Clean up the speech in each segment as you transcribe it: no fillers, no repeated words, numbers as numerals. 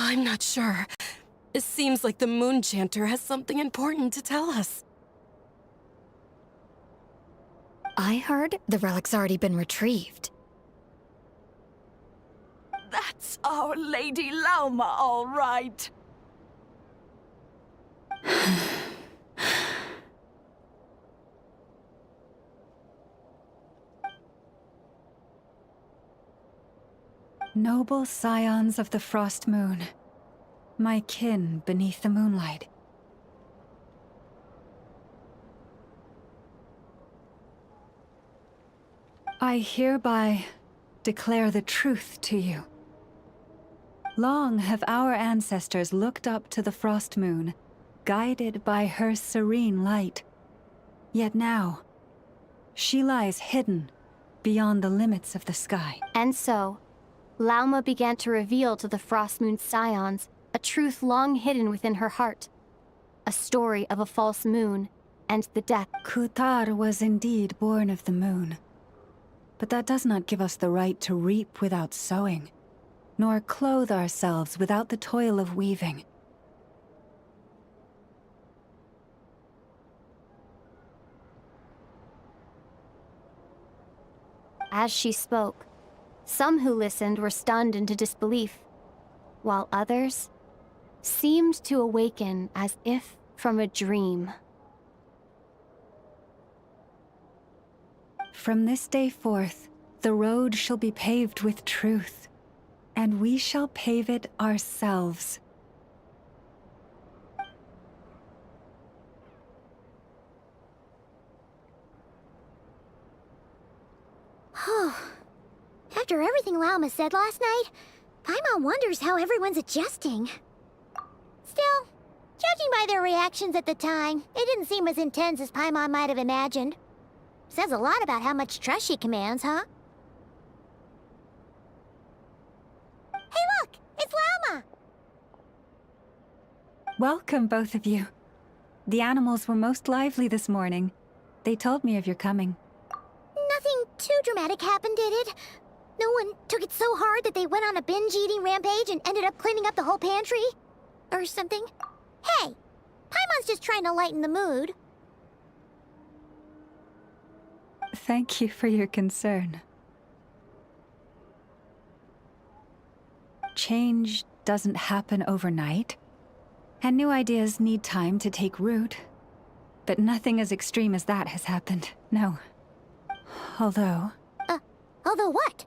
I'm not sure. It seems like the Moon Chanter has something important to tell us. I heard the relic's already been retrieved. That's our Lady Lauma, all right. Noble scions of the Frost Moon, my kin beneath the moonlight. I hereby declare the truth to you. Long have our ancestors looked up to the Frost Moon, guided by her serene light. Yet now, she lies hidden beyond the limits of the sky. And so, Lauma began to reveal to the Frost Moon scions a truth long hidden within her heart. A story of a false moon and the death. Kutar was indeed born of the moon. But that does not give us the right to reap without sowing, nor clothe ourselves without the toil of weaving. As she spoke, some who listened were stunned into disbelief, while others seemed to awaken as if from a dream. From this day forth, the road shall be paved with truth, and we shall pave it ourselves. After everything Lauma said last night, Paimon wonders how everyone's adjusting. Still, judging by their reactions at the time, it didn't seem as intense as Paimon might have imagined. Says a lot about how much trust she commands, huh? Hey look! It's Lauma! Welcome, both of you. The animals were most lively this morning. They told me of your coming. Nothing too dramatic happened, did it? No one took it so hard that they went on a binge-eating rampage and ended up cleaning up the whole pantry? Or something? Hey! Paimon's just trying to lighten the mood. Thank you for your concern. Change doesn't happen overnight, and new ideas need time to take root. But nothing as extreme as that has happened, no. Although... Although what?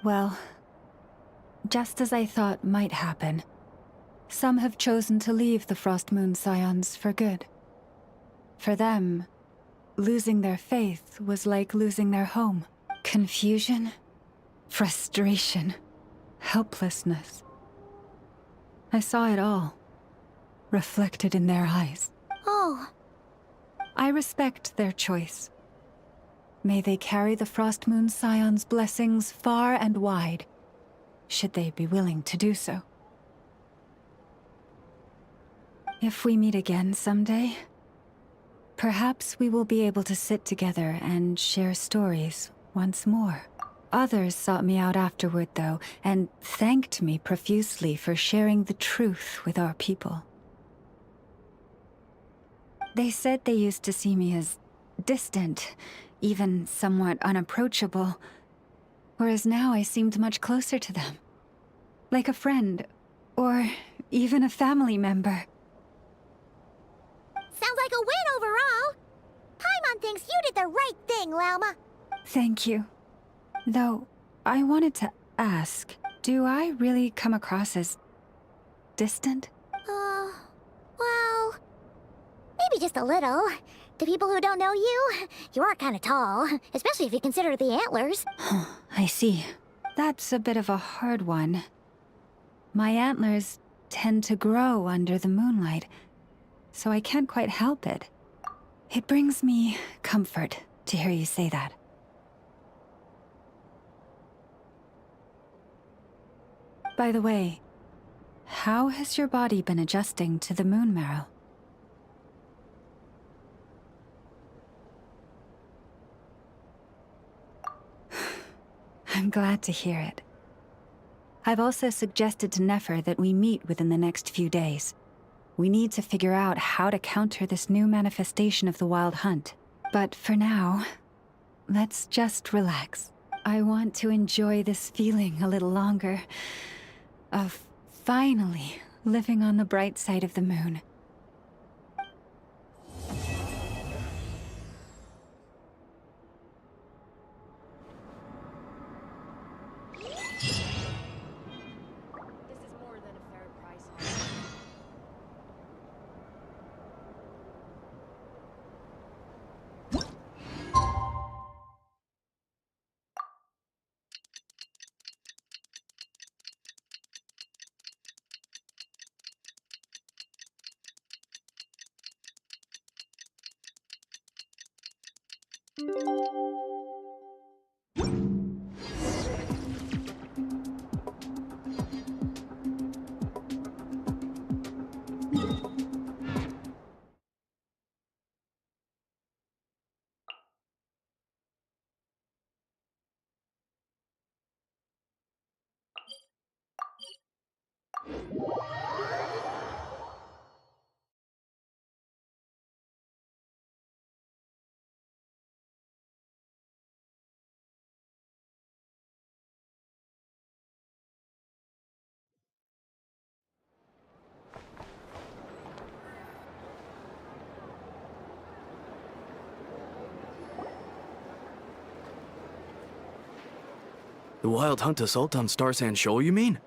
Well, just as I thought might happen, some have chosen to leave the Frost Moon Scions for good. For them, losing their faith was like losing their home. Confusion, frustration, helplessness. I saw it all, reflected in their eyes. Oh. I respect their choice. May they carry the Frost Moon Scions' blessings far and wide, should they be willing to do so. If we meet again someday, perhaps we will be able to sit together and share stories once more. Others sought me out afterward, though, and thanked me profusely for sharing the truth with our people. They said they used to see me as distant, even somewhat unapproachable, whereas now I seemed much closer to them. Like a friend, or even a family member. Sounds like a win overall! Paimon thinks you did the right thing, Lauma. Thank you. Though, I wanted to ask, do I really come across as distant? Well... maybe just a little. To people who don't know you, you are kind of tall, especially if you consider the antlers. I see. That's a bit of a hard one. My antlers tend to grow under the moonlight, so I can't quite help it. It brings me comfort to hear you say that. By the way, how has your body been adjusting to the moon marrow? I'm glad to hear it. I've also suggested to Nefer that we meet within the next few days. We need to figure out how to counter this new manifestation of the Wild Hunt. But for now, let's just relax. I want to enjoy this feeling a little longer of finally living on the bright side of the moon. The Wild Hunt assault on Star Sand Shoal, you mean?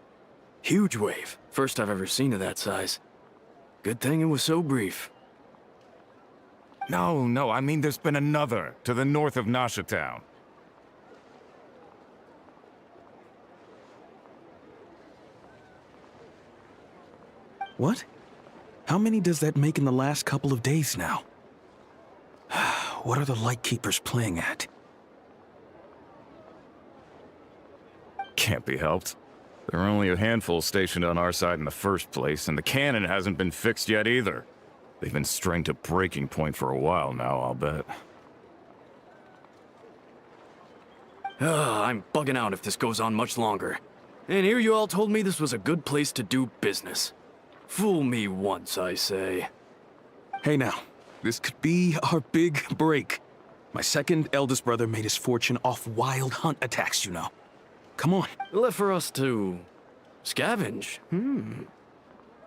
Huge wave. First I've ever seen of that size. Good thing it was so brief. No, I mean there's been another, to the north of Nasha Town. What? How many does that make in the last couple of days now? What are the Lightkeepers playing at? Can't be helped. There are only a handful stationed on our side in the first place, and the cannon hasn't been fixed yet either. They've been strained to breaking point for a while now, I'll bet. I'm bugging out if this goes on much longer. And here you all told me this was a good place to do business. Fool me once, I say. Hey now, this could be our big break. My second eldest brother made his fortune off Wild Hunt attacks, you know. Come on. Left for us to scavenge.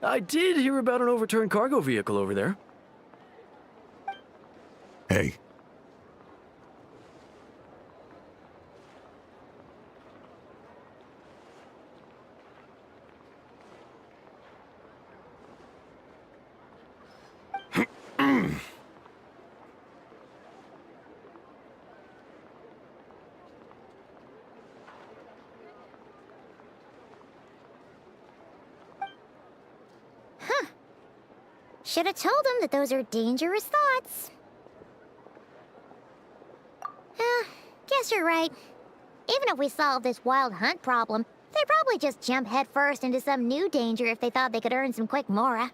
I did hear about an overturned cargo vehicle over there. Hey. Should have told him that those are dangerous thoughts. Guess you're right. Even if we solve this Wild Hunt problem, they'd probably just jump headfirst into some new danger if they thought they could earn some quick mora.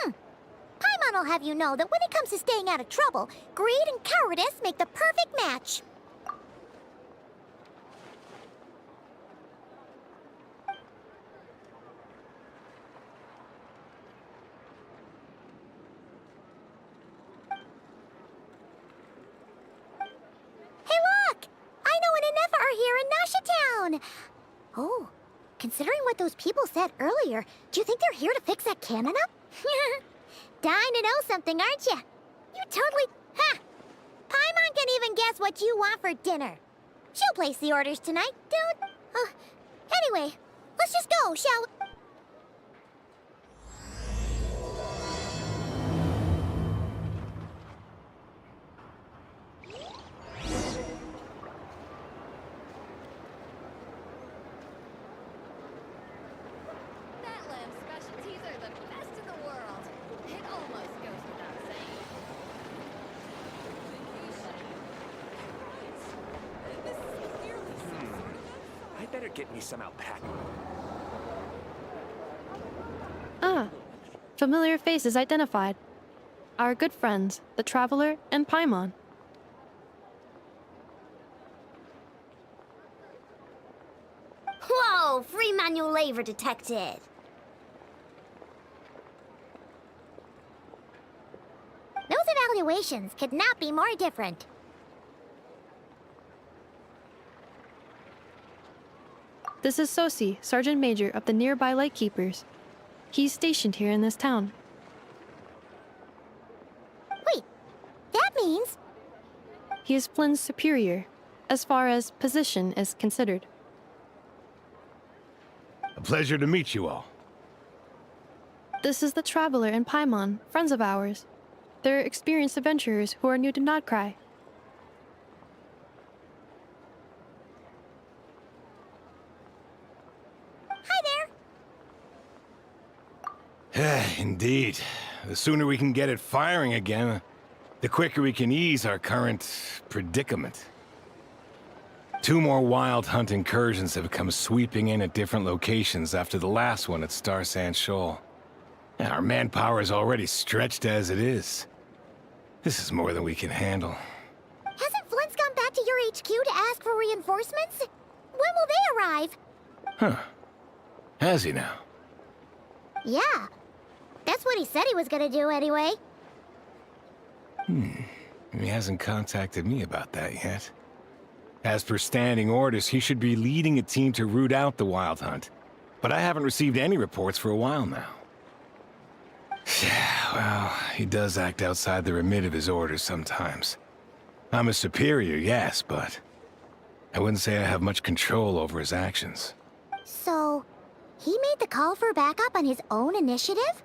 Paimon will have you know that when it comes to staying out of trouble, greed and cowardice make the perfect match. Oh, considering what those people said earlier, do you think they're here to fix that cannon up? Dying to know something, aren't you? You totally... Ha! Paimon can even guess what you want for dinner. She'll place the orders tonight, don't... Anyway, let's just go, shall we? Get me some alpaca. Ah, familiar faces identified. Our good friends, the Traveler and Paimon. Whoa! Oh, free manual labor detected. Those evaluations could not be more different. This is Sosi, Sergeant Major of the nearby Lightkeepers. He's stationed here in this town. Wait, that means... He is Flynn's superior, as far as position is considered. A pleasure to meet you all. This is the Traveler and Paimon, friends of ours. They're experienced adventurers who are new to Nodcry. Hi there! Indeed. The sooner we can get it firing again, the quicker we can ease our current predicament. 2 more wild hunt incursions have come sweeping in at different locations after the last one at Star Sand Shoal. And our manpower is already stretched as it is. This is more than we can handle. Hasn't Flint's gone back to your HQ to ask for reinforcements? When will they arrive? Huh. Has he now? Yeah. That's what he said he was gonna do anyway. He hasn't contacted me about that yet. As per standing orders, he should be leading a team to root out the Wild Hunt. But I haven't received any reports for a while now. Well, he does act outside the remit of his orders sometimes. I'm a superior, yes, but I wouldn't say I have much control over his actions. So, he made the call for backup on his own initiative?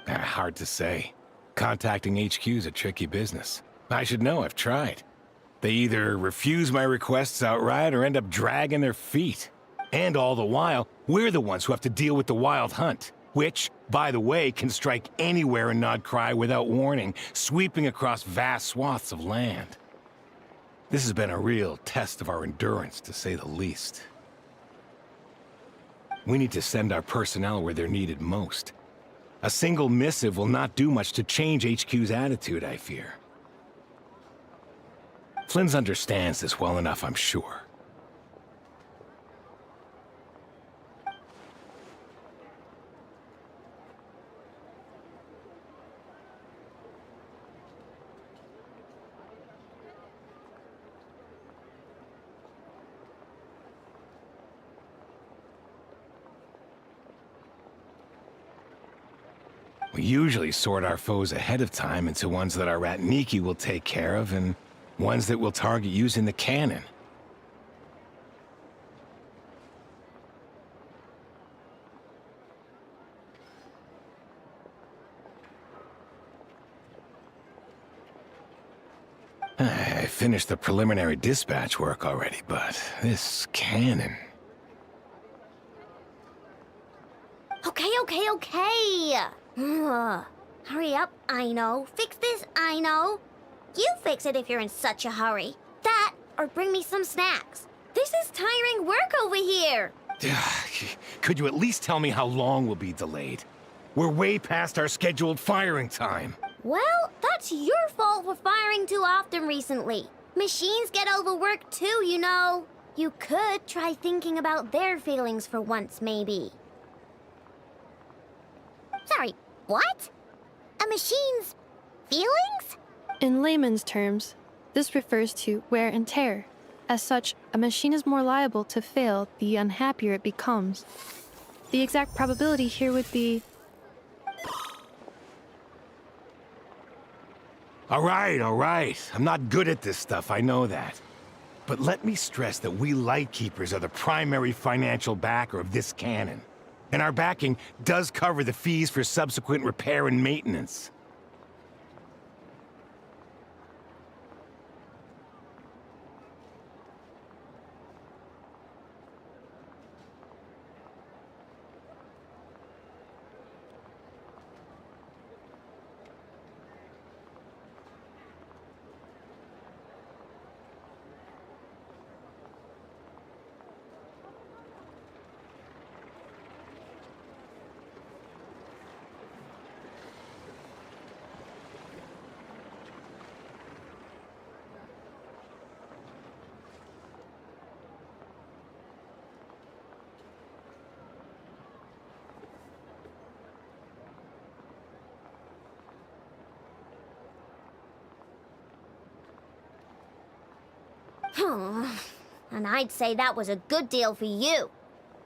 Hard to say. Contacting HQ is a tricky business. I should know, I've tried. They either refuse my requests outright or end up dragging their feet. And all the while, we're the ones who have to deal with the Wild Hunt, which, by the way, can strike anywhere in Nodcry without warning, sweeping across vast swaths of land. This has been a real test of our endurance, to say the least. We need to send our personnel where they're needed most. A single missive will not do much to change HQ's attitude, I fear. Flynn's understands this well enough, I'm sure. We usually sort our foes ahead of time into ones that our Ratniki will take care of and ones that we'll target using the cannon. I finished the preliminary dispatch work already, but this cannon... Okay. Ugh. Hurry up, I know. Fix this, I know. You fix it if you're in such a hurry. That, or bring me some snacks. This is tiring work over here. Could you at least tell me how long we'll be delayed? We're way past our scheduled firing time. Well, that's your fault for firing too often recently. Machines get overworked too, you know. You could try thinking about their feelings for once, maybe. Sorry, what? A machine's feelings? In layman's terms, this refers to wear and tear. As such, a machine is more liable to fail the unhappier it becomes. The exact probability here would be... All right. I'm not good at this stuff, I know that. But let me stress that we Lightkeepers are the primary financial backer of this cannon. And our backing does cover the fees for subsequent repair and maintenance. And I'd say that was a good deal for you.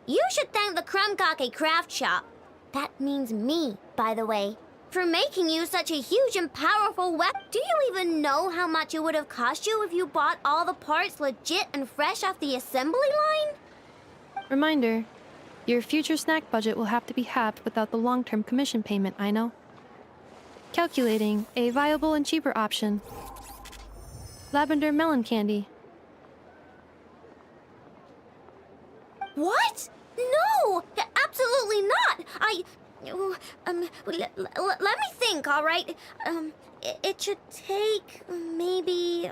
You should thank the Krumkake craft shop. That means me, by the way, for making you such a huge and powerful weapon. Do you even know how much it would have cost you if you bought all the parts legit and fresh off the assembly line? Reminder, your future snack budget will have to be halved without the long-term commission payment, I know. Calculating a viable and cheaper option. Lavender melon candy. What? No! Absolutely not! Let me think, all right? It should take maybe,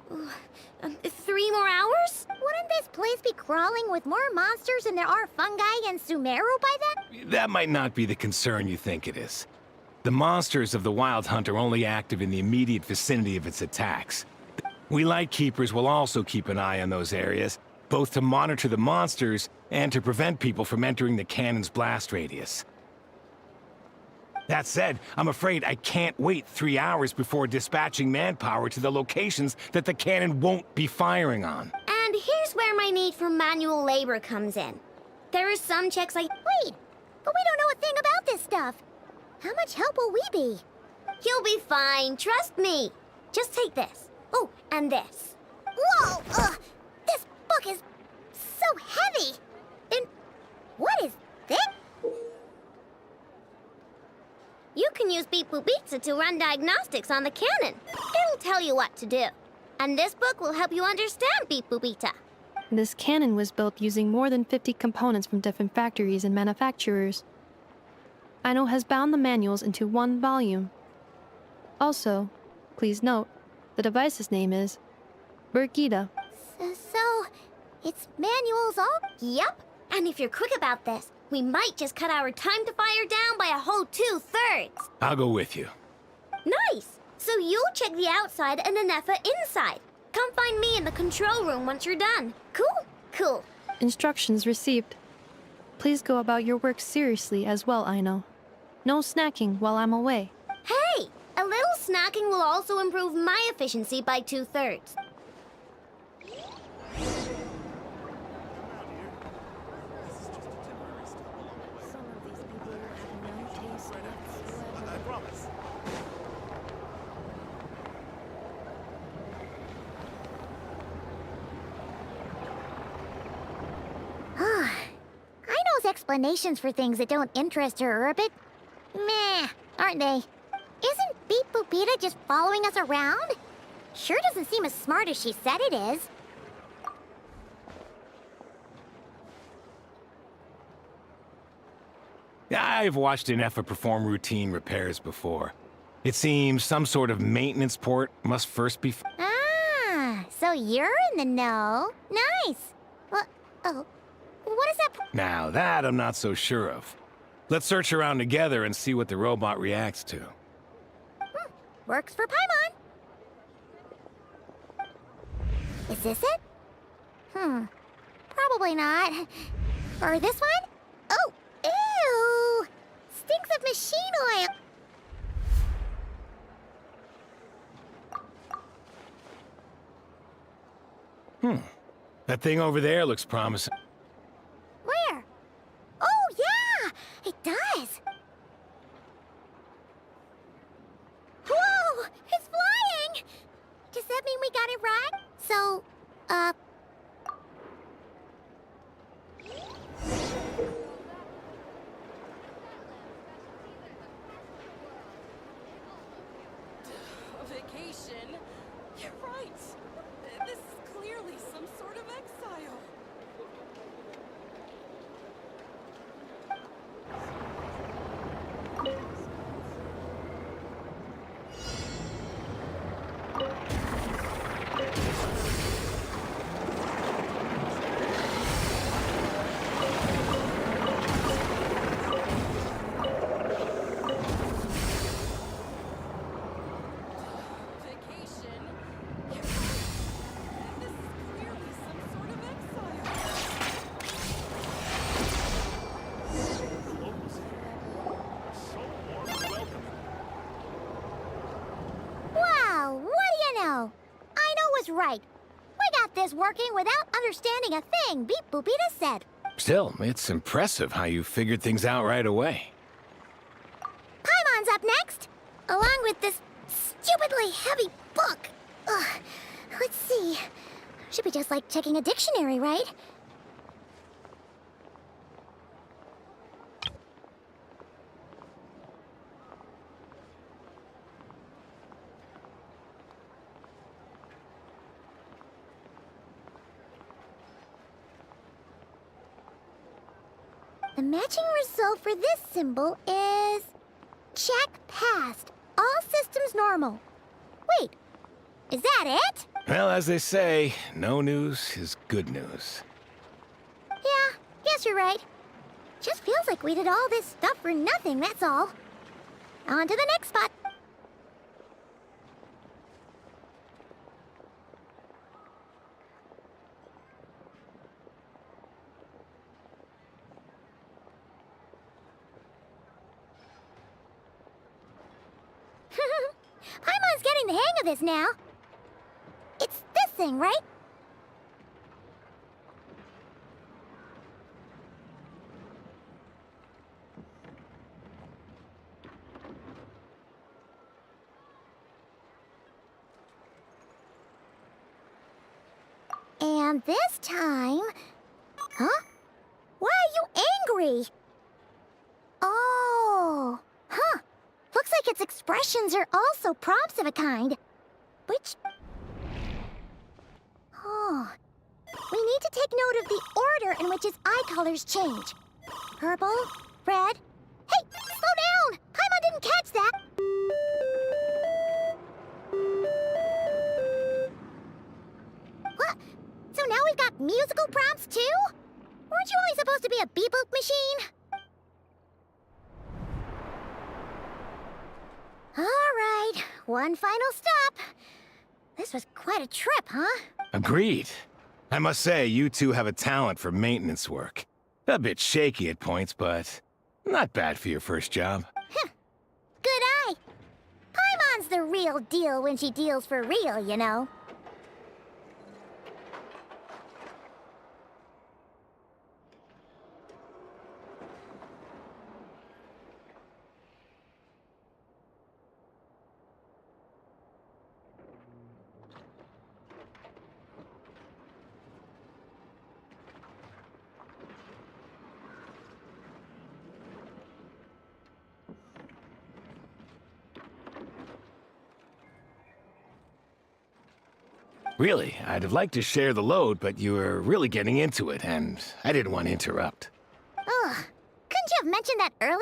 3 more hours? Wouldn't this place be crawling with more monsters than there are fungi and Sumeru by then? That might not be the concern you think it is. The monsters of the Wild Hunt are only active in the immediate vicinity of its attacks. We Lightkeepers will also keep an eye on those areas, both to monitor the monsters and to prevent people from entering the cannon's blast radius. That said, I'm afraid I can't wait 3 hours before dispatching manpower to the locations that the cannon won't be firing on. And here's where my need for manual labor comes in. There are some checks I... Wait, but we don't know a thing about this stuff. How much help will we be? You'll be fine, trust me. Just take this. Oh, and this. Whoa! This book is so heavy! And what is this? You can use Beep Boop Pizza to run diagnostics on the cannon. It'll tell you what to do. And this book will help you understand Beep Boop Pizza. This cannon was built using more than 50 components from different factories and manufacturers. Aino has bound the manuals into one volume. Also, please note, the device's name is Birgitta. So, it's manuals all? Yep. And if you're quick about this, we might just cut our time to fire down by a whole 2/3. I'll go with you. Nice. So you'll check the outside and Anefa inside. Come find me in the control room once you're done. Cool? Cool. Instructions received. Please go about your work seriously as well, Aino. No snacking while I'm away. Hey! A little snacking will also improve my efficiency by 2/3. Aino's explanations for things that don't interest her are a bit meh, aren't they? Isn't Beep Boopita just following us around? Sure doesn't seem as smart as she said it is. I've watched Anefa perform routine repairs before. It seems some sort of maintenance port must first be... Ah, so you're in the know. Nice. Well, oh, what is that? Now that I'm not so sure of. Let's search around together and see what the robot reacts to. Works for Paimon. Is this it? Probably not. Or this one? Oh, ew! Stinks of machine oil. That thing over there looks promising. Where? Oh, yeah! It does! Whoa! It's flying! Does that mean we got it right? So, Vacation? You're right. This is clearly some sort of exile. get this working without understanding a thing Beep Boopita said. Still, it's impressive how you figured things out right away. Paimon's up next, along with this stupidly heavy book. Ugh. Let's see. Should be just like checking a dictionary, right? The matching result for this symbol is... check passed. All systems normal. Wait, is that it? Well, as they say, no news is good news. Yeah, guess you're right. Just feels like we did all this stuff for nothing, that's all. On to the next spot. Paimon's getting the hang of this now. It's this thing, right? And this time... Huh? Why are you angry? Oh... Huh. Looks like its expressions are also prompts of a kind. Which... Oh... We need to take note of the order in which its eye colors change. Purple, red... Hey! Slow down! Paimon didn't catch that! What? So now we've got musical prompts too? Weren't you only supposed to be a beep-boop machine? Alright, one final stop. This was quite a trip, huh? Agreed. I must say, you two have a talent for maintenance work. A bit shaky at points, but not bad for your first job. Good eye. Paimon's the real deal when she deals for real, you know. Really, I'd have liked to share the load, but you were really getting into it, and I didn't want to interrupt. Ugh. Couldn't you have mentioned that earlier?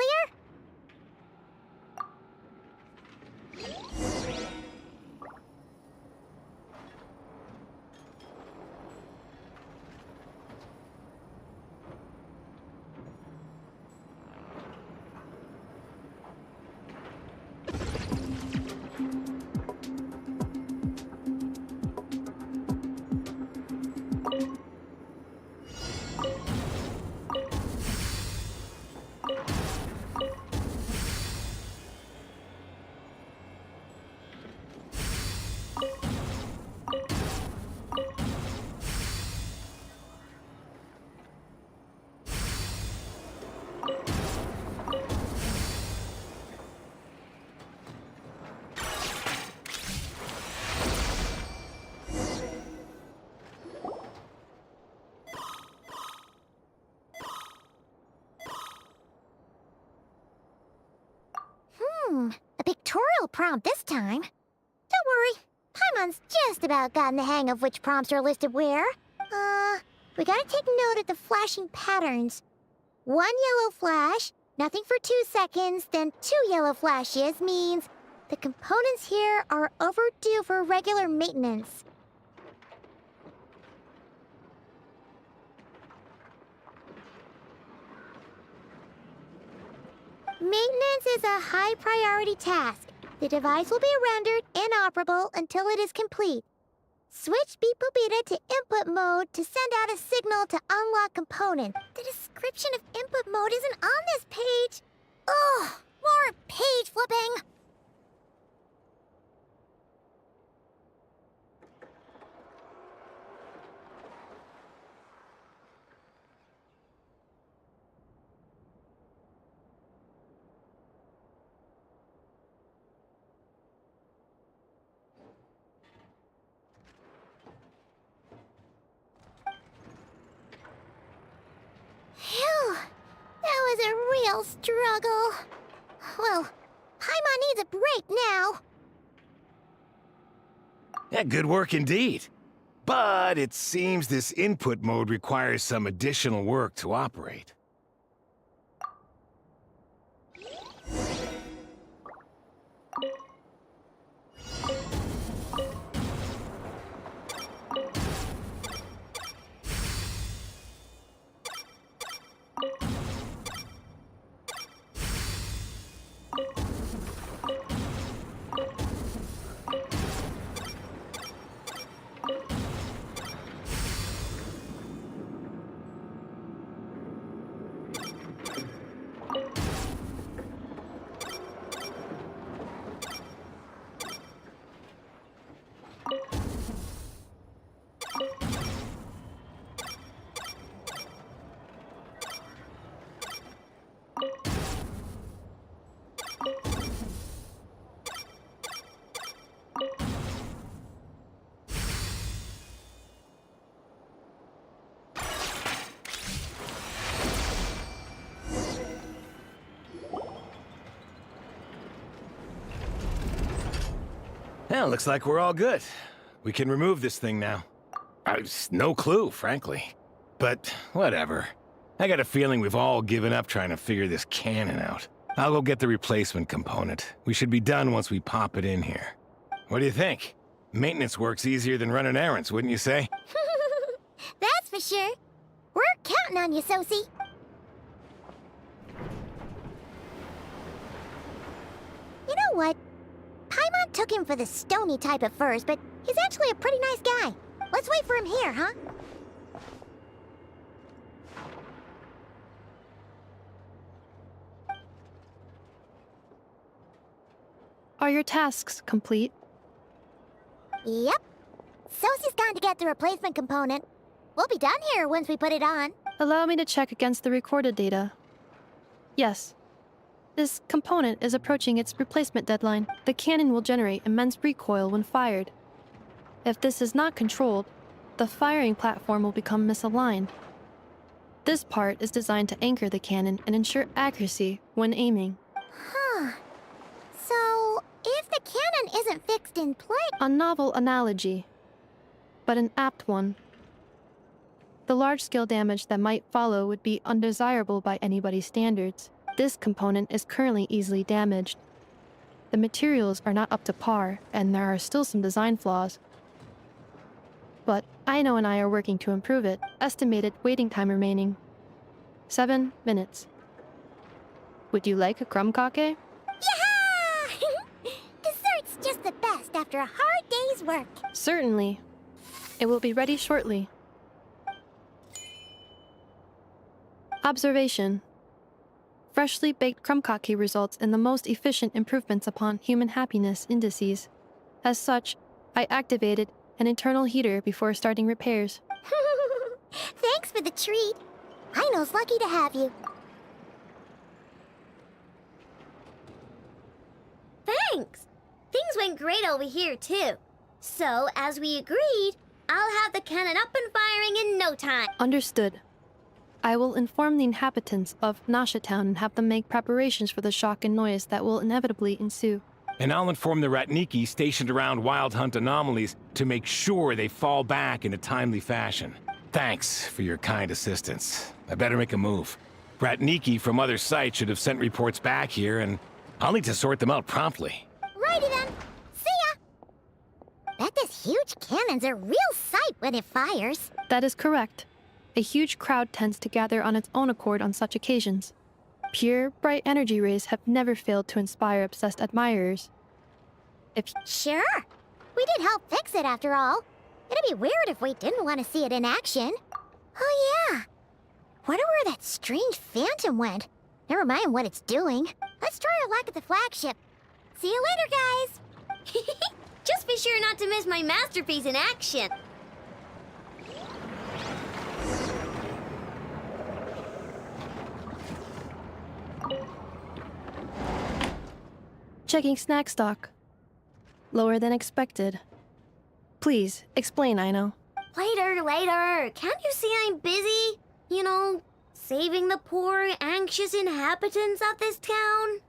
A pictorial prompt this time. Don't worry, Paimon's just about gotten the hang of which prompts are listed where. We gotta take note of the flashing patterns. 1 yellow flash, nothing for 2 seconds, then 2 yellow flashes means the components here are overdue for regular maintenance. Maintenance is a high priority task. The device will be rendered inoperable until it is complete. Switch Beep Boopita to input mode to send out a signal to unlock component. The description of input mode isn't on this page. Ugh, more page flipping. is a real struggle. Well, Paimon needs a break now. Yeah, good work indeed. But it seems this input mode requires some additional work to operate. Well, looks like we're all good. We can remove this thing now. I've no clue, frankly. But whatever. I got a feeling we've all given up trying to figure this cannon out. I'll go get the replacement component. We should be done once we pop it in here. What do you think? Maintenance work's easier than running errands, wouldn't you say? That's for sure. We're counting on you, Sosie. You know what? Paimon took him for the stony type at first, but he's actually a pretty nice guy. Let's wait for him here, huh? Are your tasks complete? Yep. Sosie's gone to get the replacement component. We'll be done here once we put it on. Allow me to check against the recorded data. Yes. This component is approaching its replacement deadline. The cannon will generate immense recoil when fired. If this is not controlled, the firing platform will become misaligned. This part is designed to anchor the cannon and ensure accuracy when aiming. Huh. So, if the cannon isn't fixed in place... A novel analogy, but an apt one. The large-scale damage that might follow would be undesirable by anybody's standards. This component is currently easily damaged. The materials are not up to par, and there are still some design flaws. But Aino and I are working to improve it. Estimated waiting time remaining: 7 minutes. Would you like a crumb cake? Yeah! Dessert's just the best after a hard day's work. Certainly. It will be ready shortly. Observation. Freshly baked crumb cake results in the most efficient improvements upon human happiness indices. As such, I activated an internal heater before starting repairs. Thanks for the treat. Aino's lucky to have you. Thanks! Things went great over here, too. So, as we agreed, I'll have the cannon up and firing in no time. Understood. I will inform the inhabitants of Nasha Town and have them make preparations for the shock and noise that will inevitably ensue. And I'll inform the Ratniki stationed around Wild Hunt anomalies to make sure they fall back in a timely fashion. Thanks for your kind assistance. I better make a move. Ratniki from other sites should have sent reports back here, and I'll need to sort them out promptly. Righty then. See ya! Bet this huge cannon's a real sight when it fires. That is correct. A huge crowd tends to gather on its own accord on such occasions. Pure, bright energy rays have never failed to inspire obsessed admirers. Sure. We did help fix it after all. It'd be weird if we didn't want to see it in action. Oh yeah. Wonder where that strange phantom went. Never mind what it's doing. Let's try our luck at the flagship. See you later, guys. Just be sure not to miss my masterpiece in action. Checking snack stock. Lower than expected. Please, explain, Aino. Later. Can't you see I'm busy? You know, Saving the poor, anxious inhabitants of this town?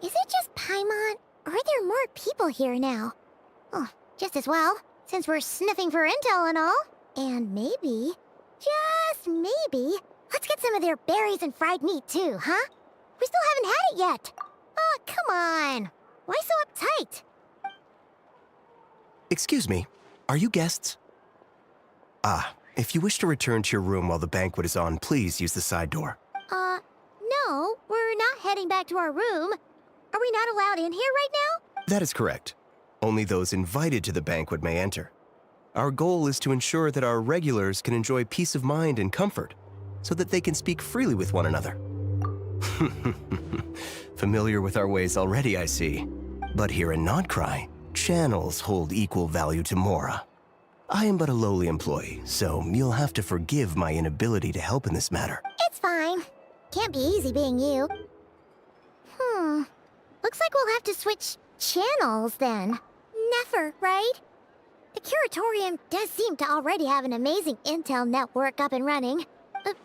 Is it just Paimon, or are there more people here now? Oh, just as well, since we're sniffing for intel and all. And maybe, just maybe, let's get some of their berries and fried meat too, huh? We still haven't had it yet. Oh, come on. Why so uptight? Excuse me, are you guests? If you wish to return to your room while the banquet is on, please use the side door. No, we're not heading back to our room. Are we not allowed in here right now? That is correct. Only those invited to the banquet may enter. Our goal is to ensure that our regulars can enjoy peace of mind and comfort, so that they can speak freely with one another. Familiar with our ways already, I see. But here in Nodcry, channels hold equal value to Mora. I am but a lowly employee, so you'll have to forgive my inability to help in this matter. It's fine. Can't be easy being you. Looks like we'll have to switch channels then. Never, right? The Curatorium does seem to already have an amazing intel network up and running. But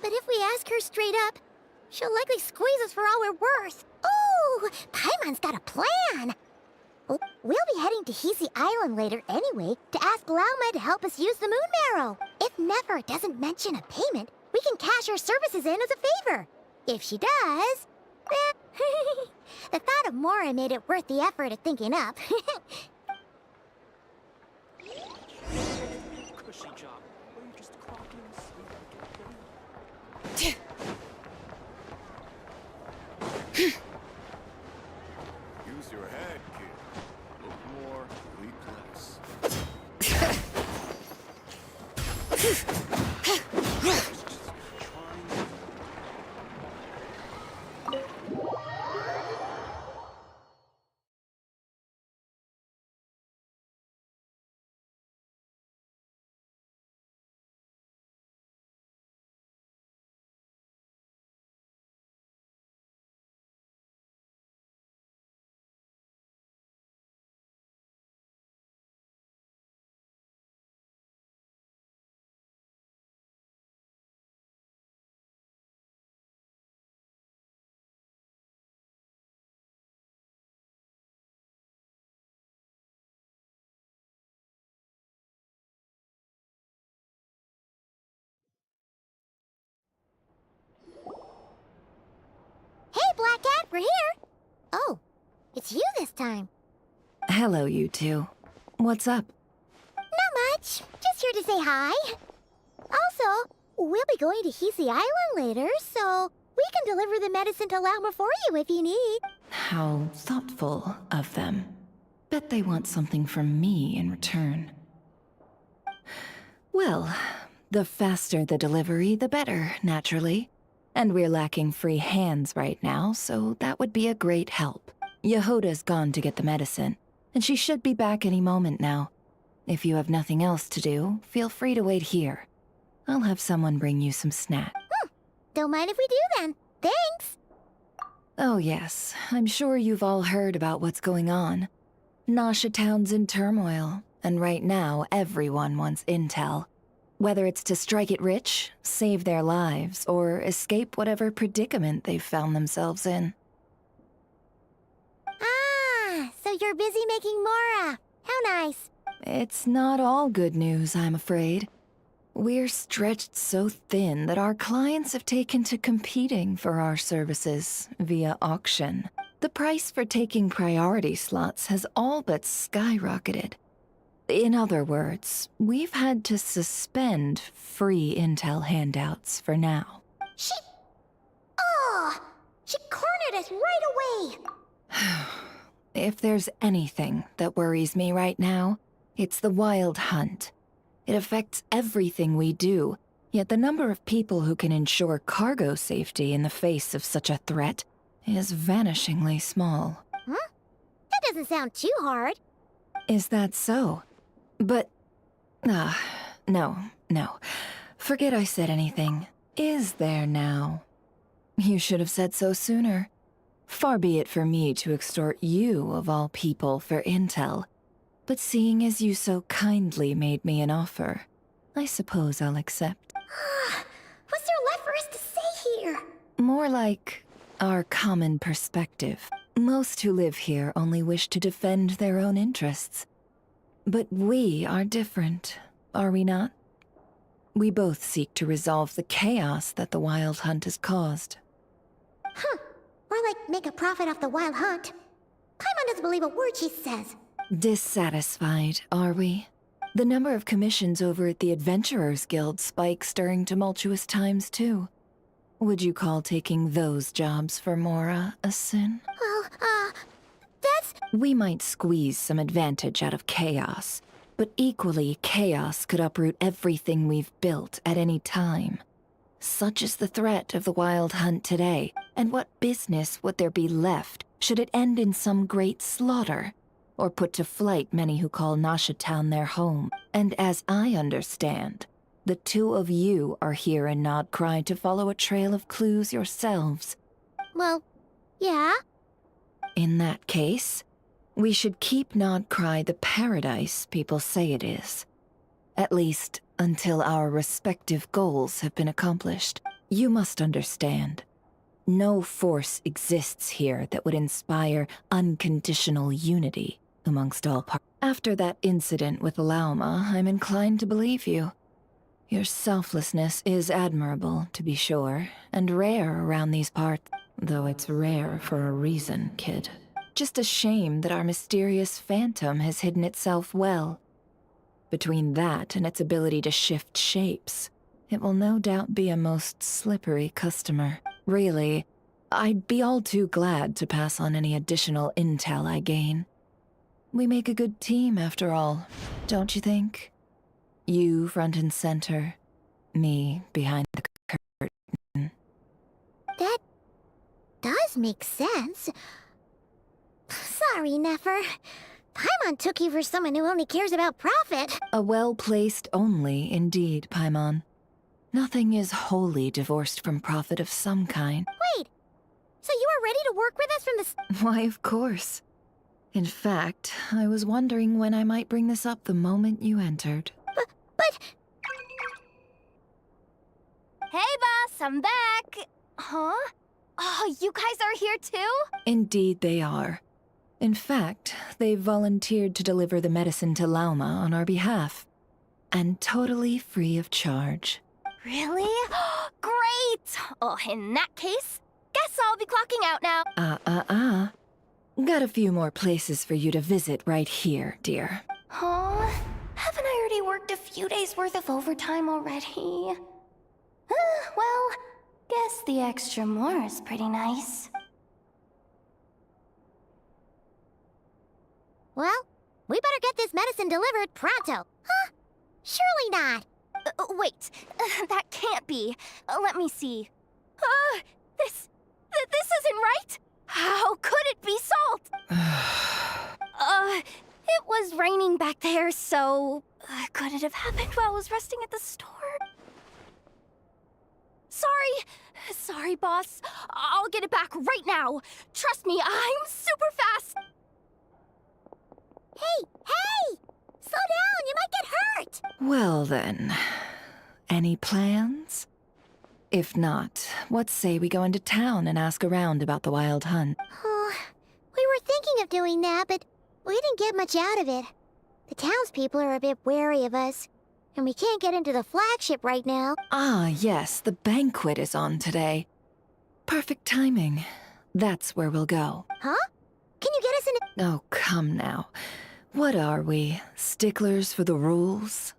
if we ask her straight up, she'll likely squeeze us for all we're worth. Ooh, Paimon's got a plan! We'll be heading to Hisi Island later anyway to ask Lauma to help us use the Moon Marrow. If Nefer doesn't mention a payment, we can cash our services in as a favor. If she does, the thought of Mora made it worth the effort of thinking up. Cushy job. Or you just clock in, sleep, and get Use your head, kid. Look more, leap less. Hey, Black Cat, we're here! Oh, it's you this time. Hello, you two. What's up? Not much. Just here to say hi. Also, we'll be going to Hisi Island later, so we can deliver the medicine to Lauma for you if you need. How thoughtful of them. Bet they want something from me in return. Well, the faster the delivery, the better, naturally. And we're lacking free hands right now, so that would be a great help. Yehoda's gone to get the medicine, and she should be back any moment now. If you have nothing else to do, feel free to wait here. I'll have someone bring you some snacks. Don't mind if we do then. Thanks! Oh yes, I'm sure you've all heard about what's going on. Nasha Town's in turmoil, and right now everyone wants intel. Whether it's to strike it rich, save their lives, or escape whatever predicament they've found themselves in. Ah, so you're busy making Mora. How nice. It's not all good news, I'm afraid. We're stretched so thin that our clients have taken to competing for our services via auction. The price for taking priority slots has all but skyrocketed. In other words, we've had to suspend free intel handouts for now. She cornered us right away! If there's anything that worries me right now, it's the Wild Hunt. It affects everything we do, yet the number of people who can ensure cargo safety in the face of such a threat is vanishingly small. Huh? That doesn't sound too hard. Is that so? But... no. Forget I said anything. Is there now? You should have said so sooner. Far be it for me to extort you, of all people, for intel. But seeing as you so kindly made me an offer, I suppose I'll accept. What's there left for us to say here? More like our common perspective. Most who live here only wish to defend their own interests. But we are different, are we not? We both seek to resolve the chaos that the Wild Hunt has caused. Huh. More like make a profit off the Wild Hunt. Paimon doesn't believe a word she says. Dissatisfied, are we? The number of commissions over at the Adventurers Guild spikes during tumultuous times, too. Would you call taking those jobs for Mora a sin? Well, that's... We might squeeze some advantage out of chaos, but equally, chaos could uproot everything we've built at any time. Such is the threat of the Wild Hunt today, and what business would there be left should it end in some great slaughter? Or put to flight many who call Nasha Town their home. And as I understand, the two of you are here in Nodcry to follow a trail of clues yourselves. Well, yeah. In that case, we should keep Nodcry the paradise people say it is. At least, until our respective goals have been accomplished. You must understand. No force exists here that would inspire unconditional unity amongst all parties. After that incident with Lauma, I'm inclined to believe you. Your selflessness is admirable, to be sure, and rare around these parts. Though it's rare for a reason, kid. Just a shame that our mysterious phantom has hidden itself well. Between that and its ability to shift shapes, it will no doubt be a most slippery customer. Really, I'd be all too glad to pass on any additional intel I gain. We make a good team, after all, don't you think? You front and center, me behind the curtain. That does make sense. Sorry, Nefer. Paimon took you for someone who only cares about profit. A well-placed only, indeed, Paimon. Nothing is wholly divorced from profit of some kind. Wait, so you are ready to work with us from the... Why, of course. In fact, I was wondering when I might bring this up the moment you entered. But... Hey, boss, I'm back. Huh? Oh, you guys are here too? Indeed they are. In fact, they've volunteered to deliver the medicine to Lauma on our behalf. And totally free of charge. Really? Great! Oh, in that case, guess I'll be clocking out now. Got a few more places for you to visit right here, dear. Huh? Haven't I already worked a few days' worth of overtime already? Well, guess the extra more is pretty nice. Well, we better get this medicine delivered pronto. Huh? Surely not. Wait, that can't be. Let me see. This isn't right. How could it be salt? It was raining back there, so could it have happened while I was resting at the store? Sorry, boss. I'll get it back right now. Trust me, I'm super fast. Hey! Slow down, you might get hurt! Well then, any plans? If not, what say we go into town and ask around about the Wild Hunt? Oh, we were thinking of doing that, but we didn't get much out of it. The townspeople are a bit wary of us. And we can't get into the flagship right now. Ah, yes, the banquet is on today. Perfect timing. That's where we'll go. Huh? Can you get us in? Oh, come now. What are we? Sticklers for the rules?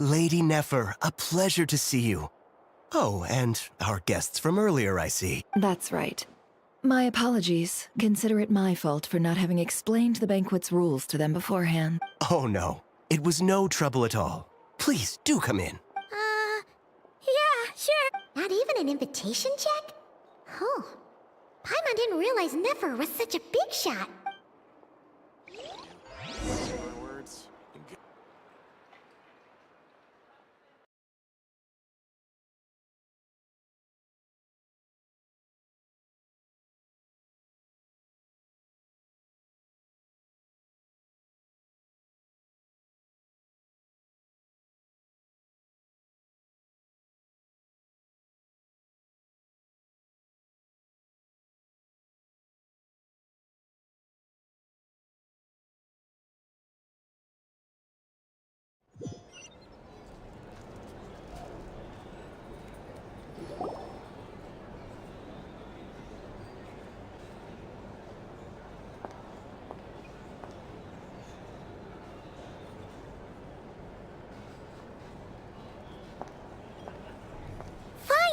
Lady Nefer, a pleasure to see you. Oh, and our guests from earlier, I see. That's right. My apologies. Consider it my fault for not having explained the banquet's rules to them beforehand. Oh no, it was no trouble at all. Please, do come in. Yeah, sure. Not even an invitation check? Oh. Paimon didn't realize Nefer was such a big shot. Words.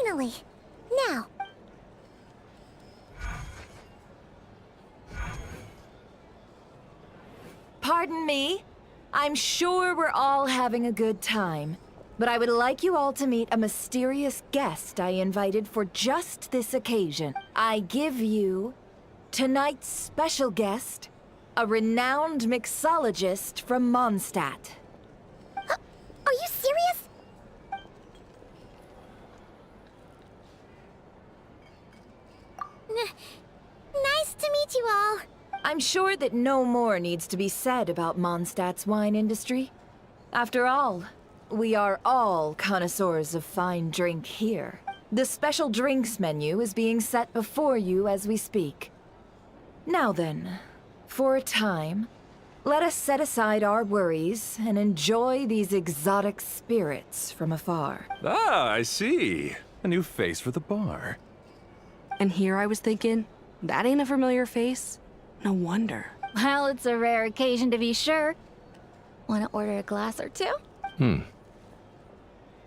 Finally. Now. Pardon me? I'm sure we're all having a good time, but I would like you all to meet a mysterious guest I invited for just this occasion. I give you tonight's special guest, a renowned mixologist from Mondstadt. Are you serious? Nice to meet you all. I'm sure that no more needs to be said about Mondstadt's wine industry. After all, we are all connoisseurs of fine drink here. The special drinks menu is being set before you as we speak. Now then, for a time, let us set aside our worries and enjoy these exotic spirits from afar. Ah, I see. A new face for the bar. And here I was thinking, that ain't a familiar face. No wonder. Well, it's a rare occasion to be sure. Want to order a glass or two?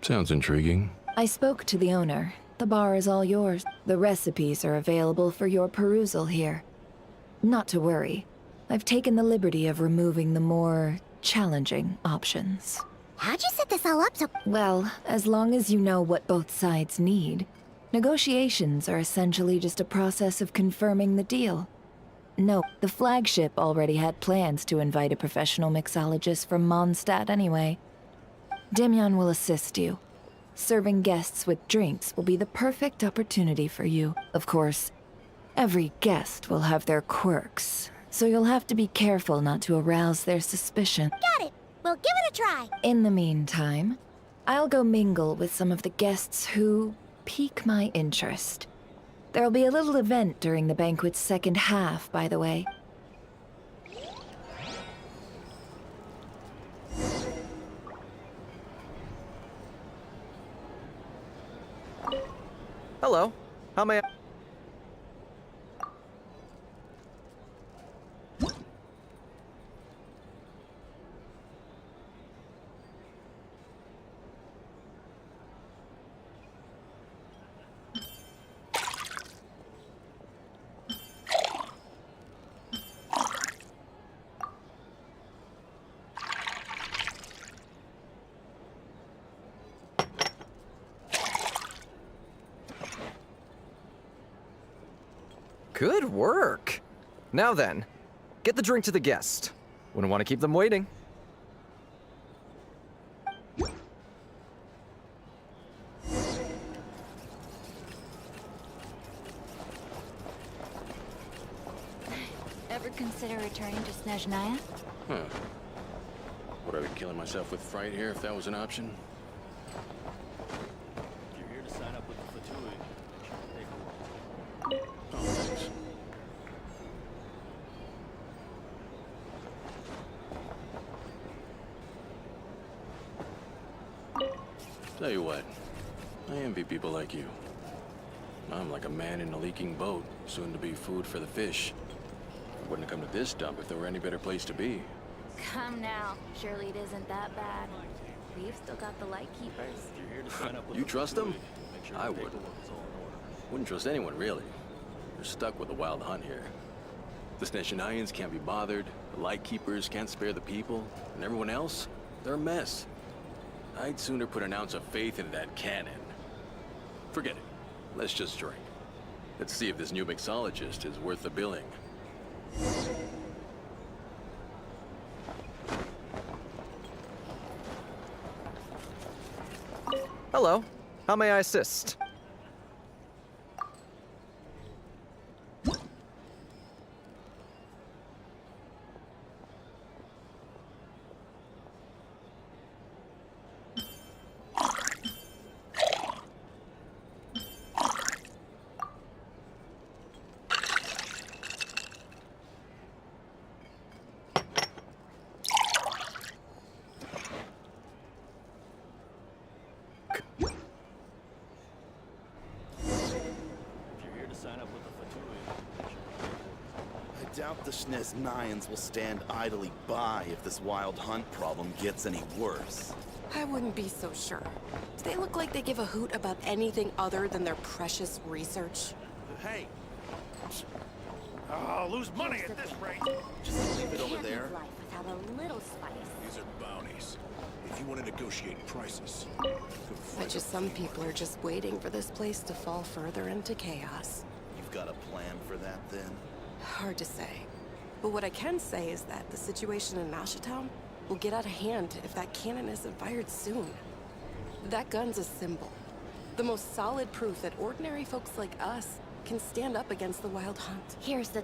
Sounds intriguing. I spoke to the owner. The bar is all yours. The recipes are available for your perusal here. Not to worry. I've taken the liberty of removing the more challenging options. How'd you set this all up so... Well, as long as you know what both sides need, negotiations are essentially just a process of confirming the deal. No, the flagship already had plans to invite a professional mixologist from Mondstadt anyway. Demyan will assist you. Serving guests with drinks will be the perfect opportunity for you. Of course, every guest will have their quirks, so you'll have to be careful not to arouse their suspicion. Got it. We'll give it a try. In the meantime, I'll go mingle with some of the guests who pique my interest. There'll be a little event during the banquet's second half, by the way. Hello. How may I... Good work. Now then, get the drink to the guest. Wouldn't want to keep them waiting. Ever consider returning to Snezhnaya? Huh. Would I be killing myself with fright here if that was an option? If you're here to sign up with the Fatui, make sure to take a look. Oh, thanks. Tell you what, I envy people like you. I'm like a man in a leaking boat, soon to be food for the fish. I wouldn't have come to this dump if there were any better place to be. Come now. Surely it isn't that bad. We've still got the light keepers. If you're here to sign up with You the trust Fatui, them? make sure I the would. paperwork is all in order. Wouldn't trust anyone, really. You're stuck with a wild hunt here. The Snezhnayans can't be bothered, the Lightkeepers can't spare the people, and everyone else, they're a mess. I'd sooner put an ounce of faith into that cannon. Forget it. Let's just drink. Let's see if this new mixologist is worth the billing. Hello. How may I assist? If you're here to sign up with the Fatui, make sure the paperwork is all in order. I doubt the Snezhnayans will stand idly by if this wild hunt problem gets any worse. I wouldn't be so sure. Do they look like they give a hoot about anything other than their precious research? Hey! I'll lose money at this rate! Just leave it over there. Life without a little spice. These are bounties. If you want to negotiate prices, Bet you some people are just waiting for this place to fall further into chaos. You've got a plan for that, then? Hard to say. But what I can say is that the situation in Nashatown will get out of hand if that cannon isn't fired soon. That gun's a symbol. The most solid proof that ordinary folks like us can stand up against the wild hunt. Here's the...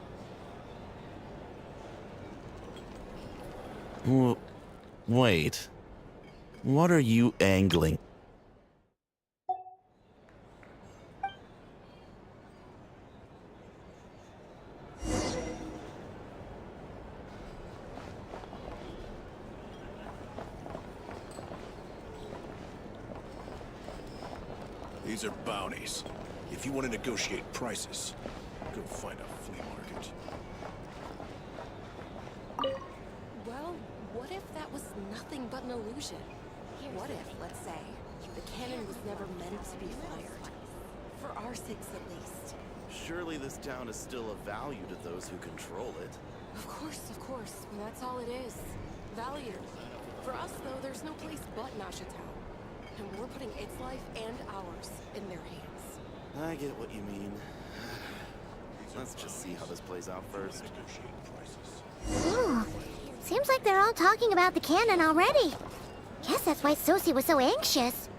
Wait. What are you angling? These are bounties. If you want to negotiate prices, go find a flea market. Well, what if that was nothing but an illusion? What if, let's say, the cannon was never meant to be fired? For our sakes, at least. Surely this town is still of value to those who control it. Of course, and that's all it is. Value. For us, though, there's no place but Nashatown. And we're putting its life and ours in their hands. I get what you mean. Let's just see how this plays out first. Ooh. Seems like they're all talking about the cannon already. Guess that's why Sosie was so anxious.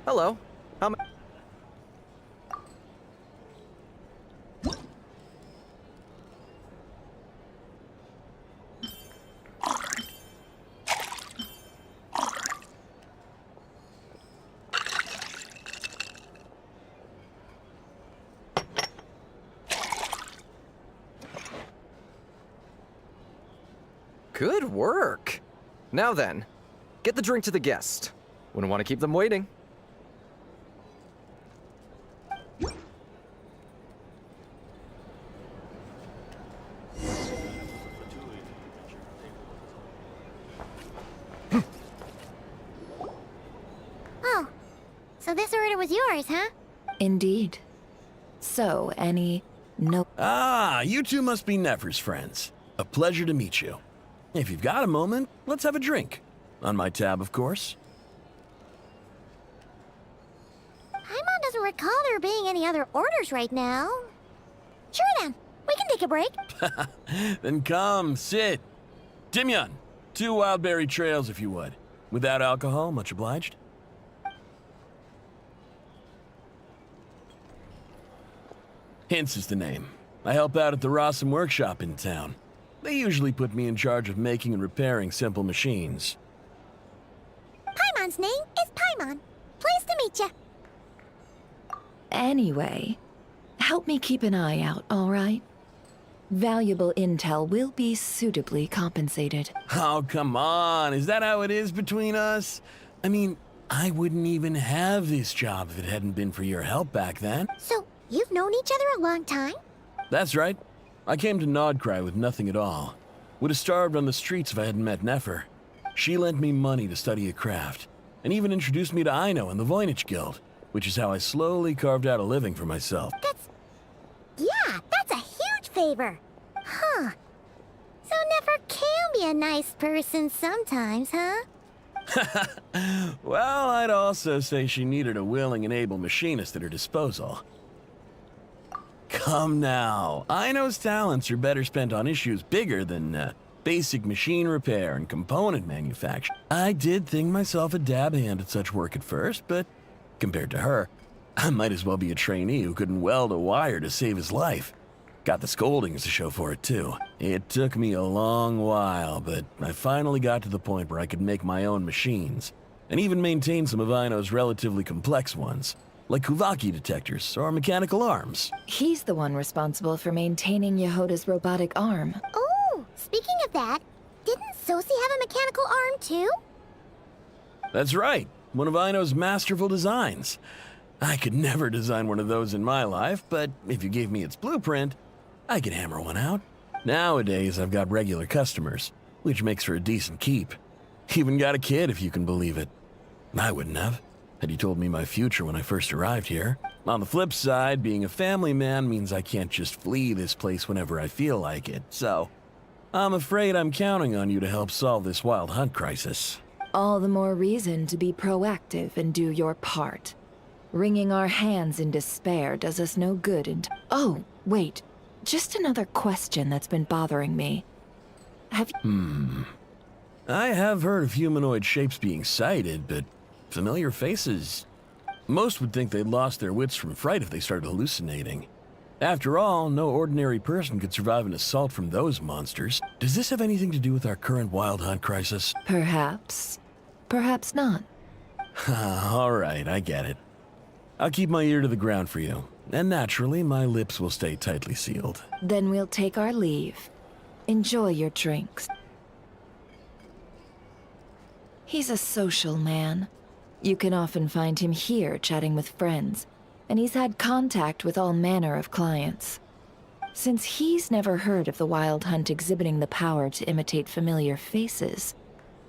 Hello. How ma- Good work. Now then, get the drink to the guest. Wouldn't want to keep them waiting. Oh, so this order was yours, huh? Indeed. So, no. Ah, you two must be Nefer's friends. A pleasure to meet you. If you've got a moment, let's have a drink. On my tab, of course. Paimon doesn't recall there being any other orders right now. Sure then, we can take a break. Then come, sit. Timyon, 2 wildberry trails if you would. Without alcohol, much obliged. Hints is the name. I help out at the Rossum workshop in town. They usually put me in charge of making and repairing simple machines. Paimon's name is Paimon. Pleased to meet you. Anyway, help me keep an eye out, all right? Valuable intel will be suitably compensated. Oh, come on. Is that how it is between us? I mean, I wouldn't even have this job if it hadn't been for your help back then. So, you've known each other a long time? That's right. I came to Nodcry with nothing at all. Would have starved on the streets if I hadn't met Nefer. She lent me money to study a craft, and even introduced me to Aino and the Voynich Guild, which is how I slowly carved out a living for myself. That's a huge favor. Huh. So Nefer can be a nice person sometimes, huh? Well, I'd also say she needed a willing and able machinist at her disposal. Come now. Aino's talents are better spent on issues bigger than basic machine repair and component manufacture. I did think myself a dab hand at such work at first, but compared to her, I might as well be a trainee who couldn't weld a wire to save his life. Got the scoldings to show for it, too. It took me a long while, but I finally got to the point where I could make my own machines, and even maintain some of Aino's relatively complex ones, like Kuvaki detectors or mechanical arms. He's the one responsible for maintaining Yehoda's robotic arm. Oh, speaking of that, didn't Sosi have a mechanical arm too? That's right, one of Aino's masterful designs. I could never design one of those in my life, but if you gave me its blueprint, I could hammer one out. Nowadays, I've got regular customers, which makes for a decent keep. Even got a kid, if you can believe it. I wouldn't have, had you told me my future when I first arrived here. On the flip side, being a family man means I can't just flee this place whenever I feel like it, so I'm afraid I'm counting on you to help solve this wild hunt crisis. All the more reason to be proactive and do your part. Wringing our hands in despair does us no good and— Oh, wait. Just another question that's been bothering me. Have you— I have heard of humanoid shapes being sighted, but familiar faces— most would think they'd lost their wits from fright if they started hallucinating. After all, no ordinary person could survive an assault from those monsters. Does this have anything to do with our current wild hunt crisis? Perhaps. Perhaps not. All right, I get it. I'll keep my ear to the ground for you, and naturally, my lips will stay tightly sealed. Then we'll take our leave. Enjoy your drinks. He's a social man. You can often find him here chatting with friends, and he's had contact with all manner of clients. Since he's never heard of the Wild Hunt exhibiting the power to imitate familiar faces,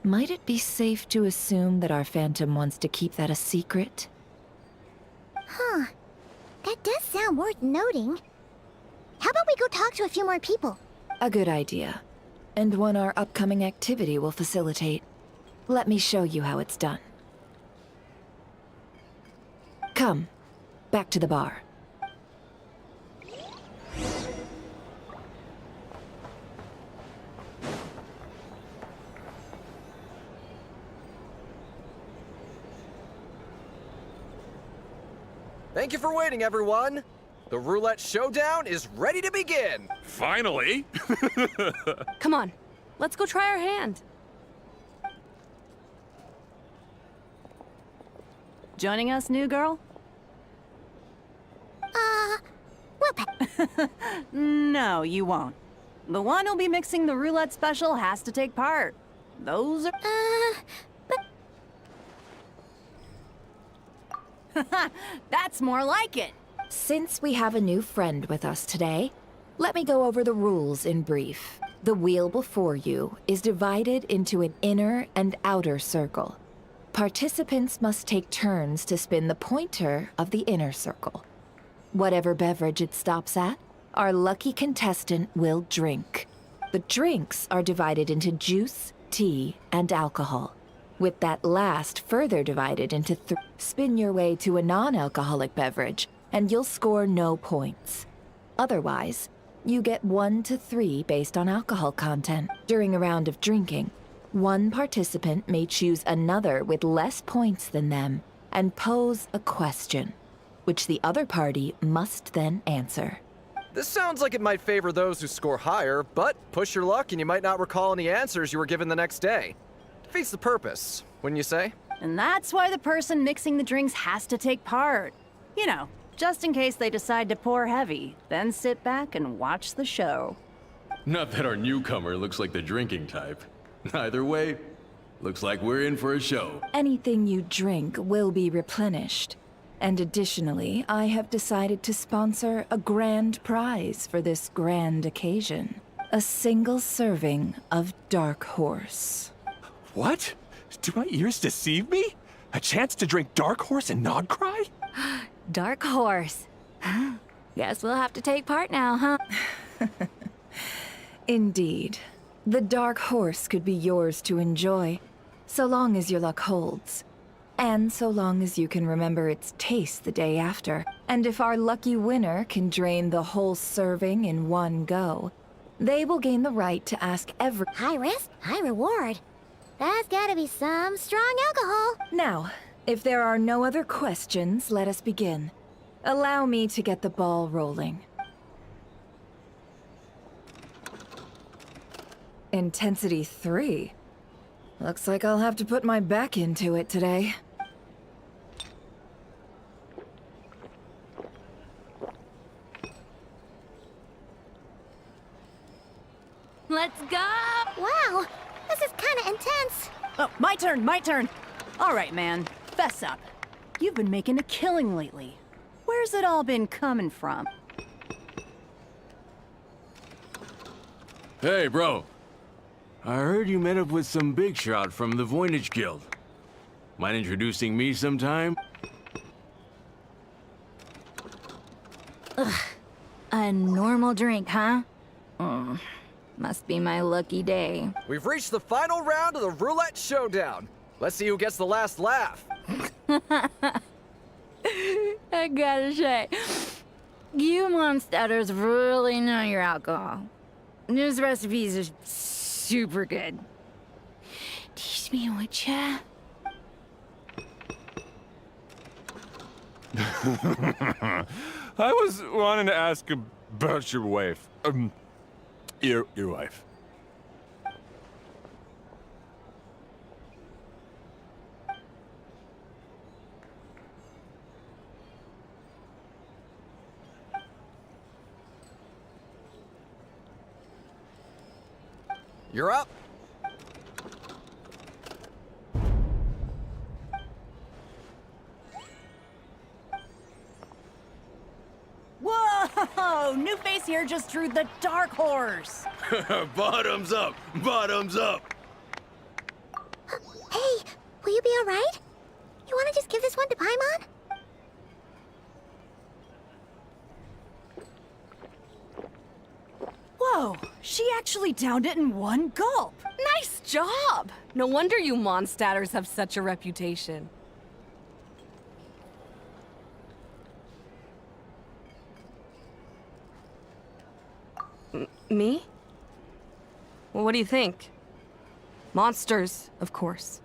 might it be safe to assume that our Phantom wants to keep that a secret? Huh. That does sound worth noting. How about we go talk to a few more people? A good idea. And one our upcoming activity will facilitate. Let me show you how it's done. Come, back to the bar. Thank you for waiting, everyone. The roulette showdown is ready to begin. Finally! Come on, let's go try our hand. Joining us, new girl? No, you won't. The one who'll be mixing the roulette special has to take part. Those are... That's more like it. Since we have a new friend with us today, let me go over the rules in brief. The wheel before you is divided into an inner and outer circle. Participants must take turns to spin the pointer of the inner circle. Whatever beverage it stops at, our lucky contestant will drink. The drinks are divided into juice, tea, and alcohol, with that last further divided into spin your way to a non-alcoholic beverage, and you'll score no points. Otherwise, you get 1 to 3 based on alcohol content. During a round of drinking, one participant may choose another with less points than them and pose a question, which the other party must then answer. This sounds like it might favor those who score higher, but push your luck and you might not recall any answers you were given the next day. Defeats the purpose, wouldn't you say? And that's why the person mixing the drinks has to take part. You know, just in case they decide to pour heavy, then sit back and watch the show. Not that our newcomer looks like the drinking type. Either way, looks like we're in for a show. Anything you drink will be replenished. And additionally, I have decided to sponsor a grand prize for this grand occasion. A single serving of Dark Horse. What? Do my ears deceive me? A chance to drink Dark Horse and not cry? Dark Horse. Guess we'll have to take part now, huh? Indeed. The Dark Horse could be yours to enjoy, so long as your luck holds. And so long as you can remember its taste the day after. And if our lucky winner can drain the whole serving in one go, they will gain the right to ask every— High risk, high reward. That's gotta be some strong alcohol. Now, if there are no other questions, let us begin. Allow me to get the ball rolling. Intensity 3. Looks like I'll have to put my back into it today. Let's go! Wow, this is kinda intense. Oh, my turn. All right, man, fess up. You've been making a killing lately. Where's it all been coming from? Hey, bro. I heard you met up with some big shot from the Voynich Guild. Mind introducing me sometime? Ugh. A normal drink, huh? Must be my lucky day. We've reached the final round of the roulette showdown. Let's see who gets the last laugh. I gotta say, you monsters really know your alcohol. This recipes are super good. Teach me, would ya? I was wanting to ask about your wife. Your wife. You're up. Whoa! New face here just drew the Dark Horse. Bottoms up! Bottoms up! Hey, will you be alright? You wanna just give this one to Paimon? Whoa, she actually downed it in one gulp. Nice job! No wonder you Mondstadters have such a reputation. Me? Well, what do you think? Monsters, of course.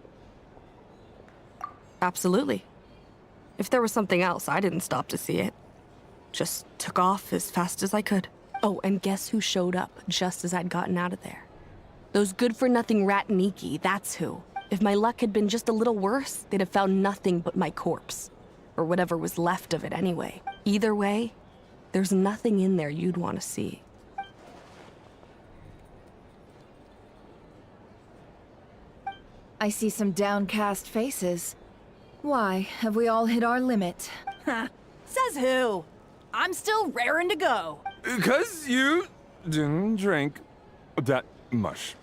Absolutely. If there was something else, I didn't stop to see it. Just took off as fast as I could. Oh, and guess who showed up just as I'd gotten out of there? Those good-for-nothing rat Niki, that's who. If my luck had been just a little worse, they'd have found nothing but my corpse. Or whatever was left of it anyway. Either way, there's nothing in there you'd want to see. I see some downcast faces. Why, have we all hit our limit? Says who? I'm still raring to go. 'Cause you didn't drink that much.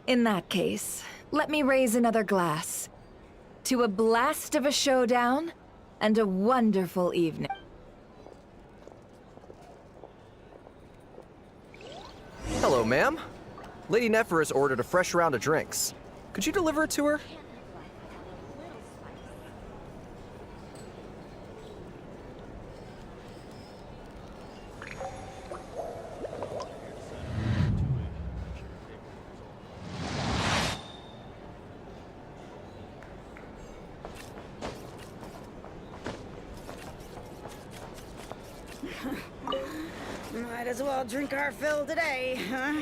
In that case, let me raise another glass. To a blast of a showdown and a wonderful evening. Hello, ma'am. Lady Nefer has ordered a fresh round of drinks. Could you deliver it to her? Might as well drink our fill today, huh?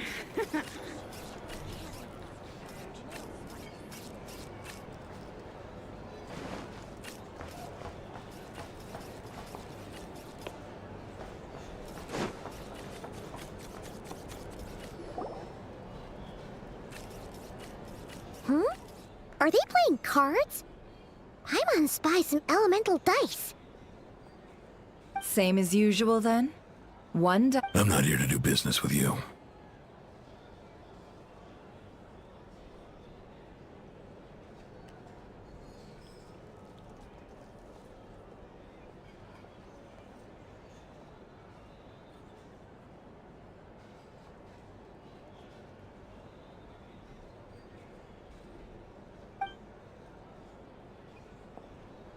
Huh? Are they playing cards? Paimon spies some elemental dice. Same as usual, then? One I'm not here to do business with you.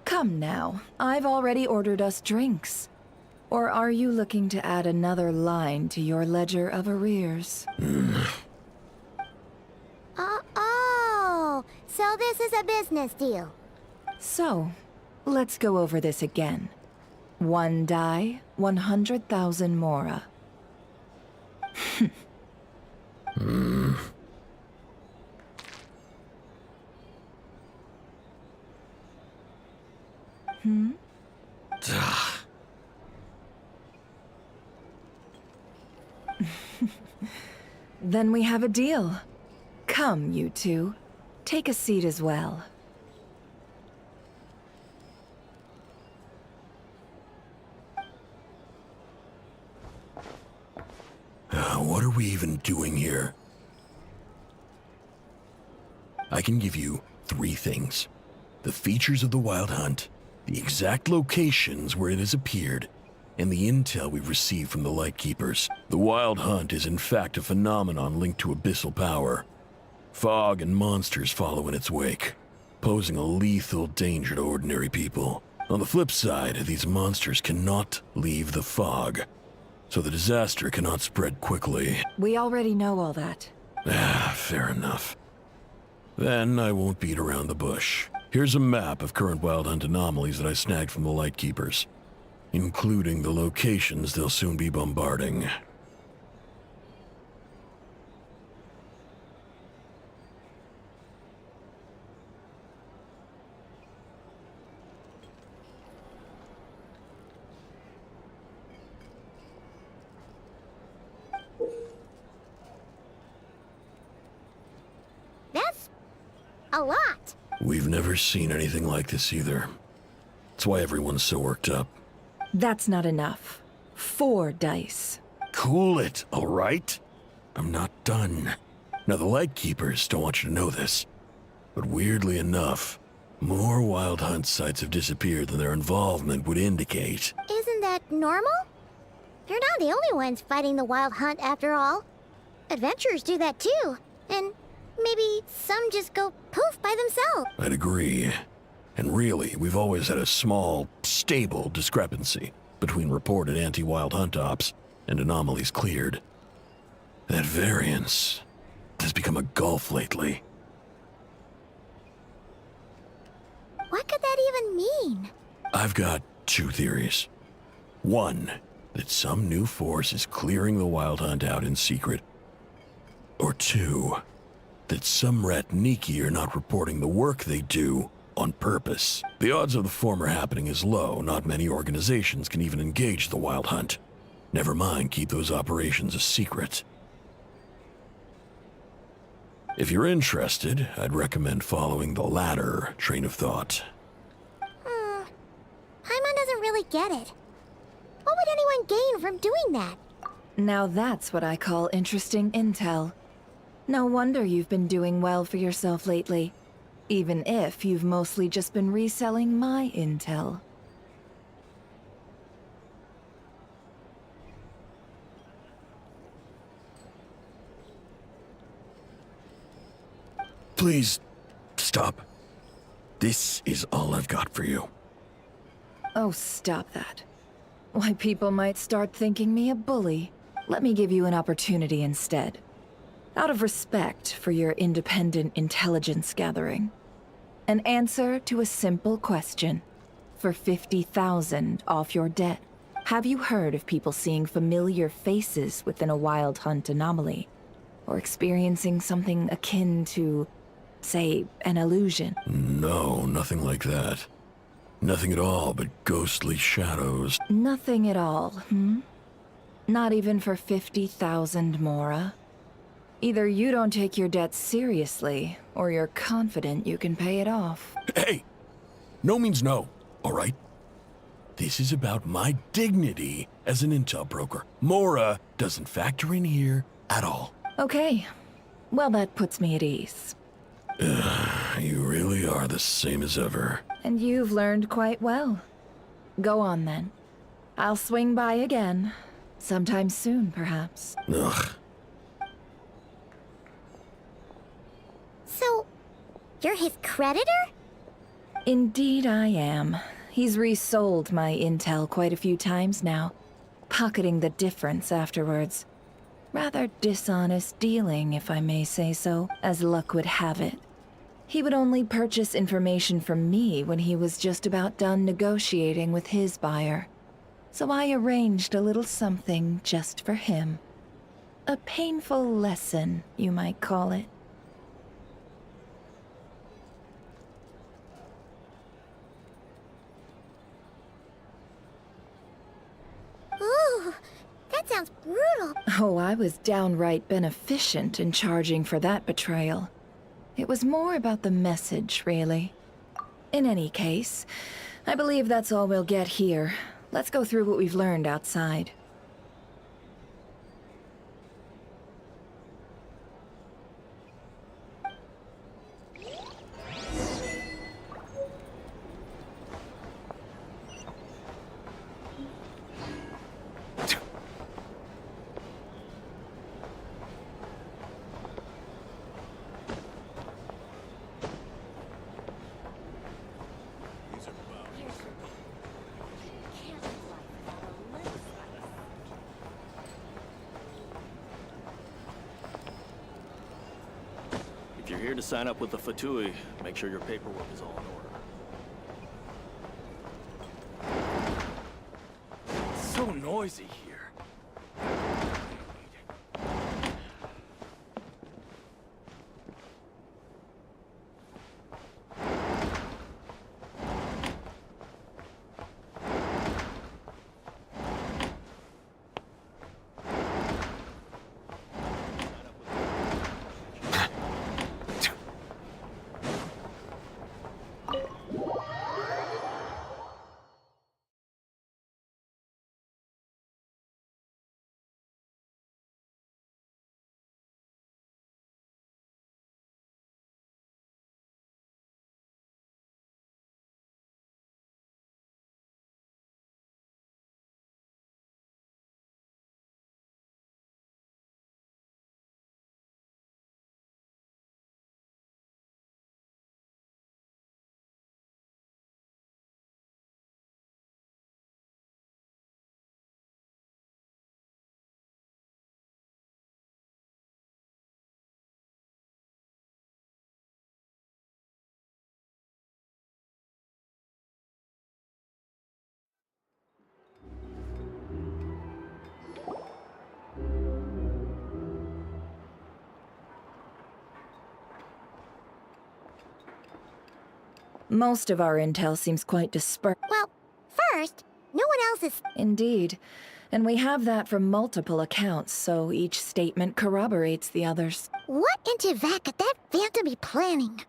Come now, I've already ordered us drinks. Or are you looking to add another line to your ledger of arrears? Oh, so this is a business deal. So, let's go over this again. 1 die, 100,000 mora. Hmm? Then we have a deal. Come, you two. Take a seat as well. What are we even doing here? I can give you 3 things. The features of the Wild Hunt, the exact locations where it has appeared, and the intel we've received from the Lightkeepers. The Wild Hunt is in fact a phenomenon linked to abyssal power. Fog and monsters follow in its wake, posing a lethal danger to ordinary people. On the flip side, these monsters cannot leave the fog, so the disaster cannot spread quickly. We already know all that. Fair enough. Then I won't beat around the bush. Here's a map of current Wild Hunt anomalies that I snagged from the Lightkeepers, including the locations they'll soon be bombarding. That's a lot. We've never seen anything like this either. That's why everyone's so worked up. That's not enough. 4 dice. Cool it, all right? I'm not done. Now, the Lightkeepers don't want you to know this, but weirdly enough, more Wild Hunt sites have disappeared than their involvement would indicate. Isn't that normal? They're not the only ones fighting the Wild Hunt after all. Adventurers do that too. And maybe some just go poof by themselves. I'd agree. And really, we've always had a small, stable discrepancy between reported anti-Wild Hunt ops and anomalies cleared. That variance has become a gulf lately. What could that even mean? I've got two theories. One, that some new force is clearing the Wild Hunt out in secret. Or two, that some Ratniki are not reporting the work they do on purpose. The odds of the former happening is low. Not many organizations can even engage the Wild Hunt. Never mind keep those operations a secret. If you're interested, I'd recommend following the latter train of thought. Paimon doesn't really get it. What would anyone gain from doing that? Now that's what I call interesting intel. No wonder you've been doing well for yourself lately. Even if you've mostly just been reselling my intel. Please, stop. This is all I've got for you. Oh, stop that. Why, people might start thinking me a bully. Let me give you an opportunity instead. Out of respect for your independent intelligence gathering. An answer to a simple question. For 50,000 off your debt. Have you heard of people seeing familiar faces within a Wild Hunt anomaly? Or experiencing something akin to, say, an illusion? No, nothing like that. Nothing at all but ghostly shadows. Nothing at all, hmm? Not even for 50,000 Mora? Either you don't take your debt seriously, or you're confident you can pay it off. Hey! No means no, all right? This is about my dignity as an intel broker. Mora doesn't factor in here at all. Okay. Well, that puts me at ease. You really are the same as ever. And you've learned quite well. Go on, then. I'll swing by again. Sometime soon, perhaps. Ugh. So, you're his creditor? Indeed I am. He's resold my intel quite a few times now, pocketing the difference afterwards. Rather dishonest dealing, if I may say so, as luck would have it. He would only purchase information from me when he was just about done negotiating with his buyer. So I arranged a little something just for him. A painful lesson, you might call it. Ooh, that sounds brutal. Oh, I was downright beneficent in charging for that betrayal. It was more about the message, really. In any case, I believe that's all we'll get here. Let's go through what we've learned outside. If you're here to sign up with the Fatui, make sure your paperwork is all in order. It's so noisy here. Most of our intel seems quite dispersed. Well, first, no one else is... Indeed. And we have that from multiple accounts, so each statement corroborates the others. What in Tevak could that phantom be planning?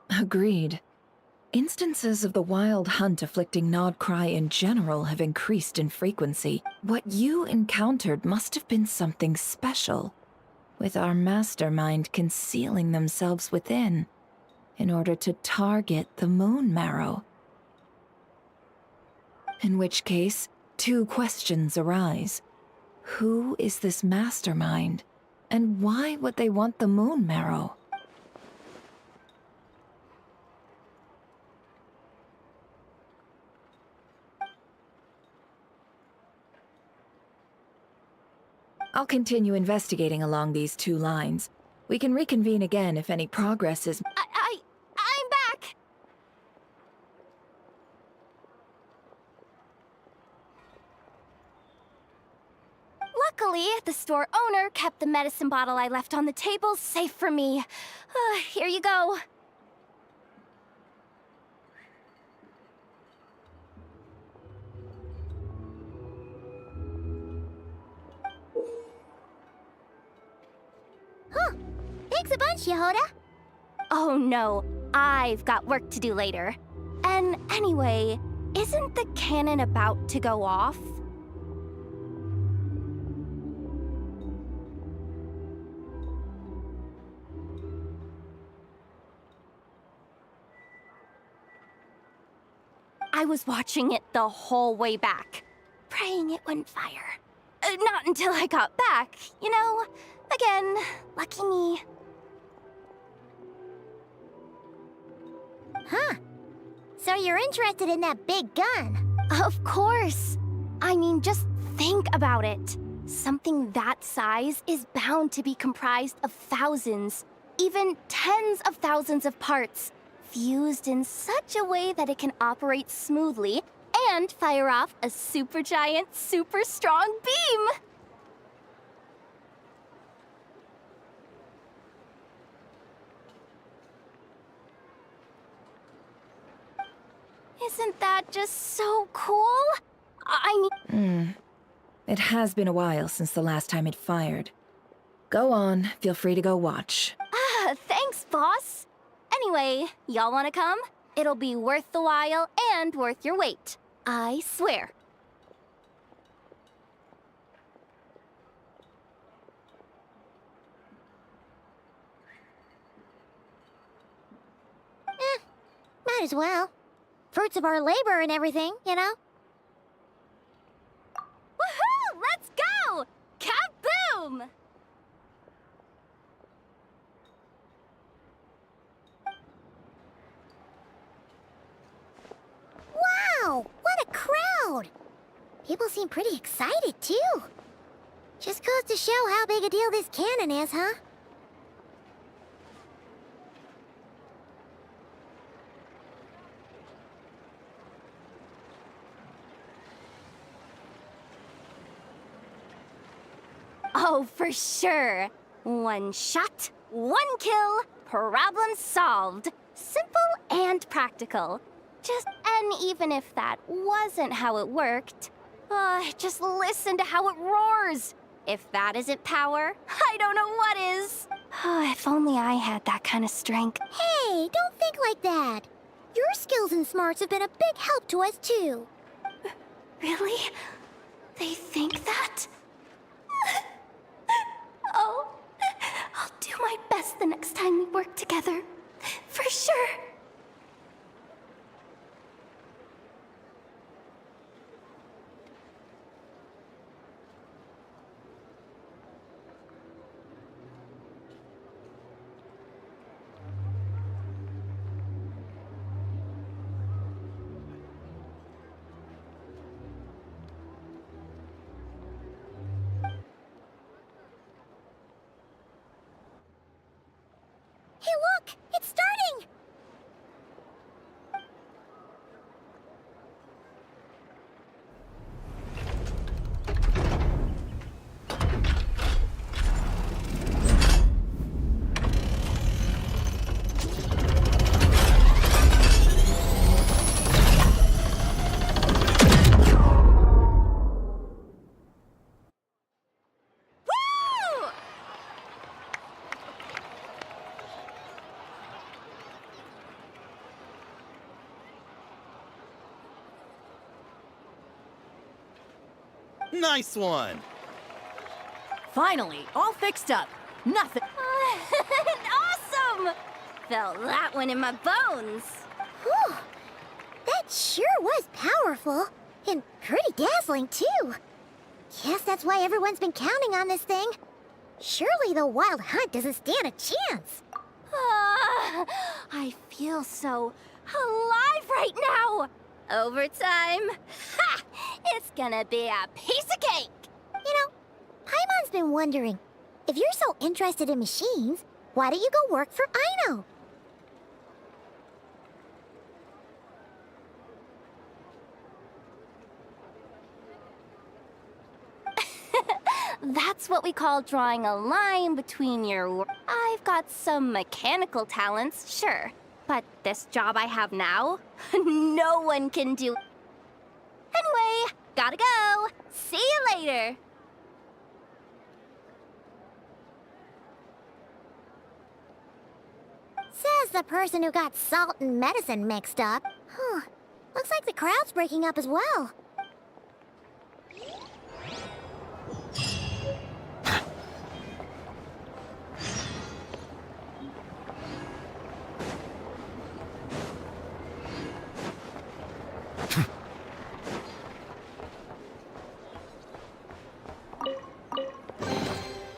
Agreed. Instances of the wild hunt afflicting Nodcry in general have increased in frequency. What you encountered must have been something special, with our mastermind concealing themselves within, in order to target the Moon Marrow. In which case, two questions arise. Who is this mastermind, and why would they want the Moon Marrow? I'll continue investigating along these two lines. We can reconvene again if any progress is... I'm back! Luckily, the store owner kept the medicine bottle I left on the table safe for me. Here you go. Huh. Thanks a bunch, Yehoda. Oh no, I've got work to do later. And anyway, isn't the cannon about to go off? I was watching it the whole way back, praying it wouldn't fire. Not until I got back, you know? Again, lucky me. Huh. So you're interested in that big gun? Of course. I mean, just think about it. Something that size is bound to be comprised of thousands, even tens of thousands of parts, fused in such a way that it can operate smoothly and fire off a supergiant, super strong beam! Isn't that just so cool? I mean... It has been a while since the last time it fired. Go on, feel free to go watch. Thanks, boss. Anyway, y'all wanna come? It'll be worth the while and worth your wait. I swear. Might as well. Fruits of our labor and everything, you know? Woohoo! Let's go! Kaboom! Wow! What a crowd! People seem pretty excited, too. Just goes to show how big a deal this cannon is, huh? Oh, for sure. One shot, one kill, problem solved. Simple and practical. And even if that wasn't how it worked, just listen to how it roars. If that isn't power, I don't know what is. If only I had that kind of strength. Hey, don't think like that. Your skills and smarts have been a big help to us, too. Really? They think that? Oh, I'll do my best the next time we work together. For sure. Hey, look! Nice one! Finally, all fixed up. Nothing. Awesome! Felt that one in my bones. Whew. That sure was powerful. And pretty dazzling, too. Guess that's why everyone's been counting on this thing. Surely the Wild Hunt doesn't stand a chance. I feel so alive right now. Overtime. Ha! It's gonna be a piece of cake. You know, Paimon's been wondering, if you're so interested in machines, why don't you go work for Aino? That's what we call drawing a line between your I've got some mechanical talents, sure. But this job I have now, no one can do. Anyway, gotta go. See you later. Says the person who got salt and medicine mixed up. Huh. Looks like the crowd's breaking up as well.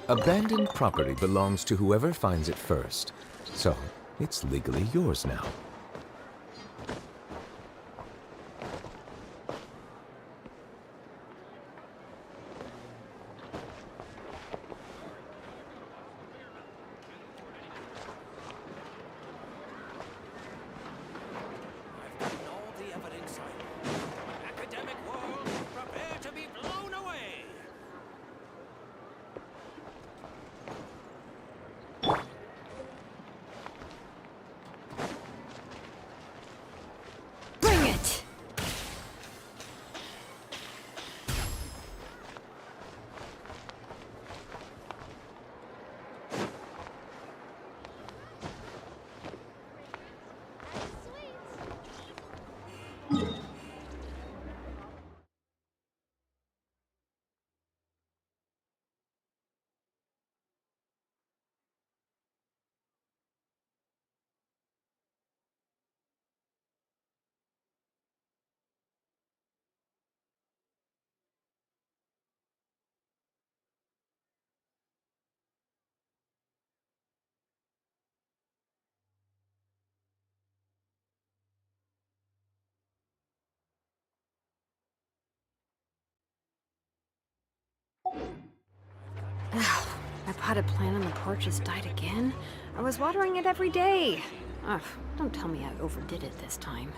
Abandoned property belongs to whoever finds it first. So, it's legally yours now. My potted plant on the porch has died again. I was watering it every day. Ugh, don't tell me I overdid it this time.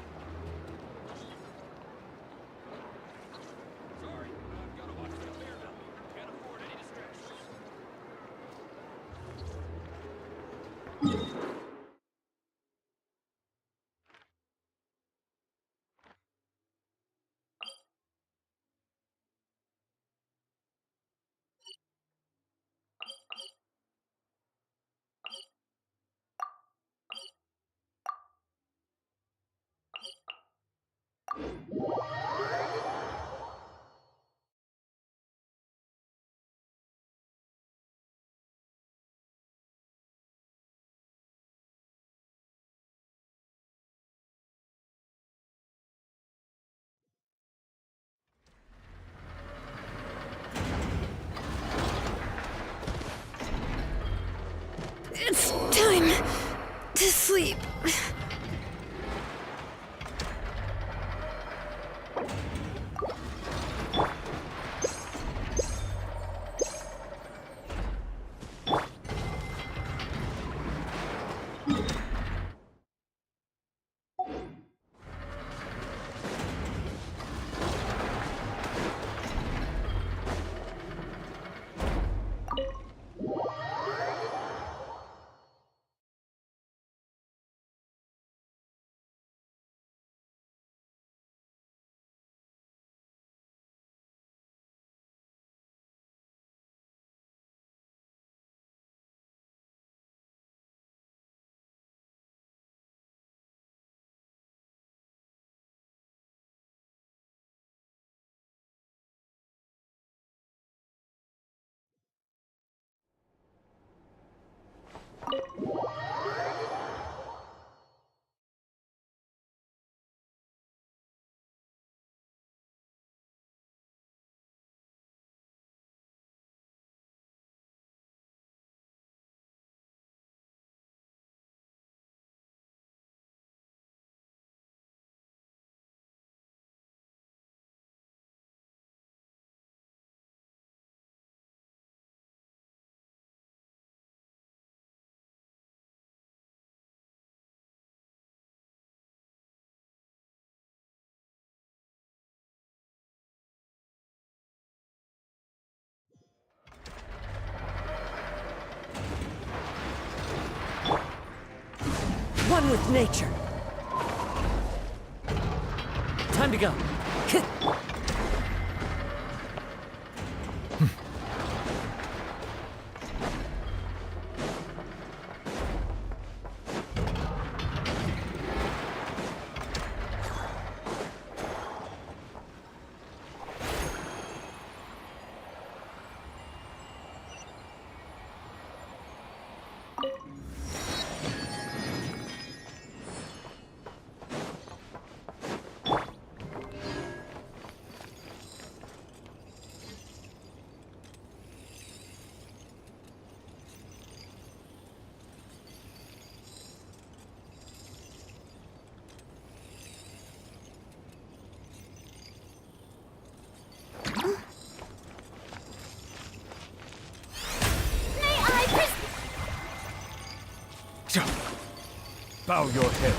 It's time to sleep. one with nature. Time to go. Bow your head.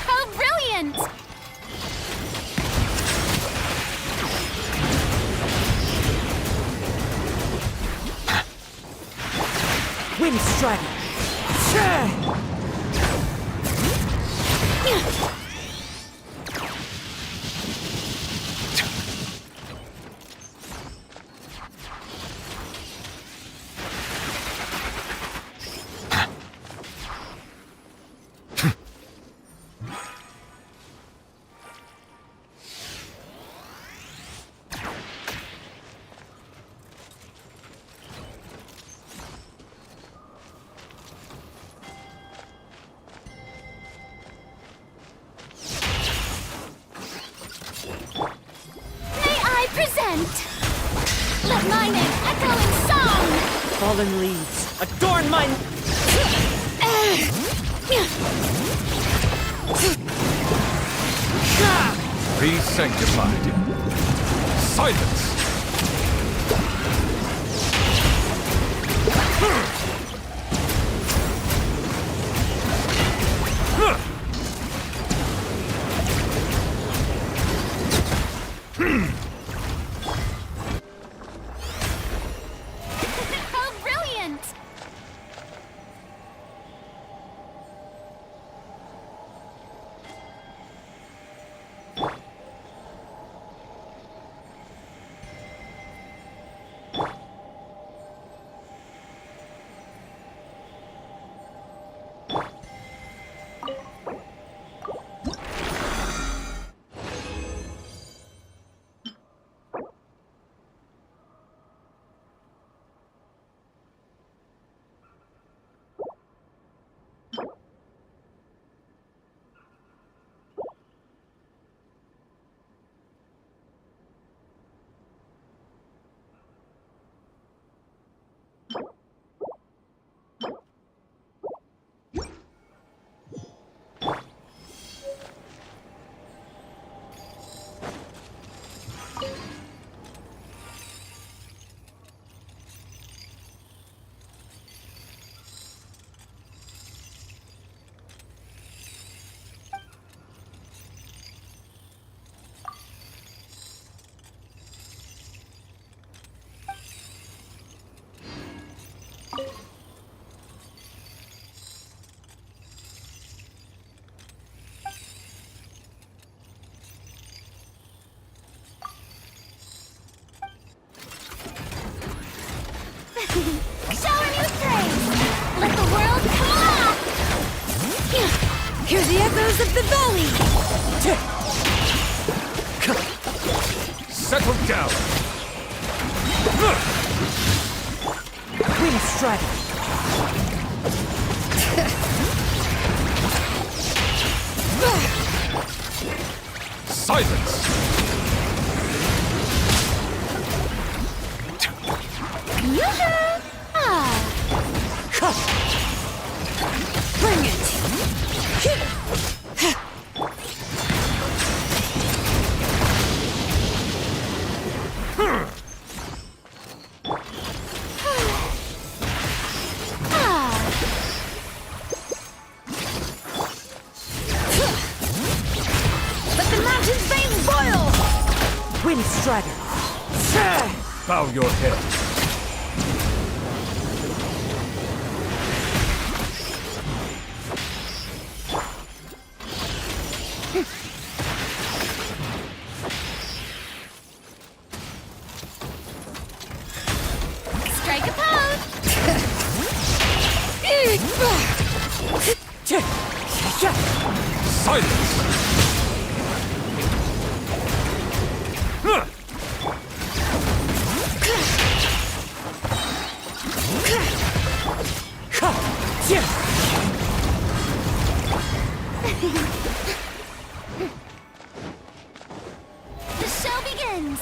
How brilliant! Wind strider. Let my name echo in song! Fallen leaves, adorn my... Be sanctified. Silence! How brilliant! the echoes of the valley! Settle down! Wind Strider! Silence! Bring it! Let the mountain's veins boil! Wind Strider! Bow your head. Strike a pose! Silence! The show begins!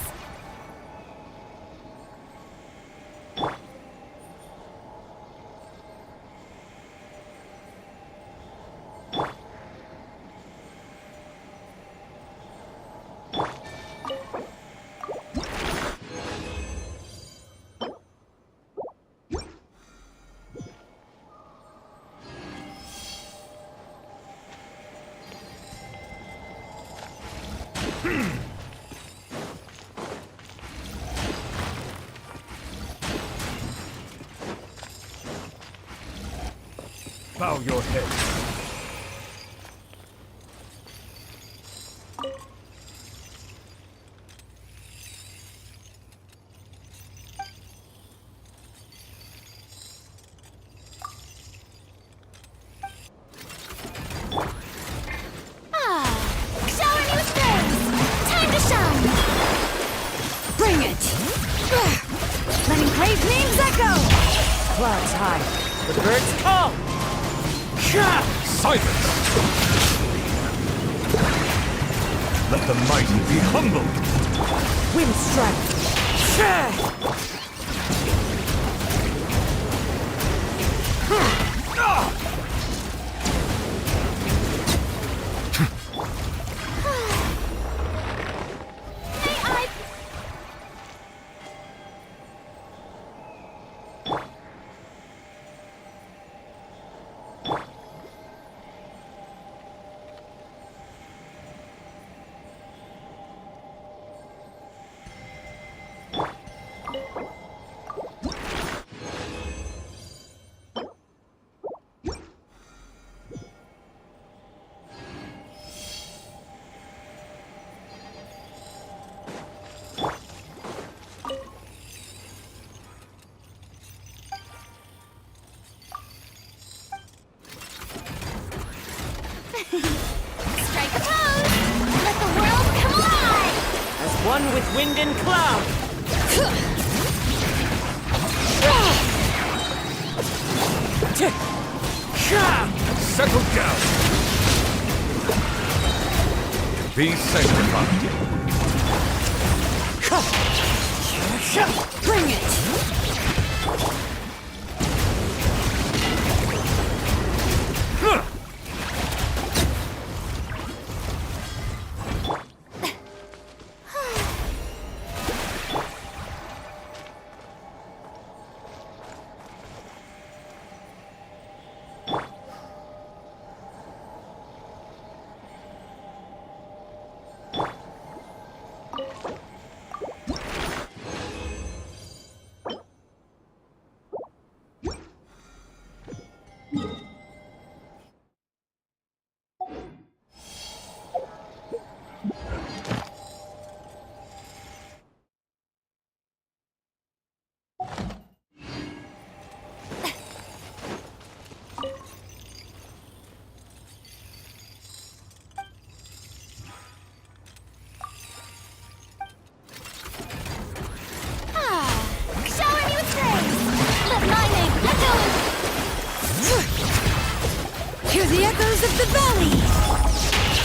Bow your head. Shower me with praise! Time to shine! Bring it! Letting praise names echo! Clouds high, the birds call! Silence! Let the mighty be humbled! Wind Strider! Strike a pose! Let the world come alive! As one with wind and cloud! Settle down! Be sanctified. Bring it! the echoes of the valley!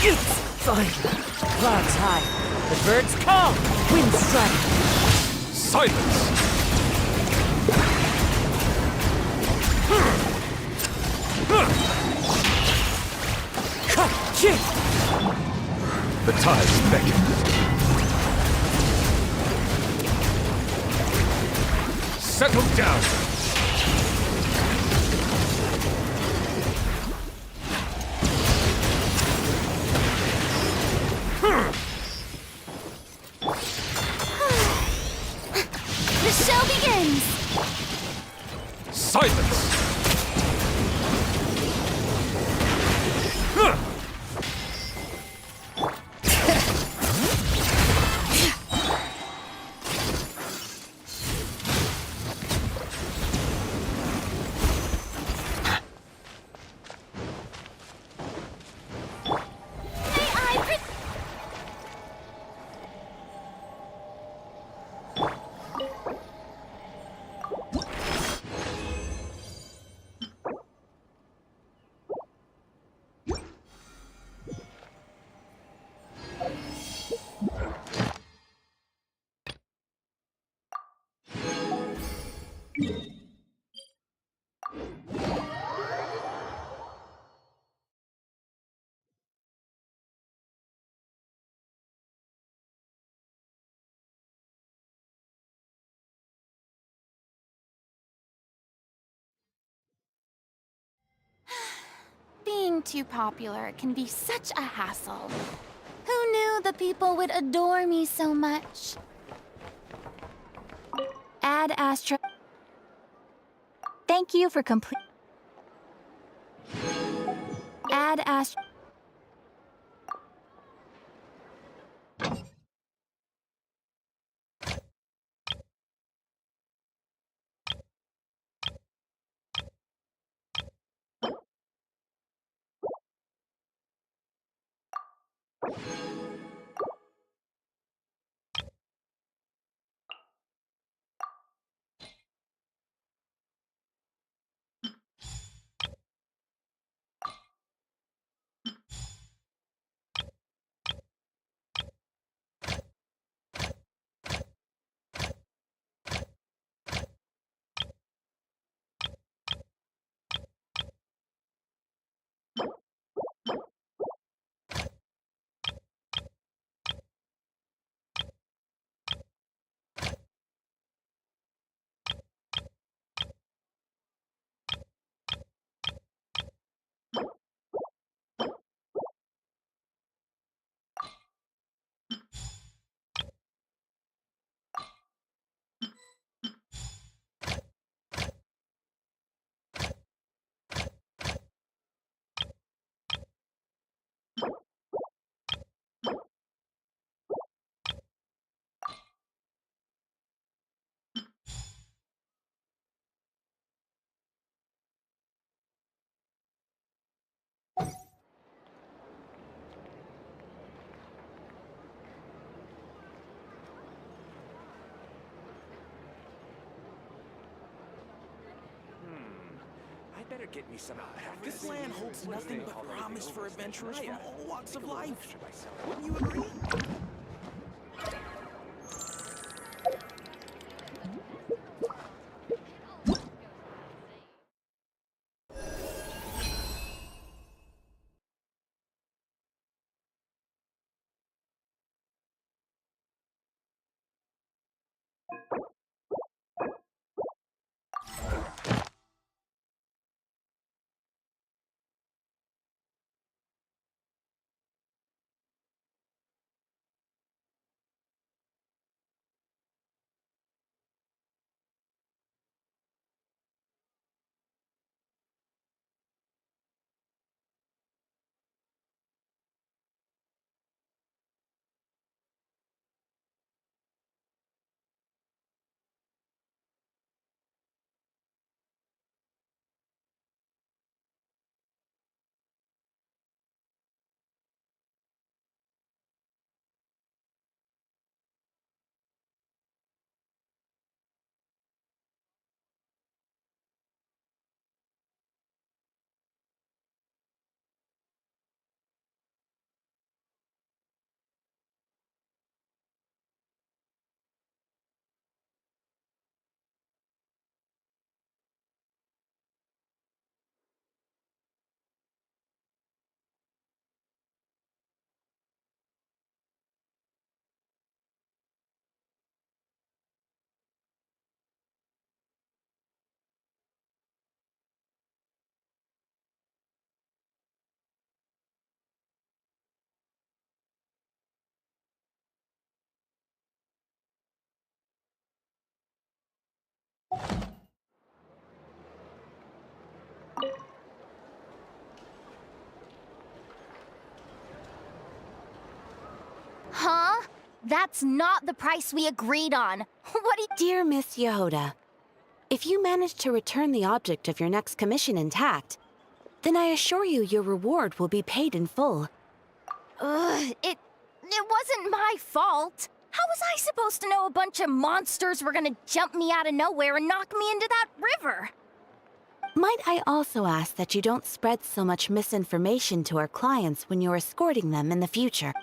It's fine. Clouds high, the birds call, wind strike. Silence! The tides beckon. Settle down. The show begins! Silence! Being too popular can be such a hassle. Who knew the people would adore me so much? Add Astra. Thank you for complete. Add Astra. Better get me some. This land holds nothing but promise for adventurers from all walks of life. Wouldn't you agree? That's not the price we agreed on. What do you— Dear Miss Yehoda, if you manage to return the object of your next commission intact, then I assure you your reward will be paid in full. It wasn't my fault. How was I supposed to know a bunch of monsters were gonna jump me out of nowhere and knock me into that river? Might I also ask that you don't spread so much misinformation to our clients when you're escorting them in the future?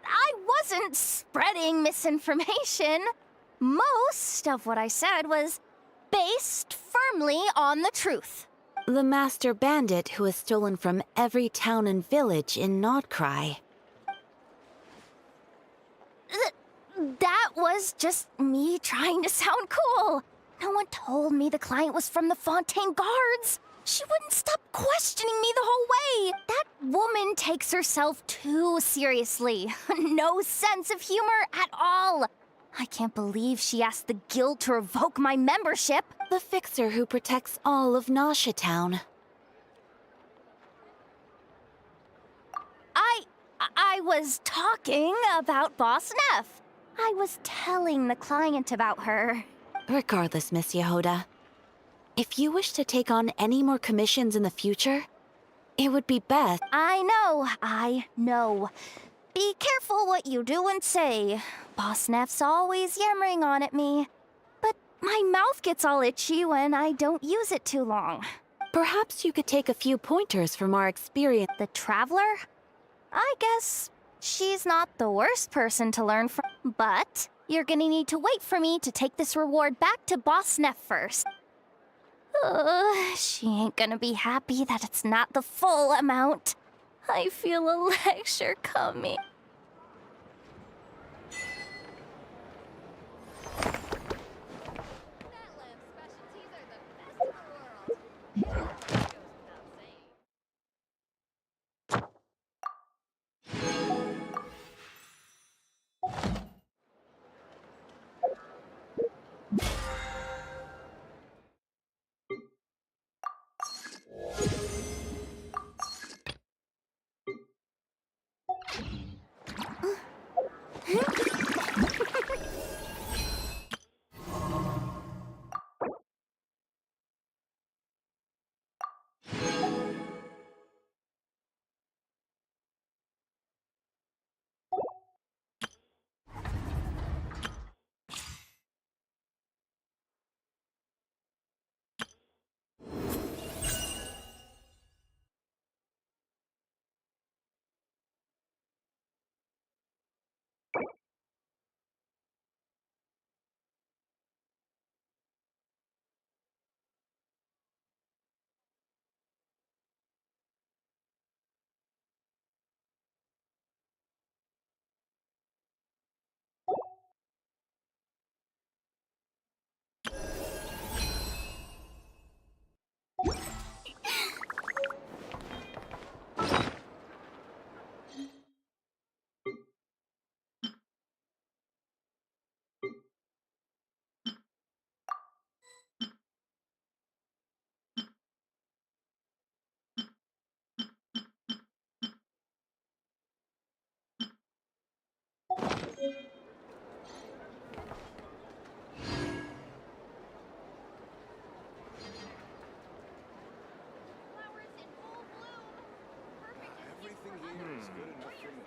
I wasn't spreading misinformation. Most of what I said was based firmly on the truth. The master bandit who has stolen from every town and village in Nodcry. That was just me trying to sound cool. No one told me the client was from the Fontaine Guards. She wouldn't stop questioning me the whole way. That woman takes herself too seriously. No sense of humor at all. I can't believe she asked the guild to revoke my membership. The fixer who protects all of Nasha Town. I was talking about Boss Neff. I was telling the client about her. Regardless, Miss Yehoda, if you wish to take on any more commissions in the future, it would be best. I know. Be careful what you do and say. Boss Neff's always yammering on at me. But my mouth gets all itchy when I don't use it too long. Perhaps you could take a few pointers from our experience. The Traveler? I guess she's not the worst person to learn from. But you're gonna need to wait for me to take this reward back to Boss Neff first. She ain't gonna be happy that it's not the full amount. I feel a lecture coming.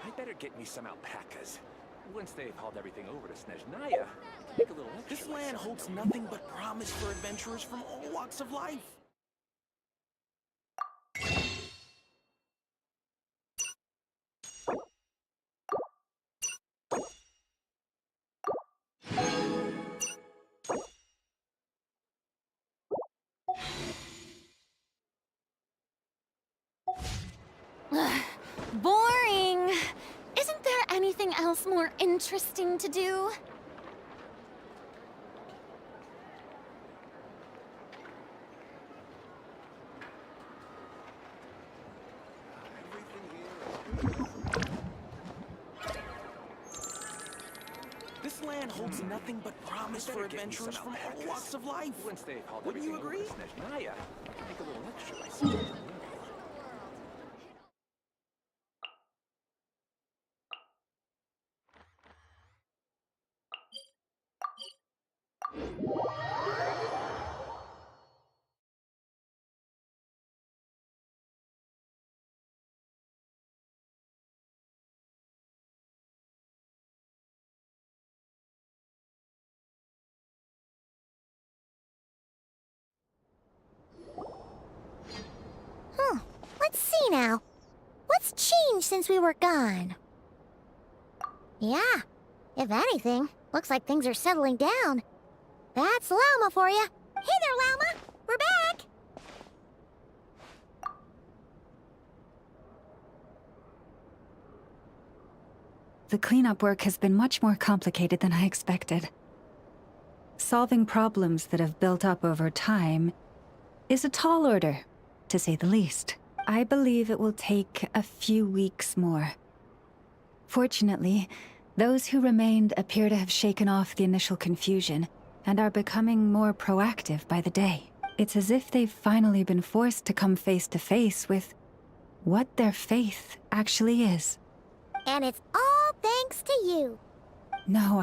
I better get me some alpacas. Once they've hauled everything over to Snezhnaya, make a little extra. This land holds nothing but promise for adventurers from all walks of life. Boring. Isn't there anything else more interesting to do? This land holds nothing but promise for adventurers from all walks of life. Once they've hauled Wouldn't you agree? Snezhnaya, make a little extra. Let's see now. What's changed since we were gone? Yeah, if anything, looks like things are settling down. That's Llama for you. Hey there, Llama! We're back! The cleanup work has been much more complicated than I expected. Solving problems that have built up over time is a tall order, to say the least. I believe it will take a few weeks more. Fortunately, those who remained appear to have shaken off the initial confusion and are becoming more proactive by the day. It's as if they've finally been forced to come face to face with what their faith actually is. And it's all thanks to you. No,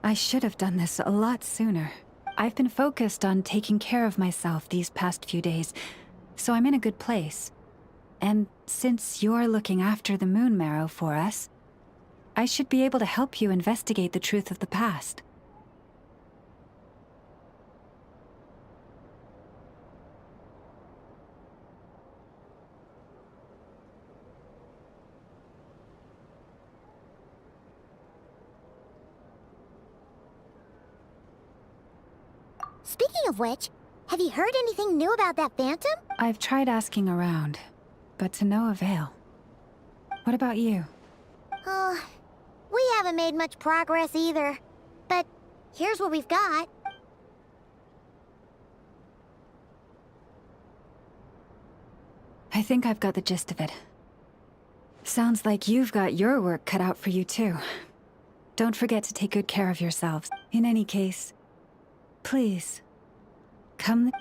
I should have done this a lot sooner. I've been focused on taking care of myself these past few days, so I'm in a good place. And since you're looking after the moon marrow for us, I should be able to help you investigate the truth of the past. Speaking of which, have you heard anything new about that phantom? I've tried asking around, but to no avail. What about you? We haven't made much progress either. But here's what we've got. I think I've got the gist of it. Sounds like you've got your work cut out for you too. Don't forget to take good care of yourselves. In any case, please, come.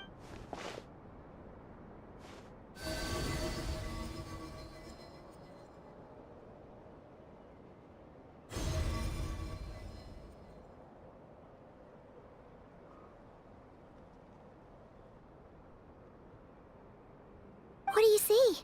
What do you see?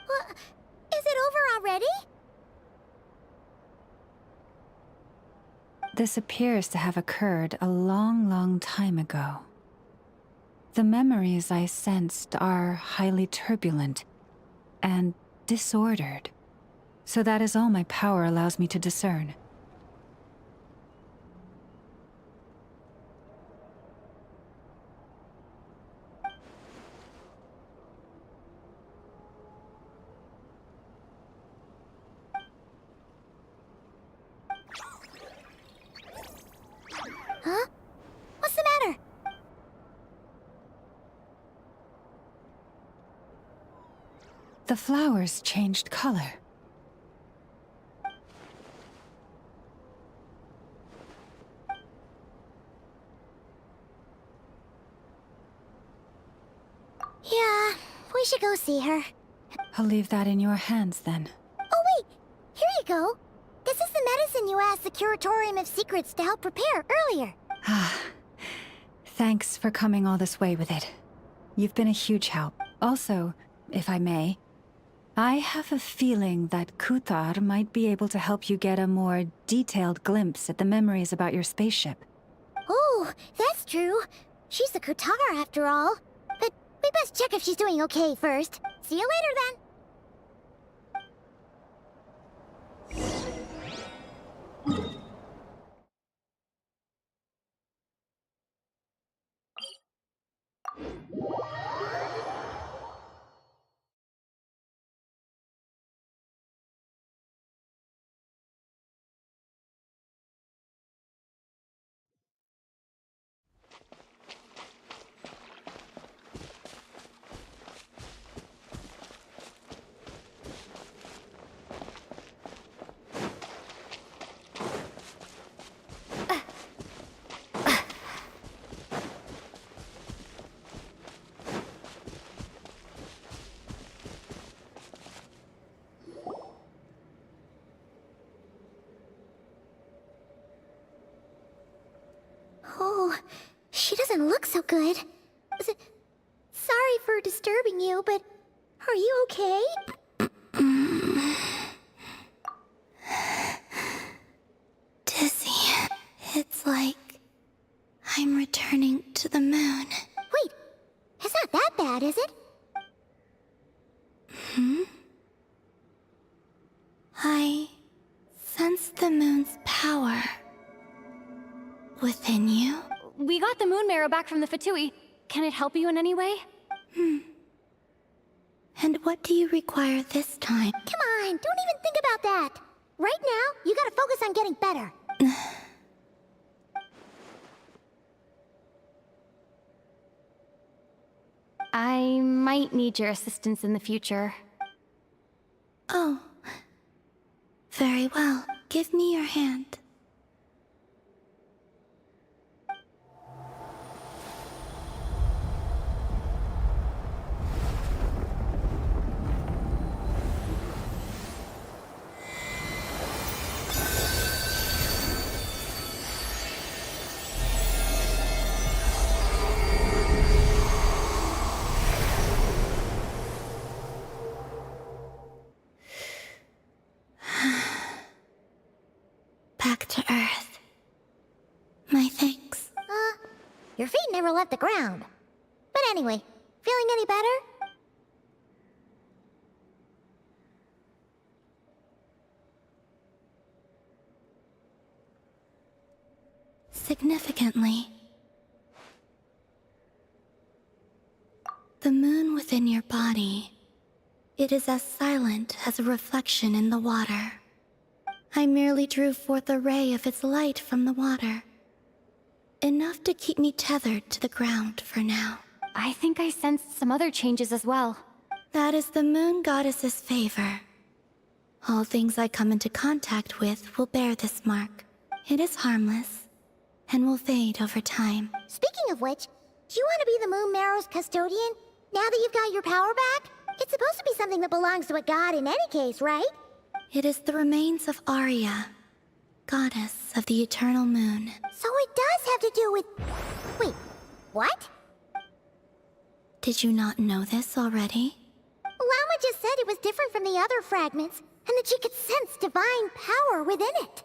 What? Is it over already? This appears to have occurred a long, long time ago. The memories I sensed are highly turbulent and disordered. So that is all my power allows me to discern. Huh? What's the matter? The flowers changed color. Yeah, we should go see her. I'll leave that in your hands then. Oh wait, here you go. This is the medicine you asked the Curatorium of Secrets to help prepare earlier. Thanks for coming all this way with it. You've been a huge help. Also, if I may, I have a feeling that Kuthar might be able to help you get a more detailed glimpse at the memories about your spaceship. Oh, that's true. She's the Kutar after all. But we best check if she's doing okay first. See you later then. doesn't look so good. Sorry for disturbing you, but are you okay? Dizzy. It's like I'm returning to the moon. Wait, it's not that bad, is it? I sense the moon's power within you. We got the moon marrow back from the Fatui. Can it help you in any way? And what do you require this time? Come on, don't even think about that. Right now, you gotta focus on getting better. I might need your assistance in the future. Oh. Very well. Give me your hand. Back to Earth. My thanks. Your feet never left the ground. But anyway, feeling any better? Significantly, the moon within your body, it is as silent as a reflection in the water. I merely drew forth a ray of its light from the water. Enough to keep me tethered to the ground for now. I think I sensed some other changes as well. That is the moon goddess's favor. All things I come into contact with will bear this mark. It is harmless, and will fade over time. Speaking of which, do you want to be the Moon Marrow's custodian, now that you've got your power back? It's supposed to be something that belongs to a god in any case, right? It is the remains of Arya, goddess of the eternal moon. So it does have to do with... Wait, what? Did you not know this already? Llama just said it was different from the other fragments, and that she could sense divine power within it.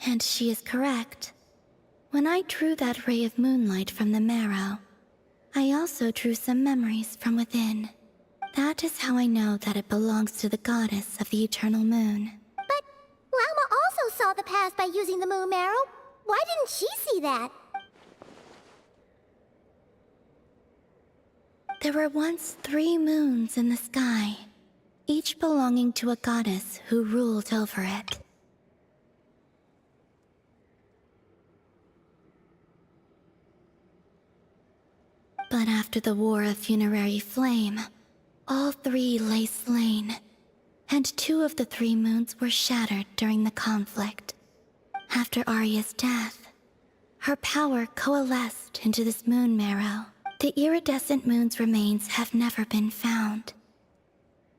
And she is correct. When I drew that ray of moonlight from the marrow, I also drew some memories from within. That is how I know that it belongs to the goddess of the eternal moon. But Llama also saw the past by using the Moon Marrow. Why didn't she see that? There were once 3 moons in the sky, each belonging to a goddess who ruled over it. But after the War of Funerary Flame, all 3 lay slain, and 2 of the 3 moons were shattered during the conflict. After Arya's death, her power coalesced into this moon marrow. The iridescent moon's remains have never been found.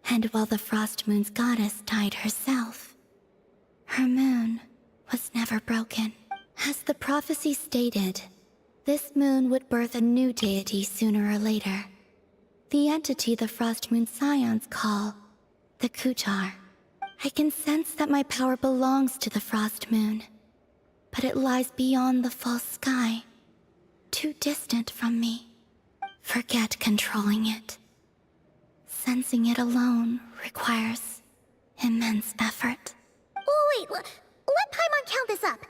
And while the Frost Moon's goddess died herself, her moon was never broken. As the prophecy stated, this moon would birth a new deity sooner or later. The entity the Frost Moon Scions call the Kutar. I can sense that my power belongs to the Frost Moon, but it lies beyond the false sky, too distant from me. Forget controlling it. Sensing it alone requires immense effort. Oh, wait, let Paimon count this up.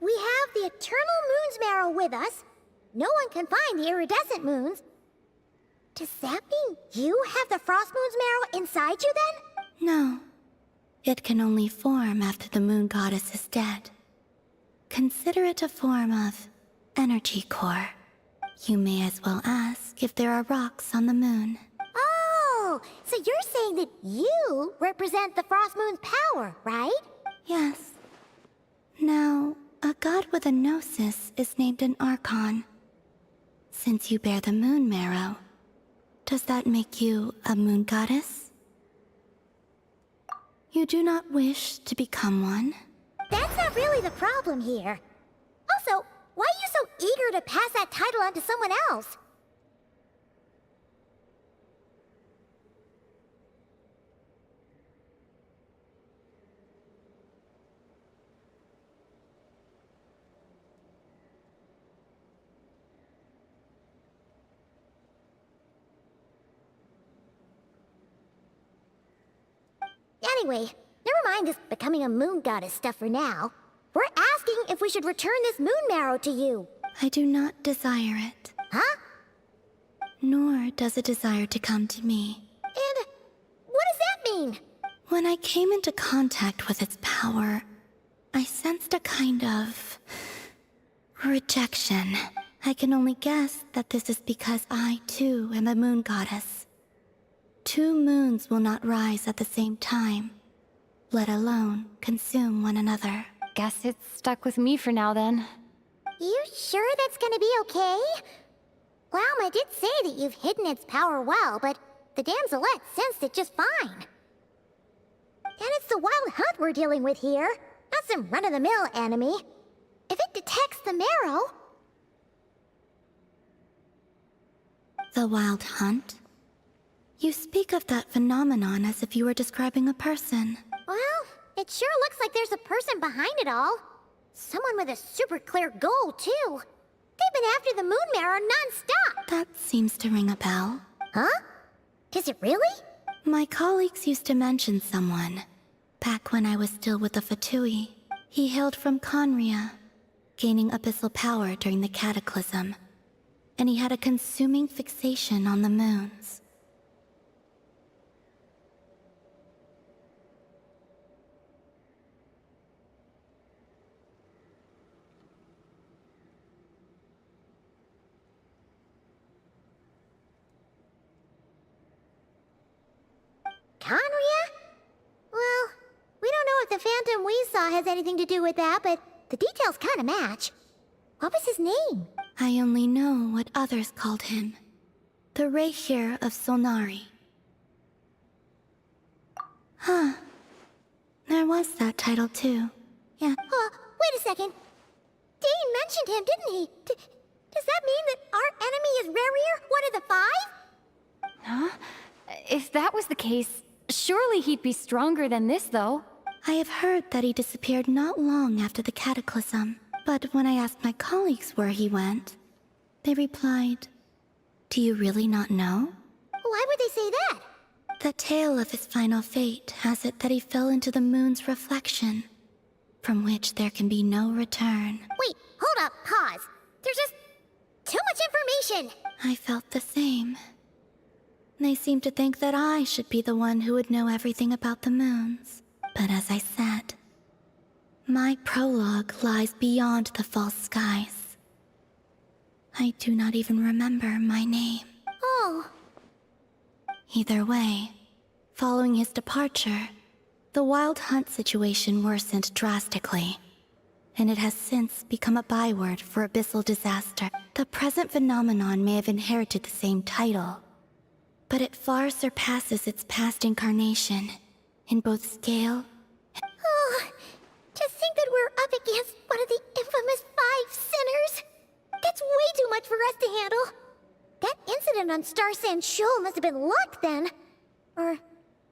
We have the Eternal Moon's Marrow with us. No one can find the iridescent moons. Does that mean you have the Frost Moon's Marrow inside you then? No. It can only form after the moon goddess is dead. Consider it a form of energy core. You may as well ask if there are rocks on the moon. Oh, so you're saying that you represent the Frost Moon's power, right? Yes. Now, a god with a gnosis is named an Archon. Since you bear the moon marrow, does that make you a moon goddess? You do not wish to become one? That's not really the problem here. Also, why are you so eager eager to pass that title on to someone else. Anyway, never mind this becoming a moon goddess stuff for now. We're asking if we should return this moon marrow to you. I do not desire it. Huh? Nor does it desire to come to me. And what does that mean? When I came into contact with its power, I sensed a kind of rejection. I can only guess that this is because I, too, am a moon goddess. 2 moons will not rise at the same time, let alone consume one another. Guess it's stuck with me for now then. You sure that's gonna be okay? Lauma did say that you've hidden its power well, but the damselette sensed it just fine. And it's the wild hunt we're dealing with here, not some run-of-the-mill enemy. If it detects the marrow... The wild hunt? You speak of that phenomenon as if you were describing a person. Well, it sure looks like there's a person behind it all. Someone with a super clear goal, too. They've been after the moon marrow non-stop. That seems to ring a bell. Huh? Is it really? My colleagues used to mention someone, back when I was still with the Fatui. He hailed from Conria, gaining abyssal power during the Cataclysm. And he had a consuming fixation on the moons. Conria? Well, we don't know if the phantom we saw has anything to do with that, but the details kinda match. What was his name? I only know what others called him. The Rehir of Solnari. Huh. There was that title too. Yeah. Wait a second. Dane mentioned him, didn't he? Does that mean that our enemy is Rerir, one of the 5? Huh? If that was the case, surely he'd be stronger than this, though. I have heard that he disappeared not long after the Cataclysm. But when I asked my colleagues where he went, they replied, "Do you really not know?" Why would they say that? The tale of his final fate has it that he fell into the moon's reflection, from which there can be no return. Wait, hold up, pause. There's just too much information. I felt the same. They seemed to think that I should be the one who would know everything about the moons. But as I said, my prologue lies beyond the false skies. I do not even remember my name. Oh. Either way, following his departure, the wild hunt situation worsened drastically, and it has since become a byword for abyssal disaster. The present phenomenon may have inherited the same title, but it far surpasses its past incarnation in both scale. Oh, to think that we're up against one of the infamous 5 sinners. That's way too much for us to handle. That incident on Star Sand Shoal must have been luck then. Or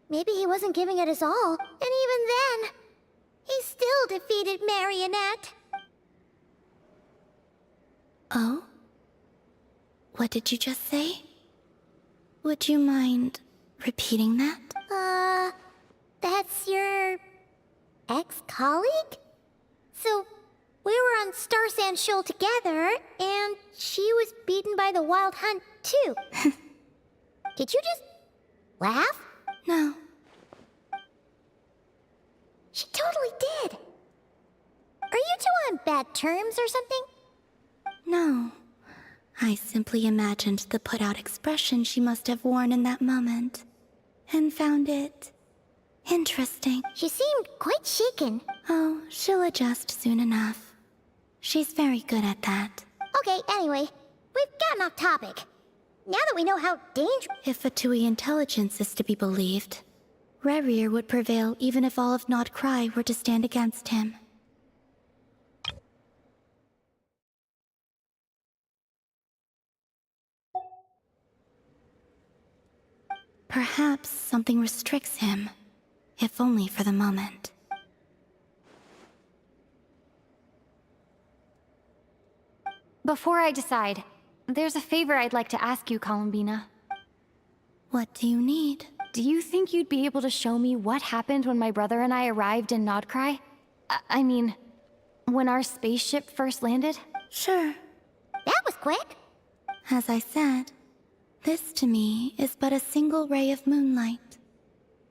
maybe he wasn't giving it his all, and even then, he still defeated Marionette. Oh? What did you just say? Would you mind repeating that? That's your ex-colleague? So, we were on Star Sand Shoal together, and she was beaten by the Wild Hunt, too. Did you just laugh? No. She totally did. Are you two on bad terms or something? No. I simply imagined the put-out expression she must have worn in that moment, and found it interesting. She seemed quite shaken. Oh, she'll adjust soon enough. She's very good at that. Okay, anyway, we've gotten off topic. Now that we know how dangerous... If Fatui intelligence is to be believed, Rerir would prevail even if all of Nod Cry were to stand against him. Perhaps something restricts him, if only for the moment. Before I decide, there's a favor I'd like to ask you, Columbina. What do you need? Do you think you'd be able to show me what happened when my brother and I arrived in Nodcry? I mean, when our spaceship first landed? Sure. That was quick. As I said, this to me is but a single ray of moonlight.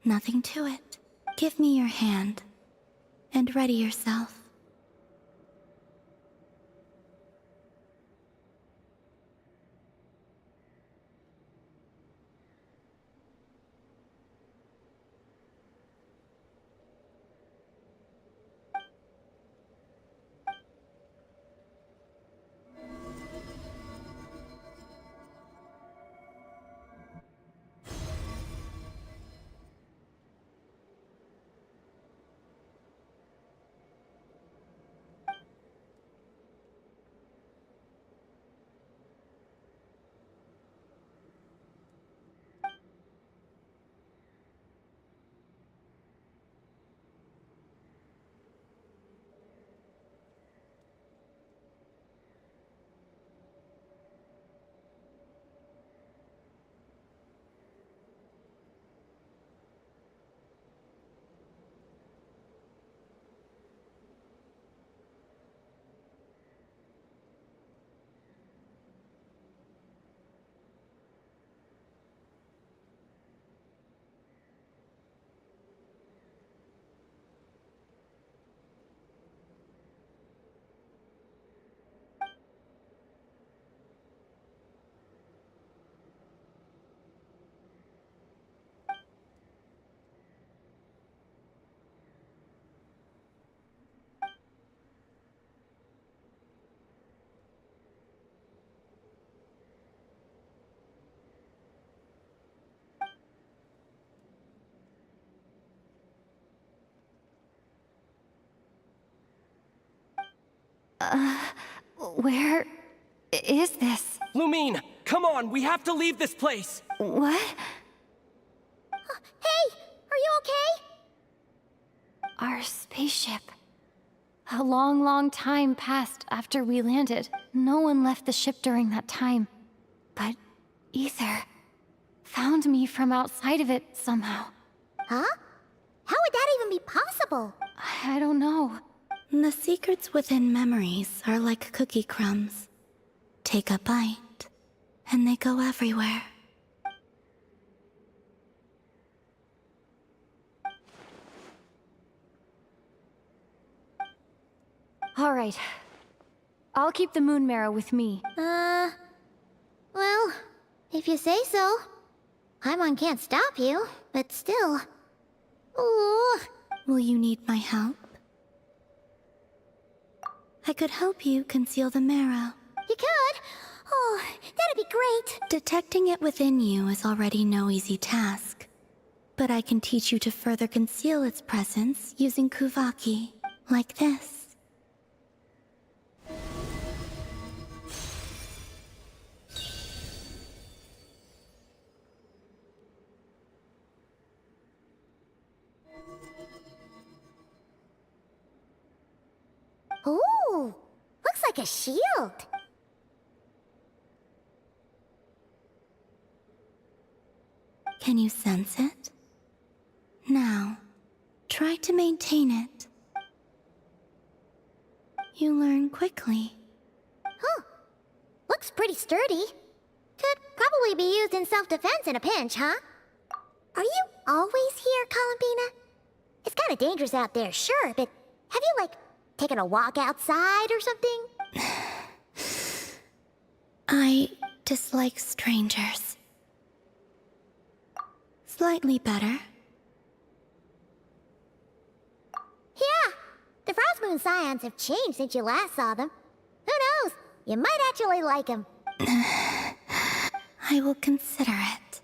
Nothing to it. Give me your hand, and ready yourself. Where is this? Lumine, come on, we have to leave this place! What? Hey, are you okay? Our spaceship. A long, long time passed after we landed. No one left the ship during that time. But Ether found me from outside of it somehow. Huh? How would that even be possible? I don't know. The secrets within memories are like cookie crumbs. Take a bite, and they go everywhere. All right. I'll keep the moon marrow with me. Well, if you say so. Paimon can't stop you, but still. Ooh. Will you need my help? I could help you conceal the marrow. You could? Oh, that'd be great. Detecting it within you is already no easy task. But I can teach you to further conceal its presence using Kuvaki, like this. Ooh, looks like a shield. Can you sense it? Now, try to maintain it. You learn quickly. Huh. Looks pretty sturdy. Could probably be used in self-defense in a pinch, huh? Are you always here, Columbina? It's kinda dangerous out there, sure, but have you, like, taken a walk outside or something? I dislike strangers. Slightly better. Yeah, the Frost Moon Scions have changed since you last saw them. Who knows? You might actually like them. I will consider it.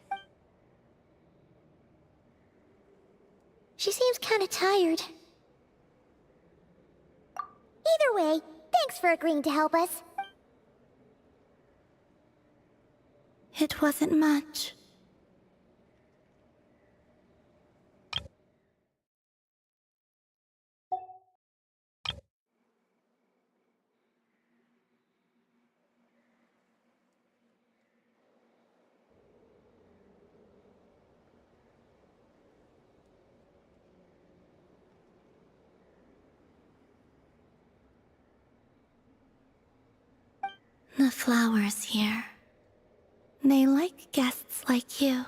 She seems kinda tired. Either way, thanks for agreeing to help us. It wasn't much. The flowers here. They like guests like you.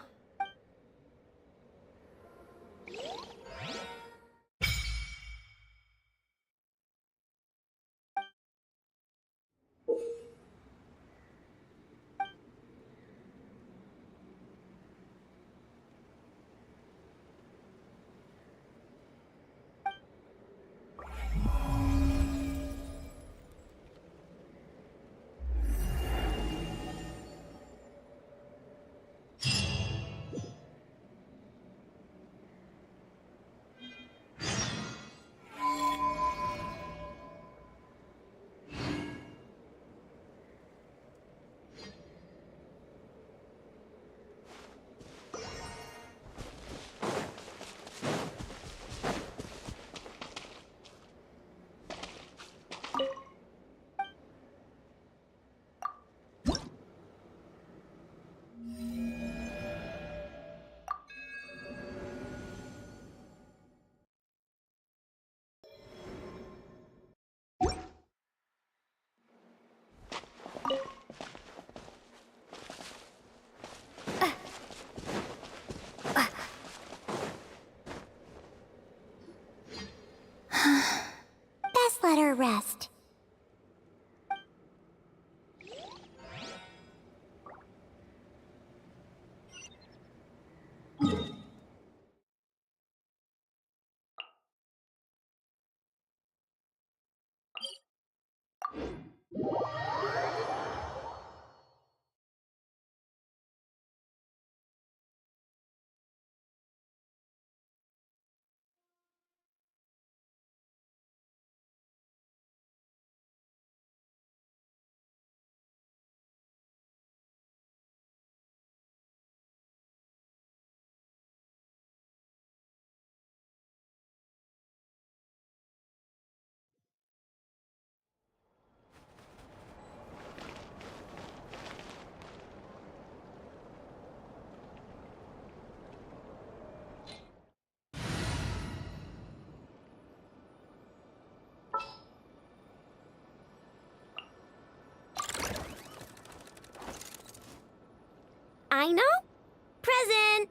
Best let her rest. I know. Present.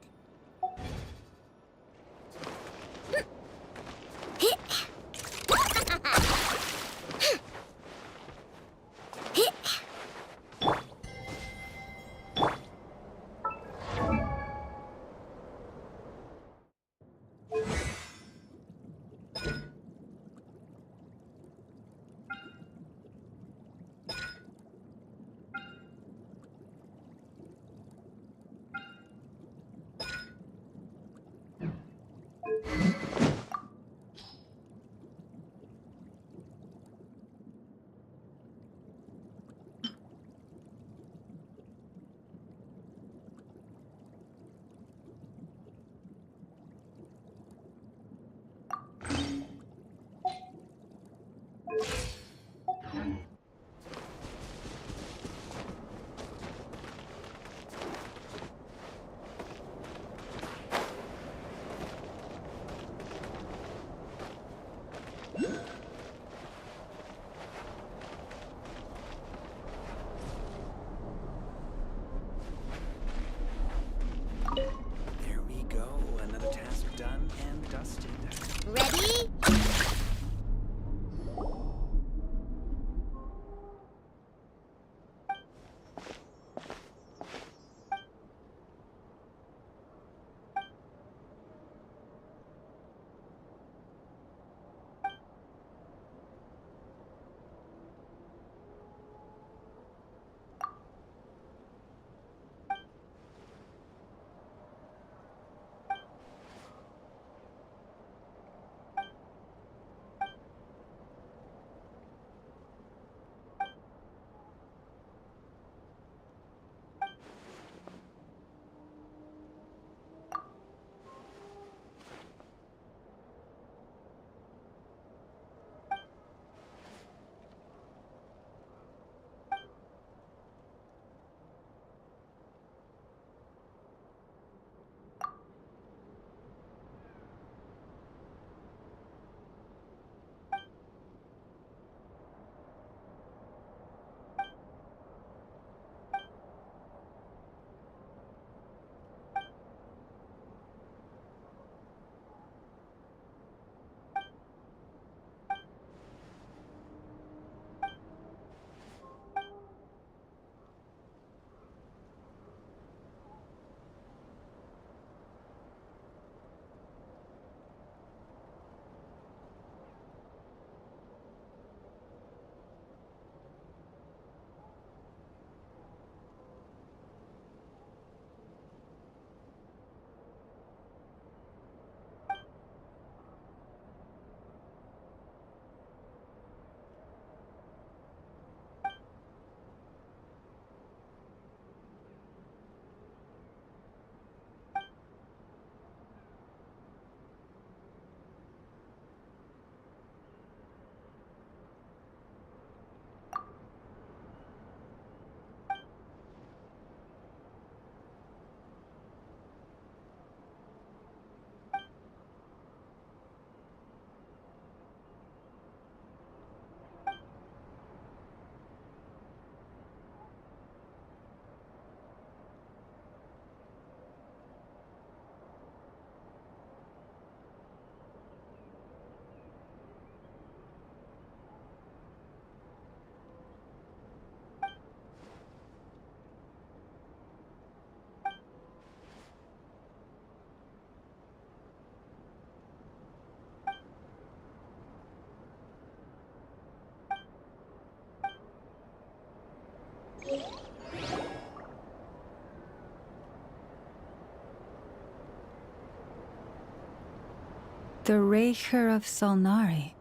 The Raker of Solnari.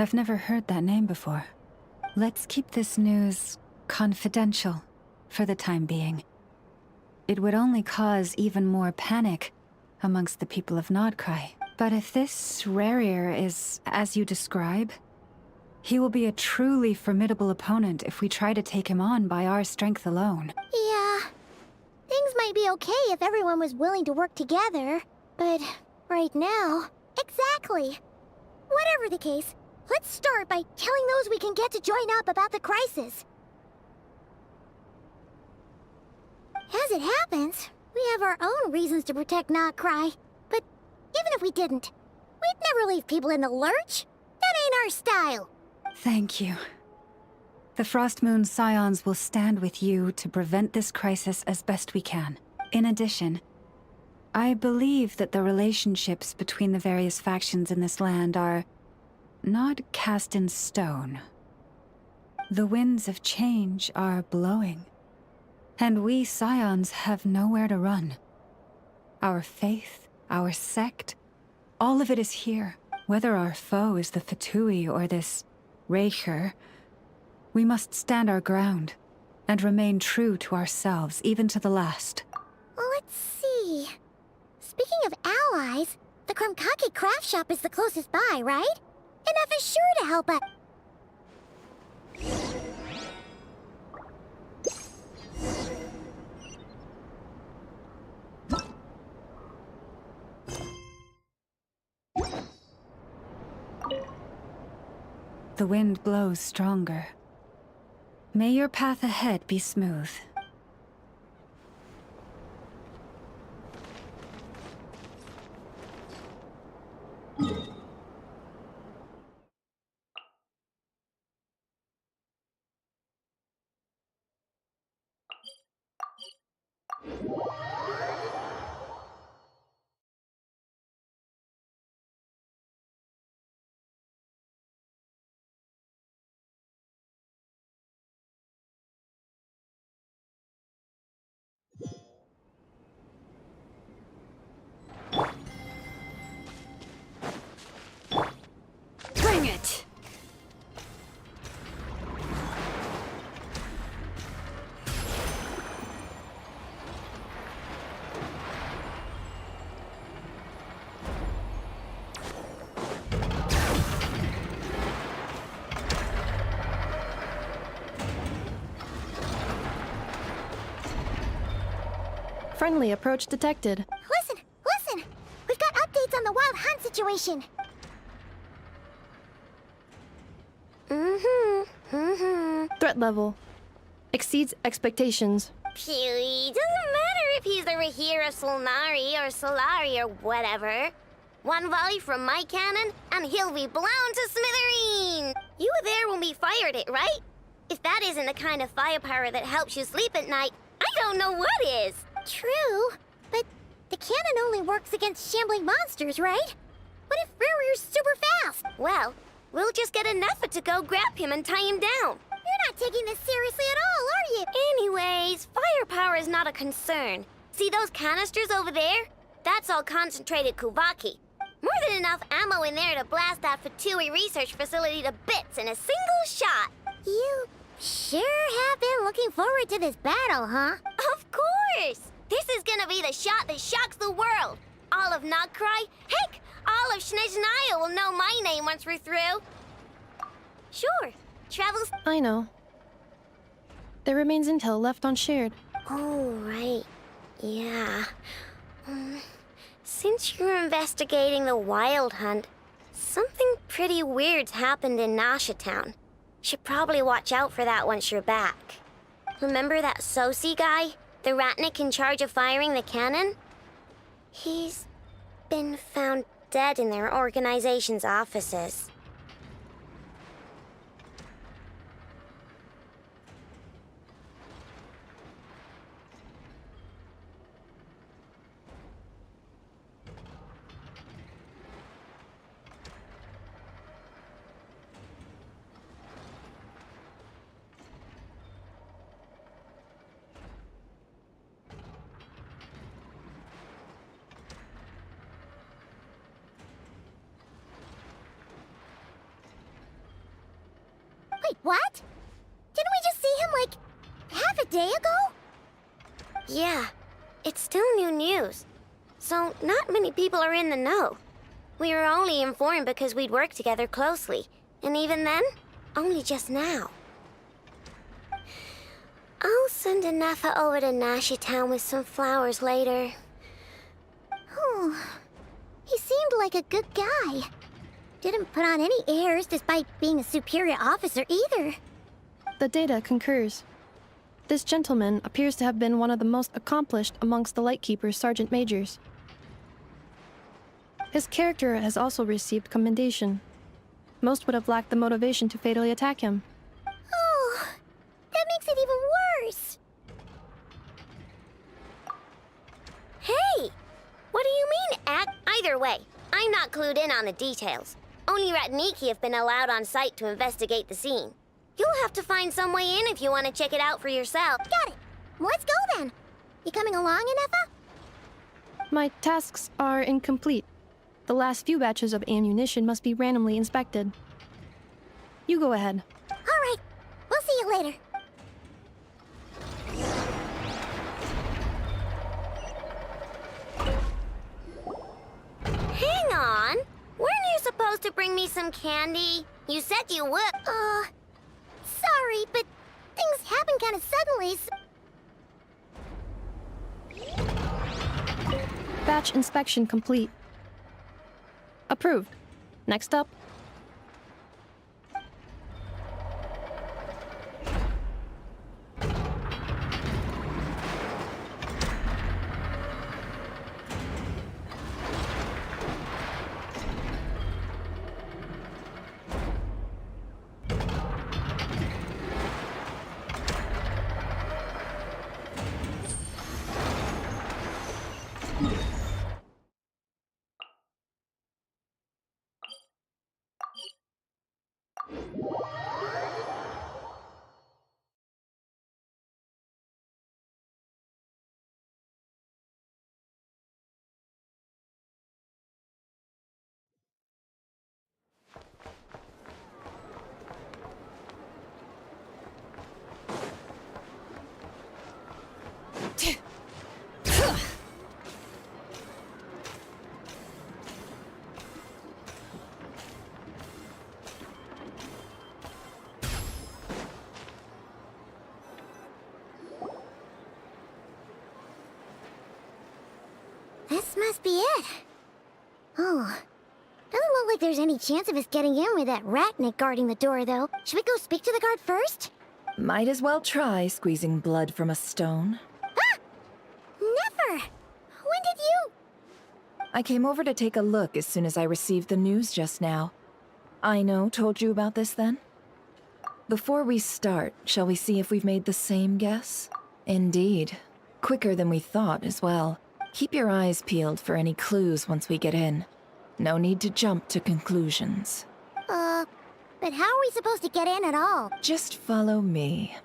I've never heard that name before. Let's keep this news confidential for the time being. It would only cause even more panic amongst the people of Nodcry. But if this Rarier is as you describe, he will be a truly formidable opponent if we try to take him on by our strength alone. Yeah. Things might be okay if everyone was willing to work together, but right now... Exactly. Whatever the case, let's start by telling those we can get to join up about the crisis. As it happens, we have our own reasons to protect Nodcry. But even if we didn't, we'd never leave people in the lurch. That ain't our style. Thank you. The Frostmoon Scions will stand with you to prevent this crisis as best we can. In addition, I believe that the relationships between the various factions in this land are not cast in stone. The winds of change are blowing, and we Scions have nowhere to run. Our faith, our sect, all of it is here. Whether our foe is the Fatui or this Raker, we must stand our ground and remain true to ourselves, even to the last. Let's see... Speaking of allies, the Krumkake craft shop is the closest by, right? Enough is sure to help us. The wind blows stronger. May your path ahead be smooth. Bring it! Friendly approach detected. Listen! Listen! We've got updates on the Wild Hunt situation. Threat level exceeds expectations. Phew, doesn't matter if he's the Rahira Solnari or Solari or whatever. One volley from my cannon, and he'll be blown to smithereens! You were there when we fired it, right? If that isn't the kind of firepower that helps you sleep at night, I don't know what is! True, but the cannon only works against shambling monsters, right? What if Rarier's super fast? Well, we'll just get an effort to go grab him and tie him down. You're not taking this seriously at all, are you? Anyways, firepower is not a concern. See those canisters over there? That's all concentrated Kuvaki. More than enough ammo in there to blast that Fatui research facility to bits in a single shot. You sure have been looking forward to this battle, huh? Of course! This is gonna be the shot that shocks the world. All of Nodcry, heck, all of Snezhnaya will know my name once we're through. Sure, travels... I know. There remains intel left unshared. Oh, right. Yeah. Since you're investigating the Wild Hunt, something pretty weird's happened in Nashatown. Should probably watch out for that once you're back. Remember that Sosi guy? The Ratnik in charge of firing the cannon? He's been found dead in their organization's offices. What? Didn't we just see him, like, half a day ago? Yeah, it's still new news. So, not many people are in the know. We were only informed because we'd worked together closely. And even then, only just now. I'll send Anafa over to Nashi Town with some flowers later. Oh, he seemed like a good guy. Didn't put on any airs despite being a superior officer either. The data concurs. This gentleman appears to have been one of the most accomplished amongst the Lightkeeper's sergeant majors. His character has also received commendation. Most would have lacked the motivation to fatally attack him. Oh, that makes it even worse. Hey! What do you mean, Either way, I'm not clued in on the details. Only Ratniki have been allowed on site to investigate the scene. You'll have to find some way in if you want to check it out for yourself. Got it. Let's go then. You coming along, Anafa? My tasks are incomplete. The last few batches of ammunition must be randomly inspected. You go ahead. All right. We'll see you later. Hang on. Weren't you supposed to bring me some candy? You said you would. Sorry, but things happen kind of suddenly, so... Batch inspection complete. Approved. Next up. This must be it. Oh. Doesn't look like there's any chance of us getting in with that Ratnik guarding the door, though. Should we go speak to the guard first? Might as well try squeezing blood from a stone. Ah! Never! When did you... I came over to take a look as soon as I received the news just now. Aino told you about this then? Before we start, shall we see if we've made the same guess? Indeed. Quicker than we thought as well. Keep your eyes peeled for any clues once we get in. No need to jump to conclusions. But how are we supposed to get in at all? Just follow me.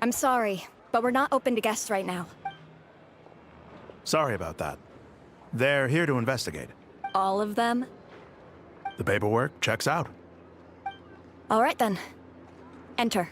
I'm sorry, but we're not open to guests right now. Sorry about that. They're here to investigate. All of them? The paperwork checks out. All right then. Enter.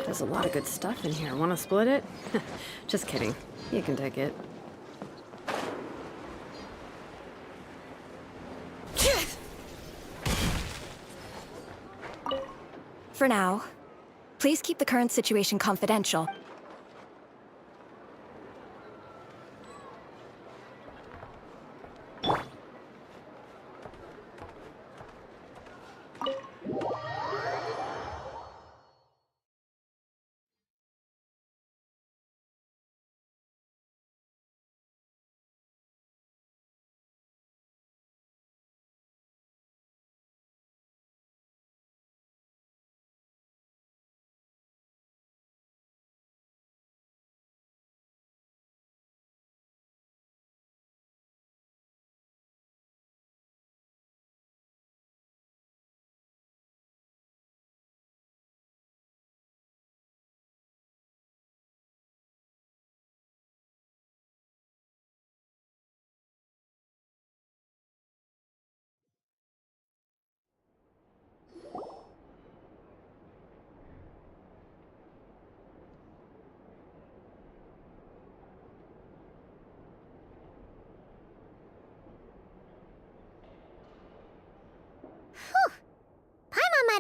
There's a lot of good stuff in here. Want to split it? Just kidding. You can take it. For now, please keep the current situation confidential.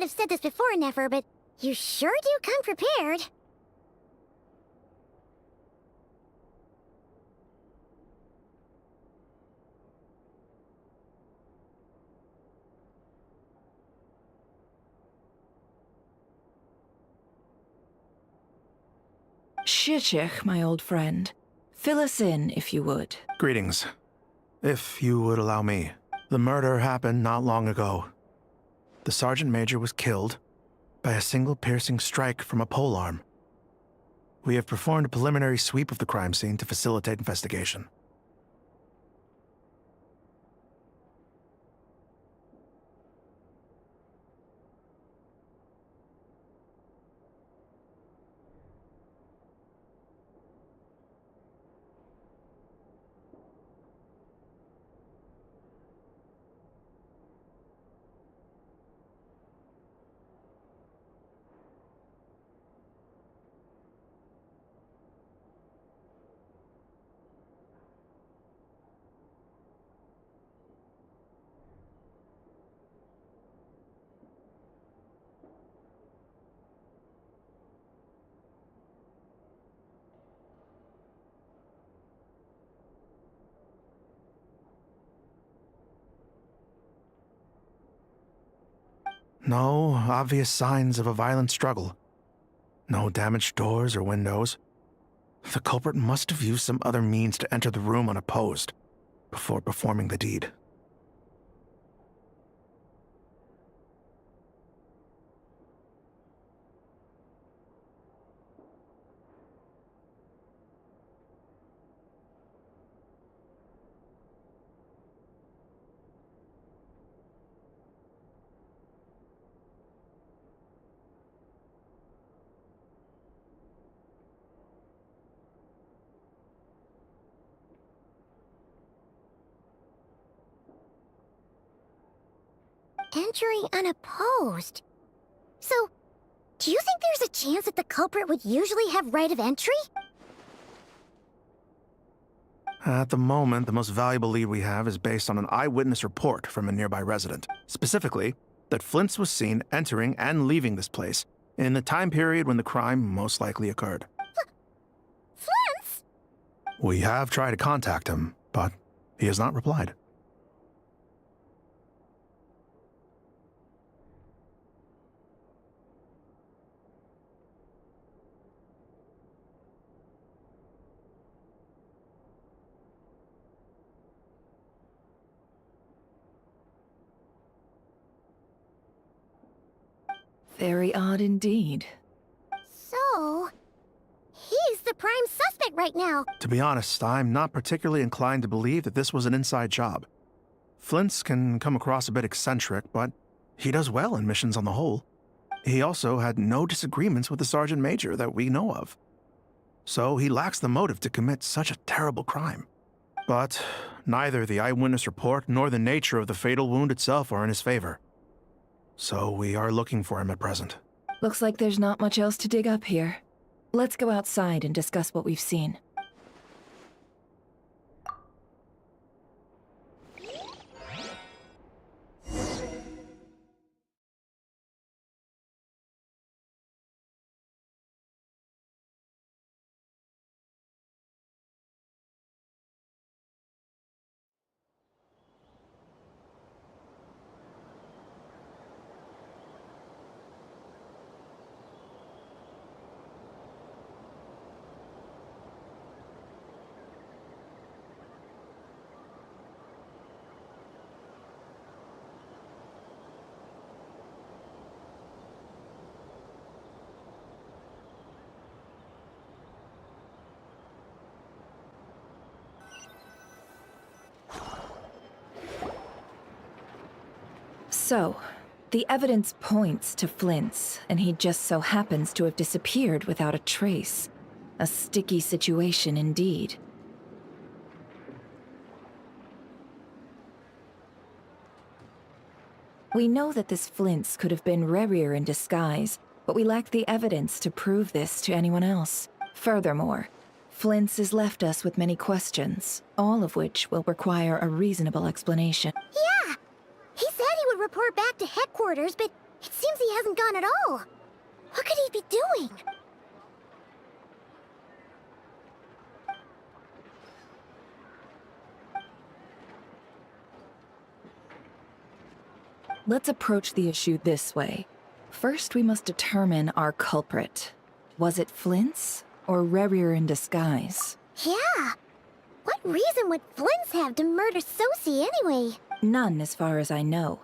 might have said this before, Nefer, but you sure do come prepared. Shishich, my old friend. Fill us in, if you would. Greetings. If you would allow me. The murder happened not long ago. The Sergeant Major was killed by a single piercing strike from a polearm. We have performed a preliminary sweep of the crime scene to facilitate investigation. No obvious signs of a violent struggle. No damaged doors or windows. The culprit must have used some other means to enter the room unopposed before performing the deed. Entering unopposed. So, do you think there's a chance that the culprit would usually have right of entry? At the moment, the most valuable lead we have is based on an eyewitness report from a nearby resident. Specifically, that Flint's was seen entering and leaving this place in the time period when the crime most likely occurred. Flint's? We have tried to contact him, but he has not replied. Very odd indeed. So, he's the prime suspect right now. To be honest, I'm not particularly inclined to believe that this was an inside job. Flint's can come across a bit eccentric, but he does well in missions on the whole. He also had no disagreements with the Sergeant Major that we know of. So he lacks the motive to commit such a terrible crime. But neither the eyewitness report nor the nature of the fatal wound itself are in his favor. So we are looking for him at present. Looks like there's not much else to dig up here. Let's go outside and discuss what we've seen. So, the evidence points to Flint's, and he just so happens to have disappeared without a trace. A sticky situation indeed. We know that this Flint's could have been Rerir in disguise, but we lack the evidence to prove this to anyone else. Furthermore, Flint's has left us with many questions, all of which will require a reasonable explanation. Yeah! He said he would report back to headquarters, but It seems he hasn't gone at all. What could he be doing? Let's approach the issue this way. First, we must determine our culprit. Was it Flint's or Rerir in disguise? Yeah. What reason would Flint's have to murder Sosie anyway? None, as far as I know.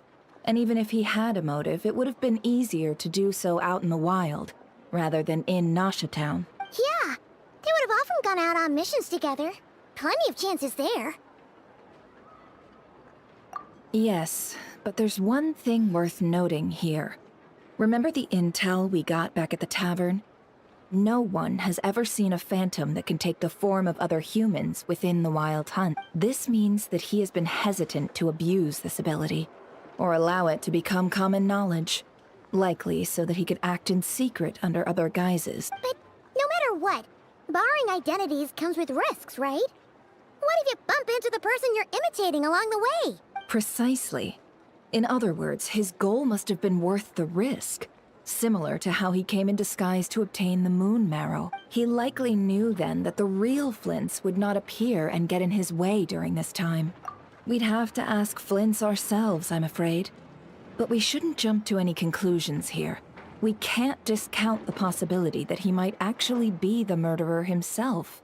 And even if he had a motive, it would have been easier to do so out in the wild, rather than in Nasha Town. Yeah. They would have often gone out on missions together. Plenty of chances there. Yes, but there's one thing worth noting here. Remember the intel we got back at the tavern? No one has ever seen a phantom that can take the form of other humans within the Wild Hunt. This means that he has been hesitant to abuse this ability, or allow it to become common knowledge. Likely so that he could act in secret under other guises. But no matter what, borrowing identities comes with risks, right? What if you bump into the person you're imitating along the way? Precisely. In other words, his goal must have been worth the risk. Similar to how he came in disguise to obtain the moon marrow. He likely knew then that the real Flints would not appear and get in his way during this time. We'd have to ask Flints ourselves, I'm afraid. But we shouldn't jump to any conclusions here. We can't discount the possibility that he might actually be the murderer himself.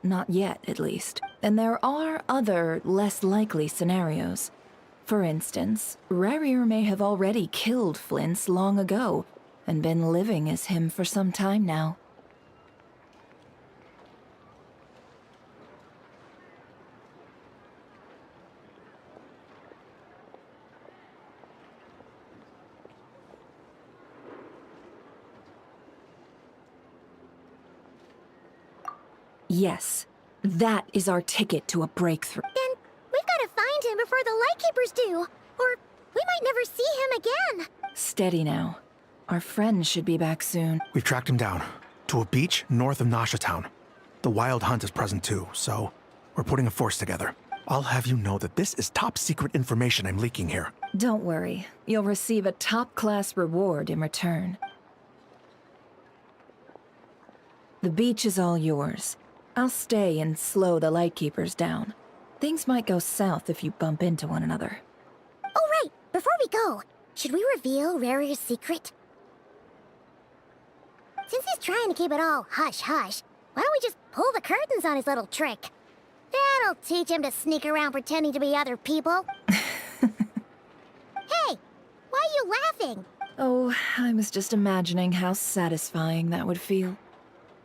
Not yet, at least. And there are other, less likely scenarios. For instance, Rerir may have already killed Flints long ago, and been living as him for some time now. Yes, that is our ticket to a breakthrough. Then we've got to find him before the Lightkeepers do, or we might never see him again. Steady now. Our friend should be back soon. We've tracked him down to a beach north of Nasha Town. The Wild Hunt is present too, so we're putting a force together. I'll have you know that this is top secret information I'm leaking here. Don't worry. You'll receive a top-class reward in return. The beach is all yours. I'll stay and slow the Lightkeepers down. Things might go south if you bump into one another. Oh, right. Before we go, should we reveal Rerir's secret? Since he's trying to keep it all hush-hush, why don't we just pull the curtains on his little trick? That'll teach him to sneak around pretending to be other people. Hey, why are you laughing? Oh, I was just imagining how satisfying that would feel.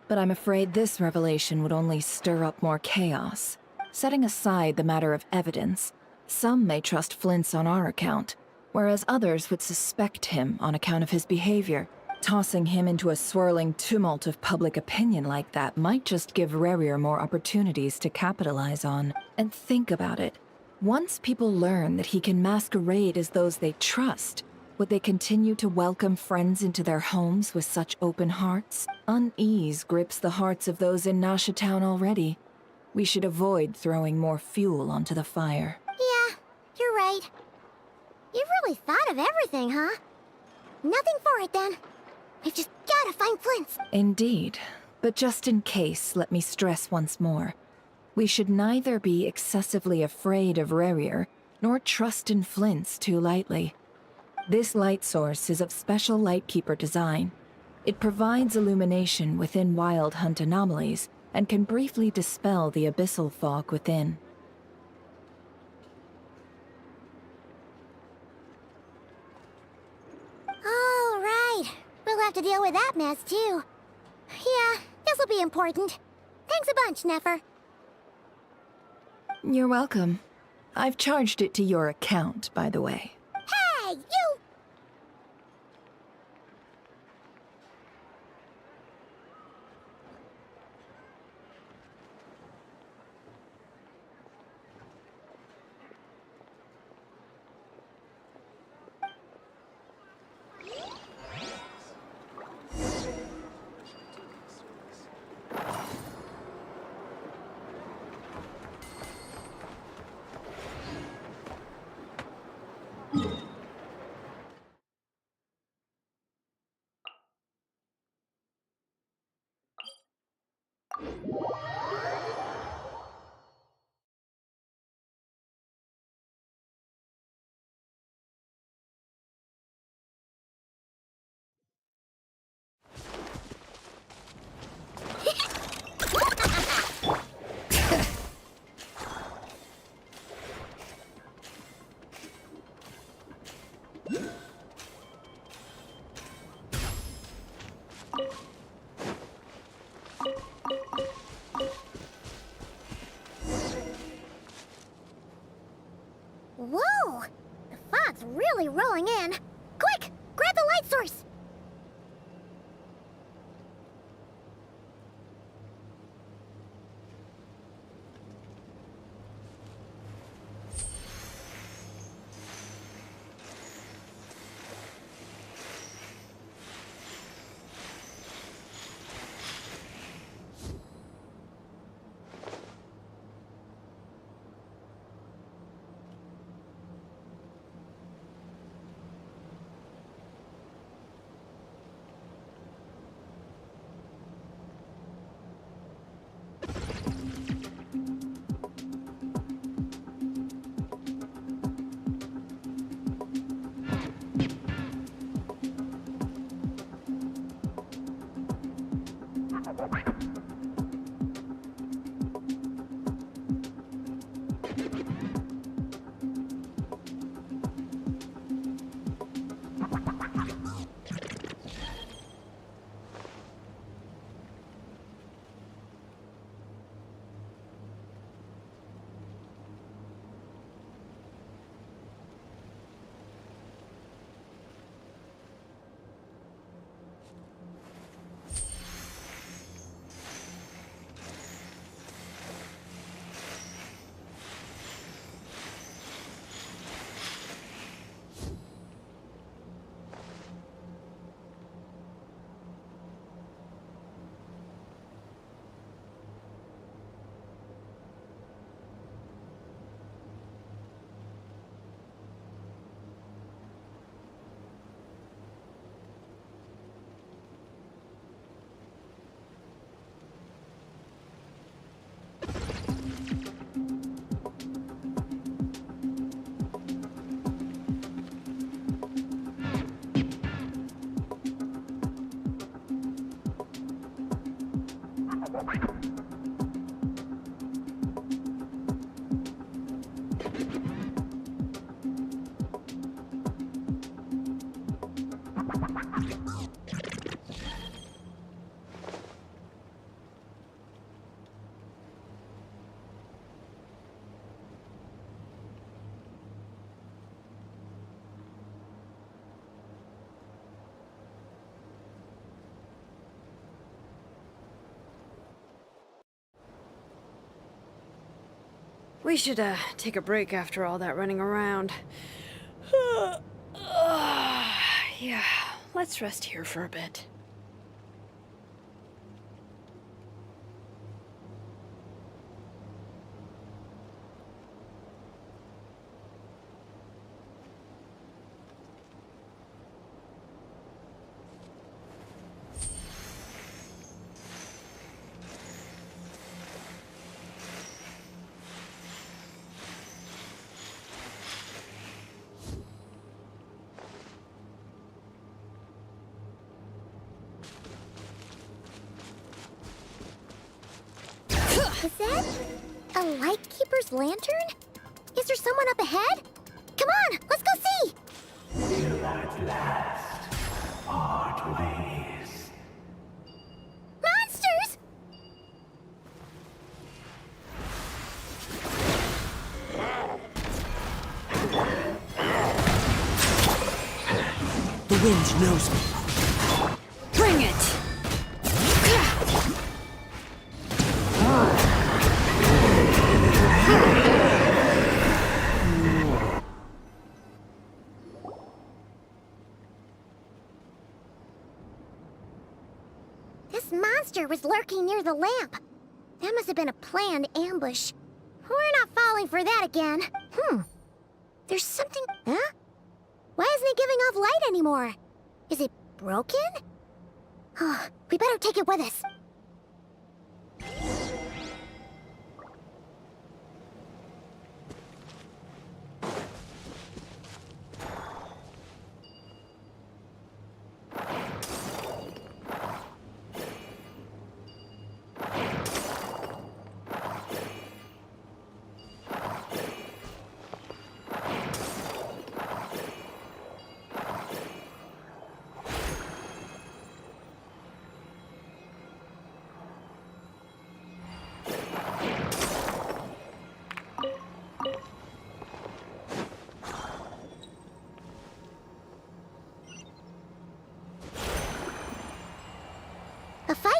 But I'm afraid this revelation would only stir up more chaos. Setting aside the matter of evidence, some may trust Flint's on our account, whereas others would suspect him on account of his behavior. Tossing him into a swirling tumult of public opinion like that might just give Rerir more opportunities to capitalize on. And think about it. Once people learn that he can masquerade as those they trust, would they continue to welcome friends into their homes with such open hearts? Unease grips the hearts of those in Nasha Town already. We should avoid throwing more fuel onto the fire. Yeah, you're right. You've really thought of everything, huh? Nothing for it, then. We've just gotta find Flint's. Indeed. But just in case, let me stress once more. We should neither be excessively afraid of Rerir, nor trust in Flint's too lightly. This light source is of special Lightkeeper design. It provides illumination within Wild Hunt anomalies, and can briefly dispel the abyssal fog within. All right. We'll have to deal with that mess, too. Yeah, this'll be important. Thanks a bunch, Nefer. You're welcome. I've charged it to your account, by the way. Hey, you! rolling in. Quick! Grab the light source! We should, take a break after all that running around. Yeah, let's rest here for a bit. Is that a lightkeeper's lantern? Is there someone up ahead? Come on, let's go see! Till at last part ways. Monsters! The wind knows me. Bring it! This monster was lurking near the lamp. That must have been a planned ambush. We're not falling for that again. There's something... Huh? Why isn't it giving off light anymore? Is it broken? Oh, we better take it with us.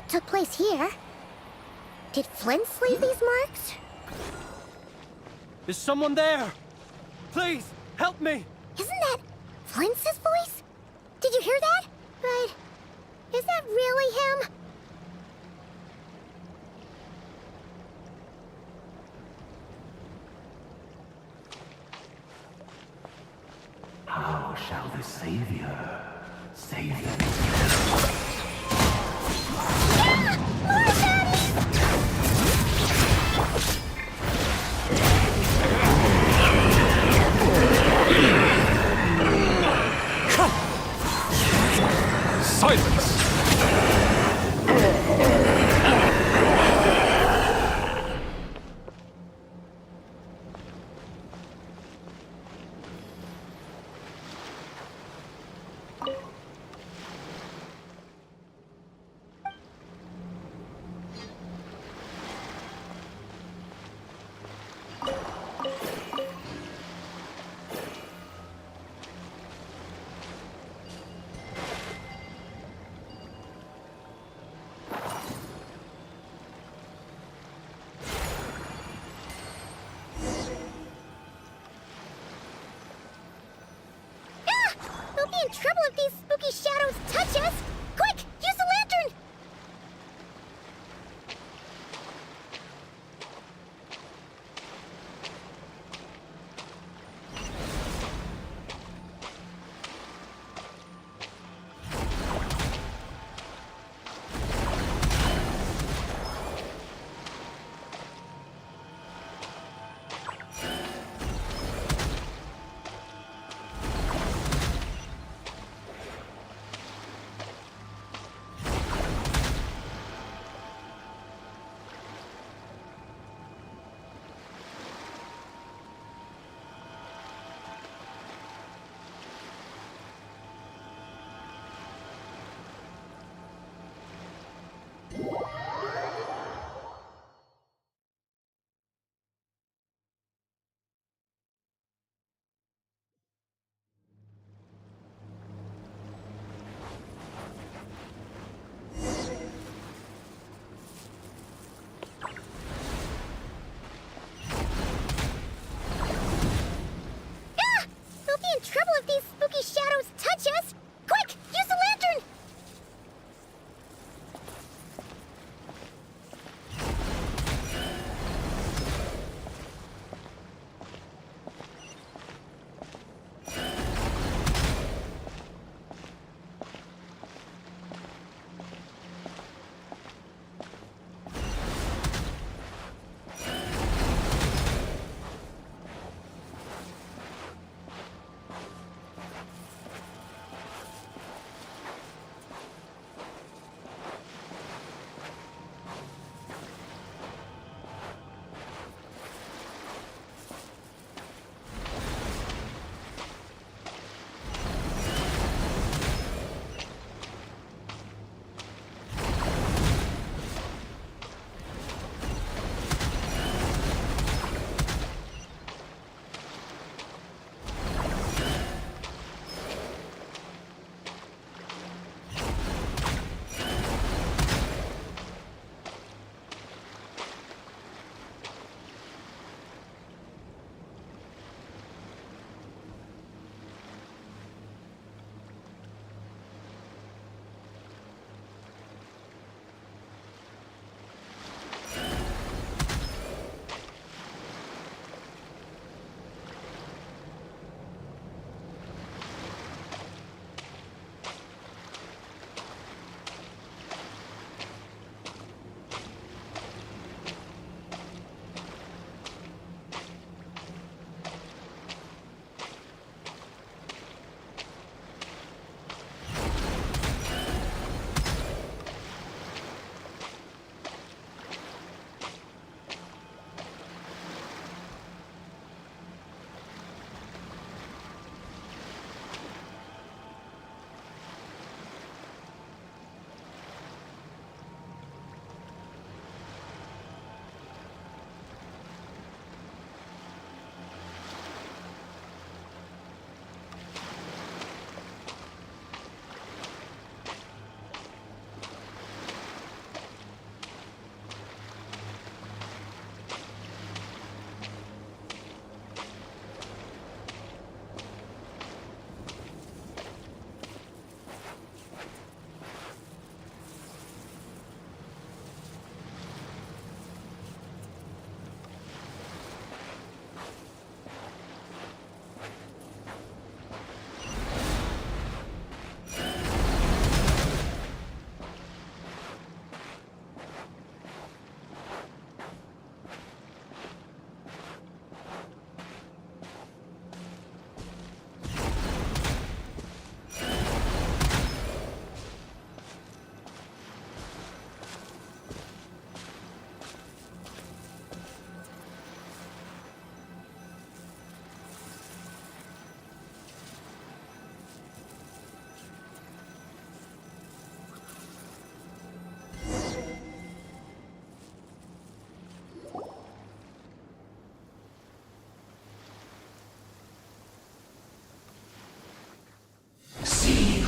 took place here. Did Flint's leave these marks? Is someone there? Please, help me! Isn't that Flint's voice? Did you hear that? But is that really him? How shall the Savior save them? Silence! We'll be in trouble if these spooky shadows touch us! Quick, use the lantern!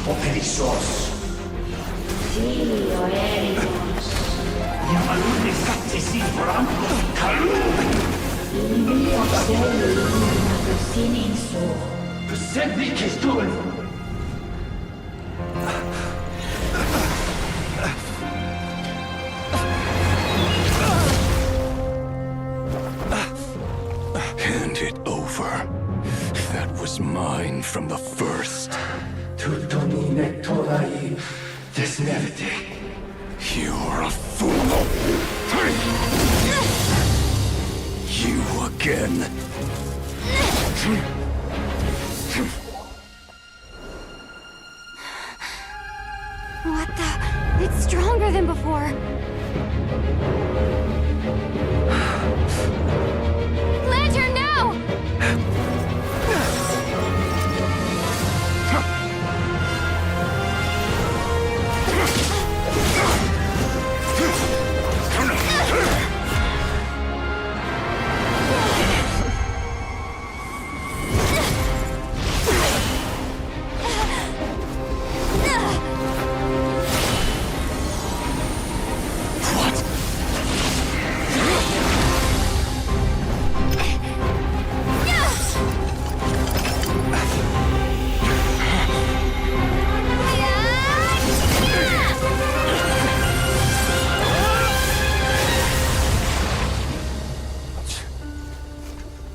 Oficios. Yamalune Sattesi Brambos Kalun. Besendik Kesturen. Hand it over. That was mine from the first. Tutoni Nektorai Desnevite. You're a fool. You again. What the? It's stronger than before. Lantern, now!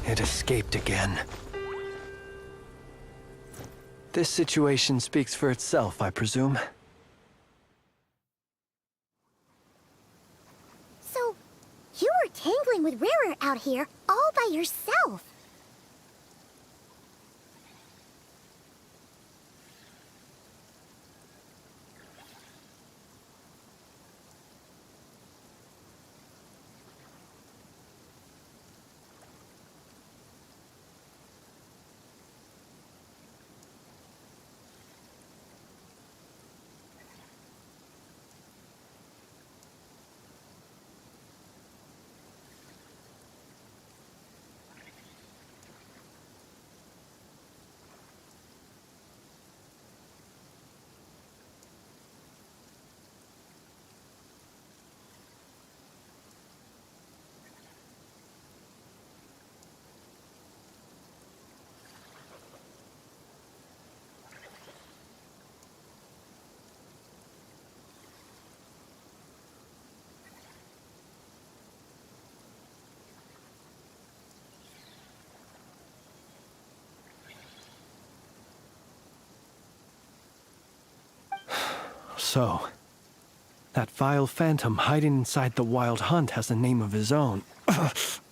It escaped again. This situation speaks for itself, I presume. So, you were tangling with Rarer out here all by yourself. So, that vile phantom hiding inside the Wild Hunt has a name of his own. Yeah,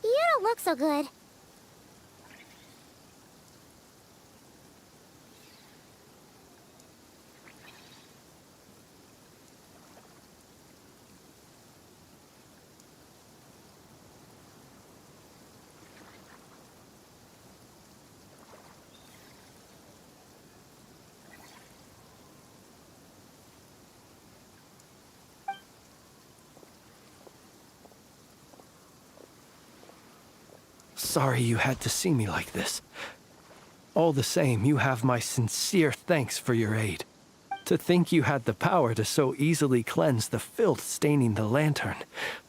you don't look so good. Sorry you had to see me like this. All the same, you have my sincere thanks for your aid. To think you had the power to so easily cleanse the filth staining the lantern,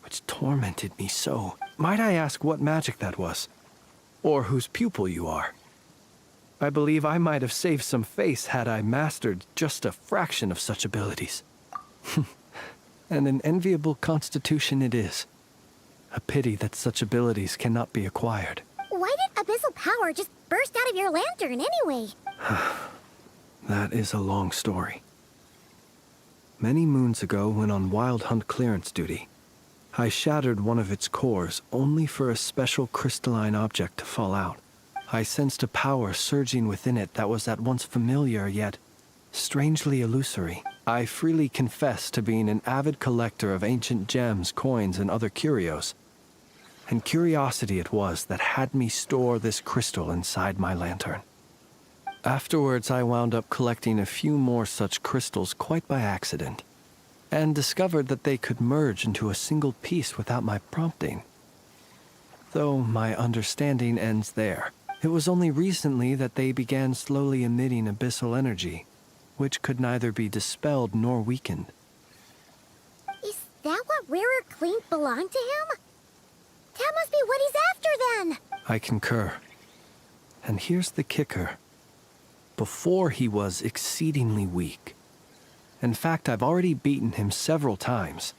which tormented me so. Might I ask what magic that was? Or whose pupil you are? I believe I might have saved some face had I mastered just a fraction of such abilities. And an enviable constitution it is. A pity that such abilities cannot be acquired. Why did abyssal power just burst out of your lantern anyway? That is a long story. Many moons ago, when on Wild Hunt clearance duty, I shattered one of its cores only for a special crystalline object to fall out. I sensed a power surging within it that was at once familiar yet strangely illusory. I freely confess to being an avid collector of ancient gems, coins, and other curios. and curiosity it was that had me store this crystal inside my lantern. Afterwards, I wound up collecting a few more such crystals quite by accident, and discovered that they could merge into a single piece without my prompting. Though my understanding ends there. It was only recently that they began slowly emitting abyssal energy, which could neither be dispelled nor weakened. Is that what Rarer Clink belonged to him? That must be what he's after, then! I concur. And here's the kicker. Before he was exceedingly weak. In fact, I've already beaten him several times,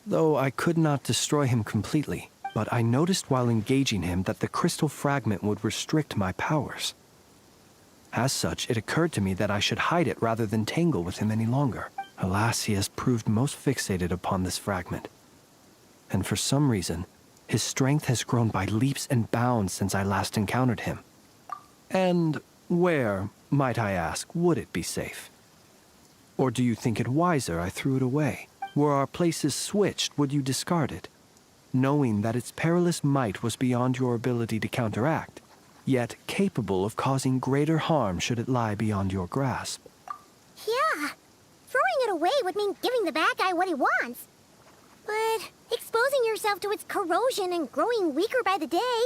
though I could not destroy him completely. But I noticed while engaging him that the crystal fragment would restrict my powers. As such, it occurred to me that I should hide it rather than tangle with him any longer. Alas, he has proved most fixated upon this fragment. And for some reason, his strength has grown by leaps and bounds since I last encountered him. And where, might I ask, would it be safe? Or do you think it wiser I threw it away? Were our places switched, would you discard it? Knowing that its perilous might was beyond your ability to counteract, yet capable of causing greater harm should it lie beyond your grasp. Yeah, throwing it away would mean giving the bad guy what he wants. But exposing yourself to its corrosion and growing weaker by the day,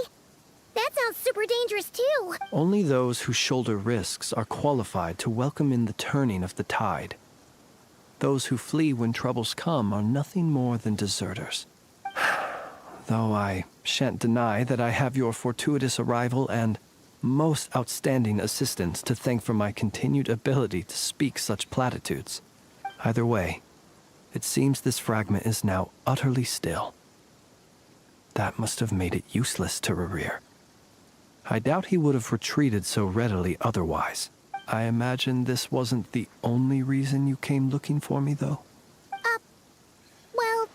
that sounds super dangerous too. Only those who shoulder risks are qualified to welcome in the turning of the tide. Those who flee when troubles come are nothing more than deserters. Though I shan't deny that I have your fortuitous arrival and most outstanding assistance to thank for my continued ability to speak such platitudes. Either way, it seems this fragment is now utterly still. That must have made it useless to Rarir. I doubt he would have retreated so readily otherwise. I imagine this wasn't the only reason you came looking for me, though? Well...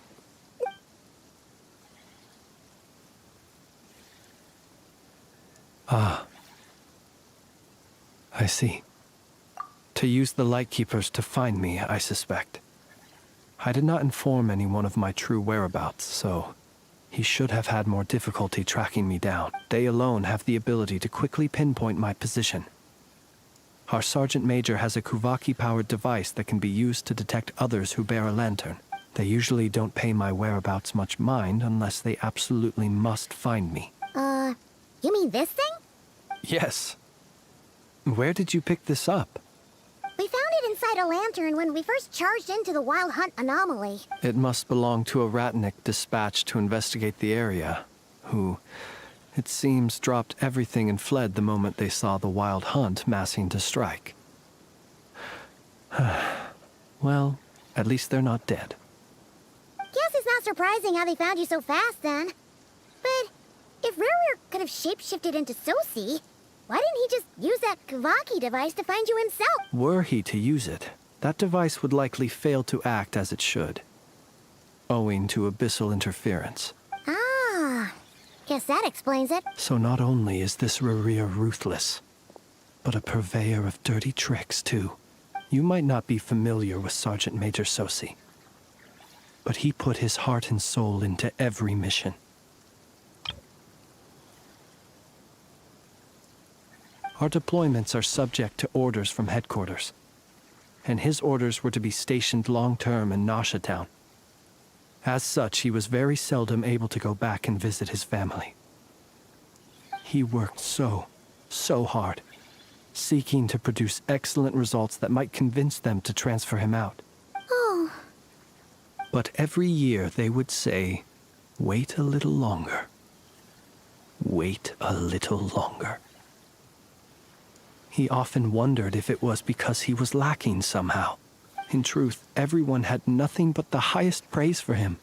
Ah. I see. To use the Lightkeepers to find me, I suspect. I did not inform anyone of my true whereabouts, so he should have had more difficulty tracking me down. They alone have the ability to quickly pinpoint my position. Our Sergeant Major has a Kuvaki-powered device that can be used to detect others who bear a lantern. They usually don't pay my whereabouts much mind unless they absolutely must find me. You mean this thing? Yes. Where did you pick this up? We found it inside a lantern when we first charged into the Wild Hunt anomaly. It must belong to a Ratnik dispatched to investigate the area, who, it seems, dropped everything and fled the moment they saw the Wild Hunt massing to strike. Well, at least they're not dead. Guess it's not surprising how they found you so fast, then. But if Rarir could have shapeshifted into Sosi, why didn't he just use that Kavaki device to find you himself? Were he to use it, that device would likely fail to act as it should, owing to abyssal interference. Ah, guess that explains it. So not only is this Rarir ruthless, but a purveyor of dirty tricks, too. You might not be familiar with Sergeant Major Sosi, but he put his heart and soul into every mission. Our deployments are subject to orders from headquarters, and his orders were to be stationed long-term in Nasha Town. As such, he was very seldom able to go back and visit his family. He worked so hard, seeking to produce excellent results that might convince them to transfer him out. Oh. But every year they would say, "Wait a little longer. Wait a little longer." He often wondered if it was because he was lacking somehow. In truth, everyone had nothing but the highest praise for him.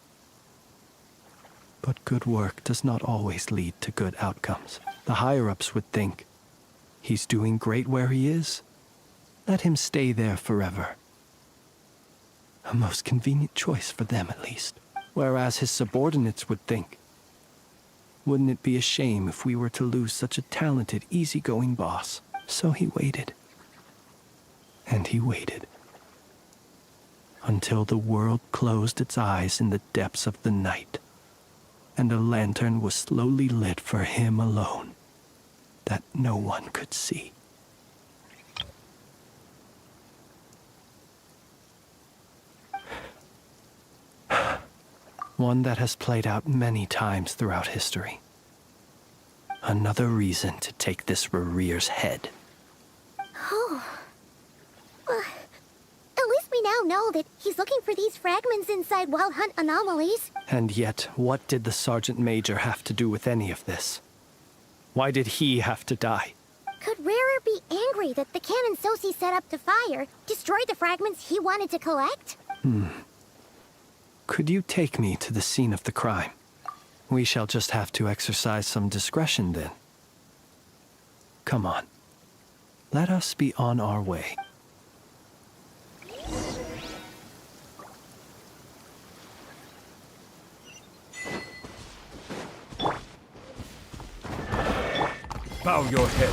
But good work does not always lead to good outcomes. The higher-ups would think, he's doing great where he is. Let him stay there forever. A most convenient choice for them, at least. Whereas his subordinates would think, wouldn't it be a shame if we were to lose such a talented, easygoing boss? So he waited. And he waited. Until the world closed its eyes in the depths of the night. and a lantern was slowly lit for him alone, that no one could see. One that has played out many times throughout history. Another reason to take this Rereer's head. Oh. Well, at least we now know that he's looking for these fragments inside Wild Hunt anomalies. And yet, what did the Sergeant Major have to do with any of this? Why did he have to die? Could Rarer be angry that the cannon Sosi set up to fire destroyed the fragments he wanted to collect? Could you take me to the scene of the crime? We shall just have to exercise some discretion then. Come on. Let us be on our way. Bow your head.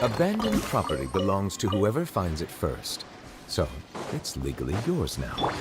Abandoned property belongs to whoever finds it first. So, it's legally yours now.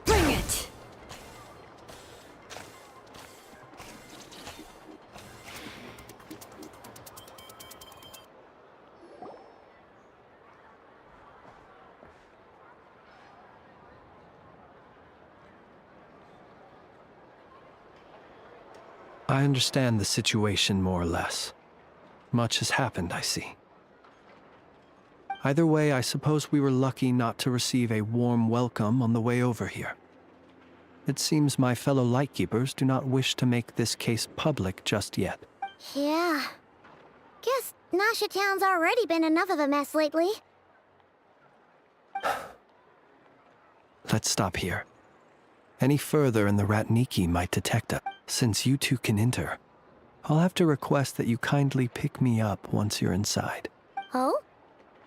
Bring it! I understand the situation more or less. Much has happened, I see. Either way, I suppose we were lucky not to receive a warm welcome on the way over here. It seems my fellow Lightkeepers do not wish to make this case public just yet. Yeah. Guess Nasha Town's already been enough of a mess lately. Let's stop here. Any further and the Ratniki might detect us. Since you two can enter, I'll have to request that you kindly pick me up once you're inside. Oh?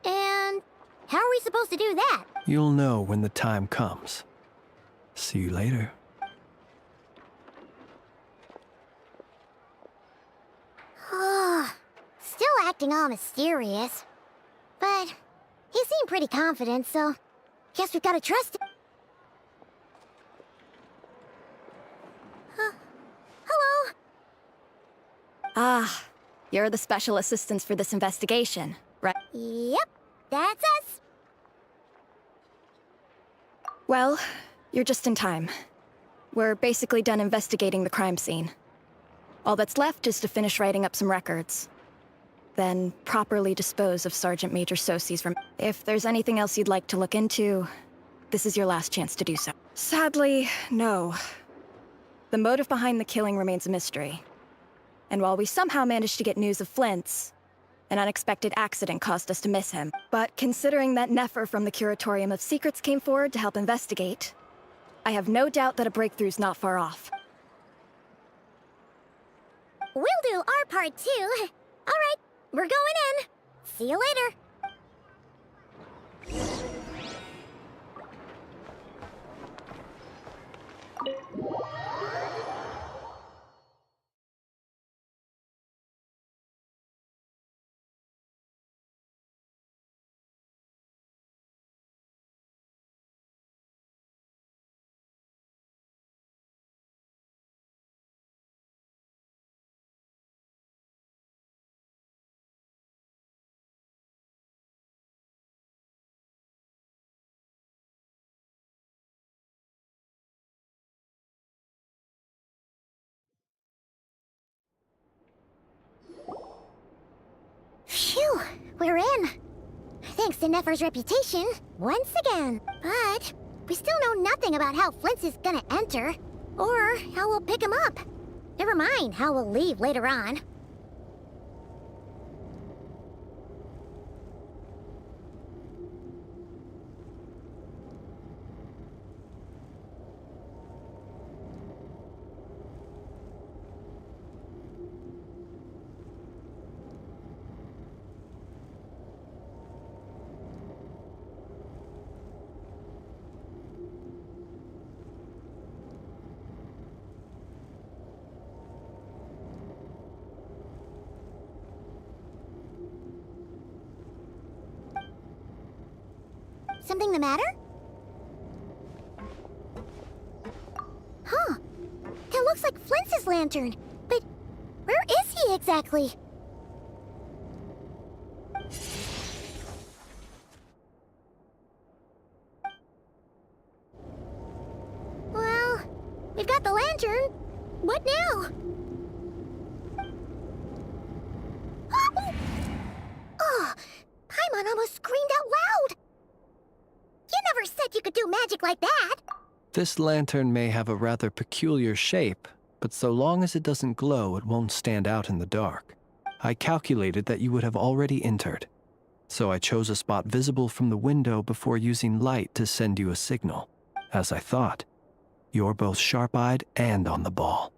And how are we supposed to do that? You'll know when the time comes. See you later. Still acting all mysterious. But he seemed pretty confident, so guess we've gotta trust him. Hello? Ah, you're the special assistants for this investigation, right? Yep, that's us. Well, you're just in time. We're basically done investigating the crime scene. All that's left is to finish writing up some records. then properly dispose of Sergeant Major Sosie's If there's anything else you'd like to look into, this is your last chance to do so. Sadly, no. The motive behind the killing remains a mystery. And while we somehow managed to get news of Flint's, an unexpected accident caused us to miss him. But considering that Nefer from the Curatorium of Secrets came forward to help investigate, I have no doubt that a breakthrough's not far off. We'll do our part too. All right, we're going in. See you later. Phew, we're in. Thanks to Nefer's reputation, once again. But we still know nothing about how Flint is gonna enter, or how we'll pick him up. Never mind how we'll leave later on. Something the matter? Huh. That looks like Flint's lantern. But where is he exactly? Well, we've got the lantern. What now? Oh, Paimon almost screamed out loud. You never said you could do magic like that! This lantern may have a rather peculiar shape, but so long as it doesn't glow, it won't stand out in the dark. I calculated that you would have already entered, so I chose a spot visible from the window before using light to send you a signal. As I thought, you're both sharp-eyed and on the ball.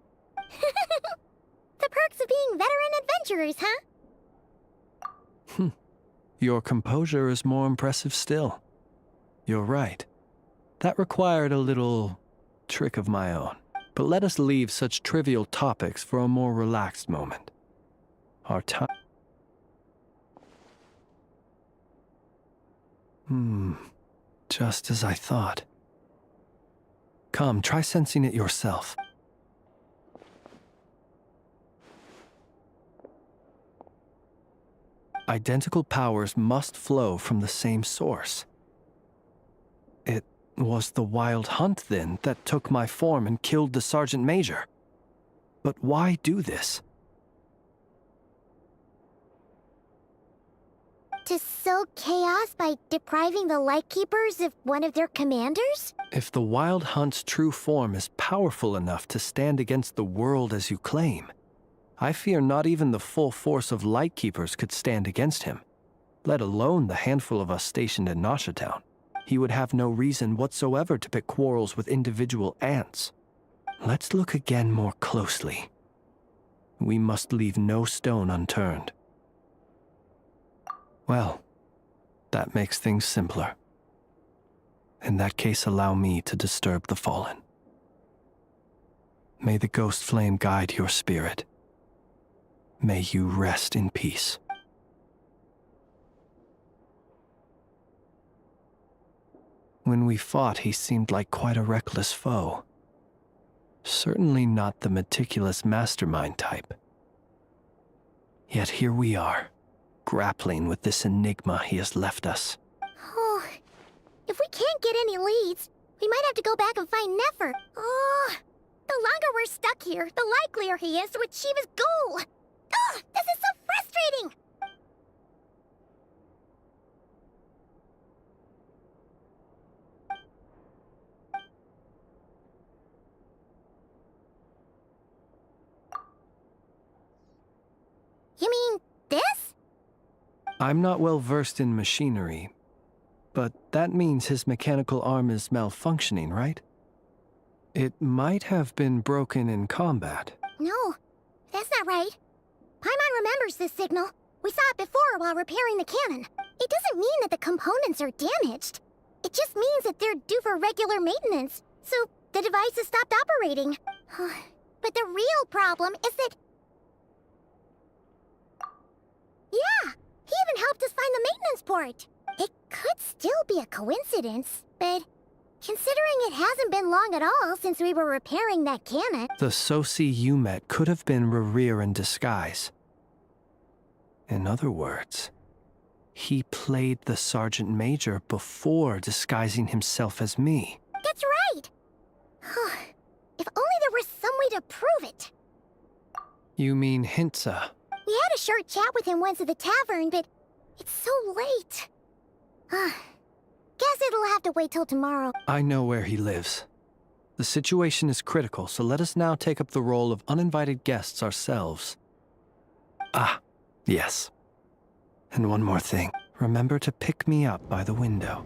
The perks of being veteran adventurers, huh? Your composure is more impressive still. You're right. That required a little trick of my own. But let us leave such trivial topics for a more relaxed moment. Our time... Just as I thought. Come, try sensing it yourself. Identical powers must flow from the same source. It was the Wild Hunt, then, that took my form and killed the Sergeant Major. But why do this? To sow chaos by depriving the Lightkeepers of one of their commanders? If the Wild Hunt's true form is powerful enough to stand against the world as you claim, I fear not even the full force of Lightkeepers could stand against him, let alone the handful of us stationed in Noshatown. He would have no reason whatsoever to pick quarrels with individual ants. Let's look again more closely. We must leave no stone unturned. Well, that makes things simpler. In that case, allow me to disturb the fallen. May the ghost flame guide your spirit. May you rest in peace. When we fought, he seemed like quite a reckless foe. Certainly not the meticulous mastermind type. Yet here we are, grappling with this enigma he has left us. Oh, if we can't get any leads, we might have to go back and find Nefer. Oh, the longer we're stuck here, the likelier he is to achieve his goal. Oh, this is so frustrating! You mean this? I'm not well versed in machinery, but that means his mechanical arm is malfunctioning, right? It might have been broken in combat. No, that's not right. Paimon remembers this signal. We saw it before while repairing the cannon. It doesn't mean that the components are damaged. It just means that they're due for regular maintenance, so the device has stopped operating. But the real problem is that... Yeah, he even helped us find the maintenance port. It could still be a coincidence, but considering it hasn't been long at all since we were repairing that cannon... The Sosi you met could have been Rerir in disguise. In other words, he played the Sergeant Major before disguising himself as me. That's right! If only there were some way to prove it. You mean Hintsa? We had a short chat with him once at the tavern, but it's so late. Guess it'll have to wait till tomorrow. I know where he lives. The situation is critical, so let us now take up the role of uninvited guests ourselves. Ah, yes. And one more thing. Remember to pick me up by the window.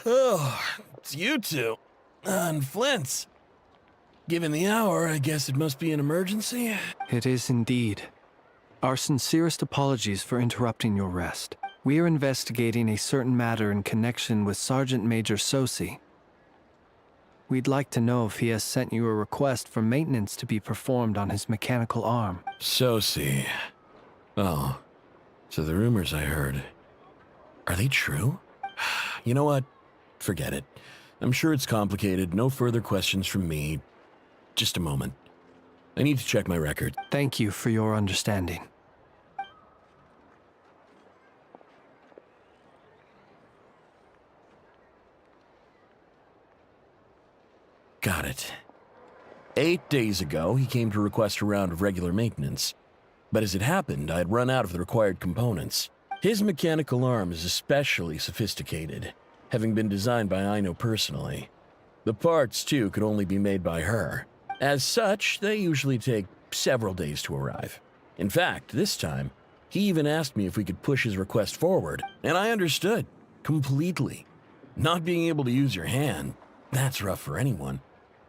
Oh, it's you two. And Flint's. Given the hour, I guess it must be an emergency? It is indeed. Our sincerest apologies for interrupting your rest. We are investigating a certain matter in connection with Sergeant Major Sosi. We'd like to know if he has sent you a request for maintenance to be performed on his mechanical arm. Sosi. Oh, so the rumors I heard, are they true? You know what? Forget it. I'm sure it's complicated. No further questions from me. Just a moment. I need to check my record. Thank you for your understanding. Got it. 8 days ago, he came to request a round of regular maintenance. But as it happened, I had run out of the required components. His mechanical arm is especially sophisticated, having been designed by Aino personally. The parts, too, could only be made by her. As such, they usually take several days to arrive. In fact, this time, he even asked me if we could push his request forward, and I understood, completely. Not being able to use your hand, that's rough for anyone,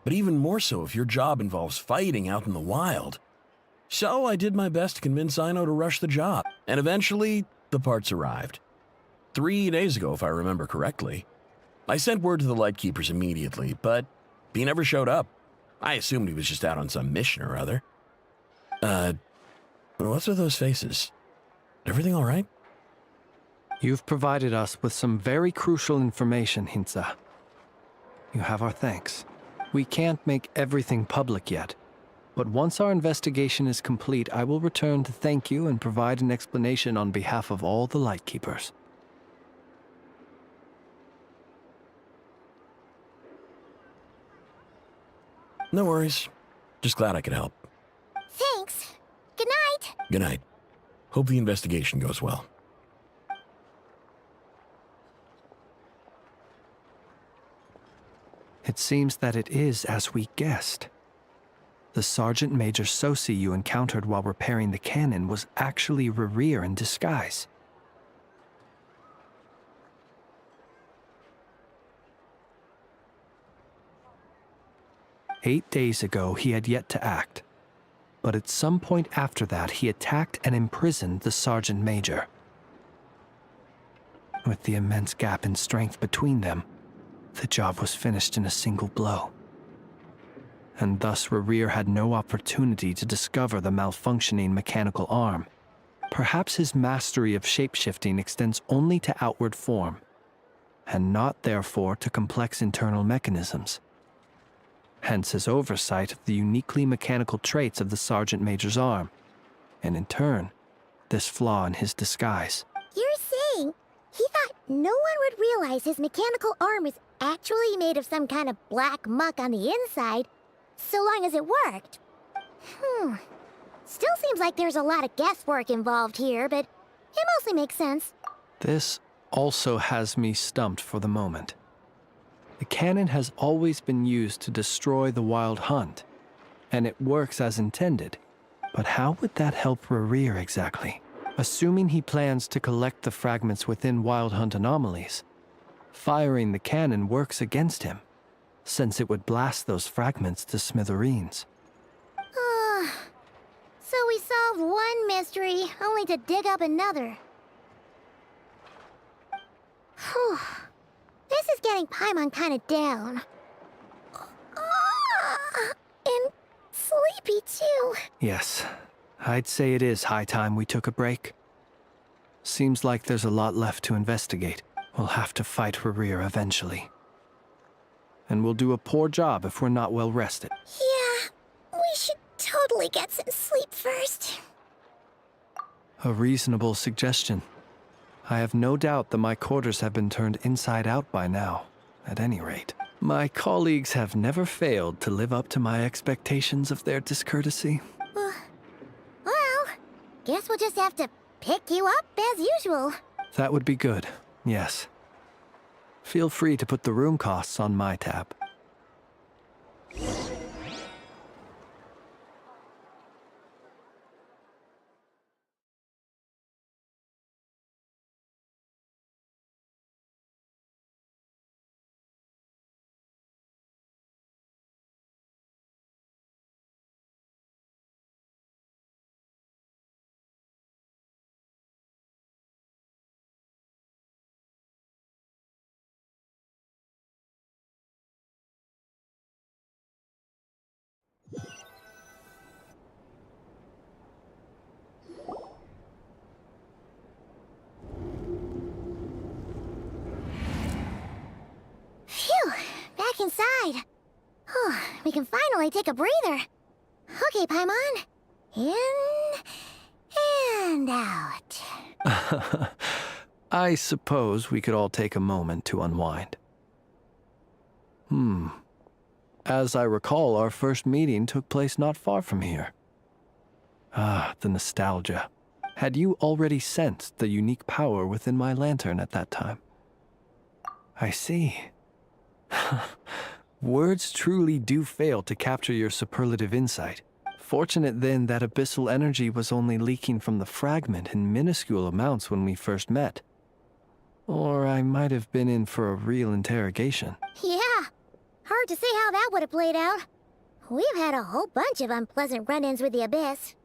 but even more so if your job involves fighting out in the wild. So I did my best to convince Aino to rush the job, and eventually, the parts arrived. 3 days ago, if I remember correctly. I sent word to the Lightkeepers immediately, but he never showed up. I assumed he was just out on some mission or other. What's with those faces? Everything all right? You've provided us with some very crucial information, Hintsa. You have our thanks. We can't make everything public yet, but once our investigation is complete, I will return to thank you and provide an explanation on behalf of all the Lightkeepers. No worries. Just glad I could help. Thanks. Good night. Good night. Hope the investigation goes well. It seems that it is as we guessed. The Sergeant Major Sosi you encountered while repairing the cannon was actually Rerir in disguise. "8 days ago, he had yet to act, but at some point after that, he attacked and imprisoned the Sergeant Major. With the immense gap in strength between them, the job was finished in a single blow. And thus Rerir had no opportunity to discover the malfunctioning mechanical arm. Perhaps his mastery of shapeshifting extends only to outward form, and not therefore to complex internal mechanisms. Hence his oversight of the uniquely mechanical traits of the Sergeant Major's arm, and in turn, this flaw in his disguise." You're saying he thought no one would realize his mechanical arm is actually made of some kind of black muck on the inside, so long as it worked? Still seems like there's a lot of guesswork involved here, but it mostly makes sense. This also has me stumped for the moment. The cannon has always been used to destroy the Wild Hunt, and it works as intended. But how would that help Rerir exactly? Assuming he plans to collect the fragments within Wild Hunt anomalies, firing the cannon works against him, since it would blast those fragments to smithereens. So we solved one mystery, only to dig up another. Whew. This is getting Paimon kind of down. And sleepy, too. Yes, I'd say it is high time we took a break. Seems like there's a lot left to investigate. We'll have to fight Rerir eventually. And we'll do a poor job if we're not well rested. Yeah, we should totally get some sleep first. A reasonable suggestion. I have no doubt that my quarters have been turned inside out by now, at any rate. My colleagues have never failed to live up to my expectations of their discourtesy. Well, guess we'll just have to pick you up as usual. That would be good, yes. Feel free to put the room costs on my tab. Phew, back inside. We can finally take a breather. Okay, Paimon. In and out. I suppose we could all take a moment to unwind. As I recall, our first meeting took place not far from here. The nostalgia. Had you already sensed the unique power within my lantern at that time? I see. Words truly do fail to capture your superlative insight. Fortunate then that abyssal energy was only leaking from the fragment in minuscule amounts when we first met. Or I might have been in for a real interrogation. Yeah, hard to say how that would have played out. We've had a whole bunch of unpleasant run-ins with the Abyss.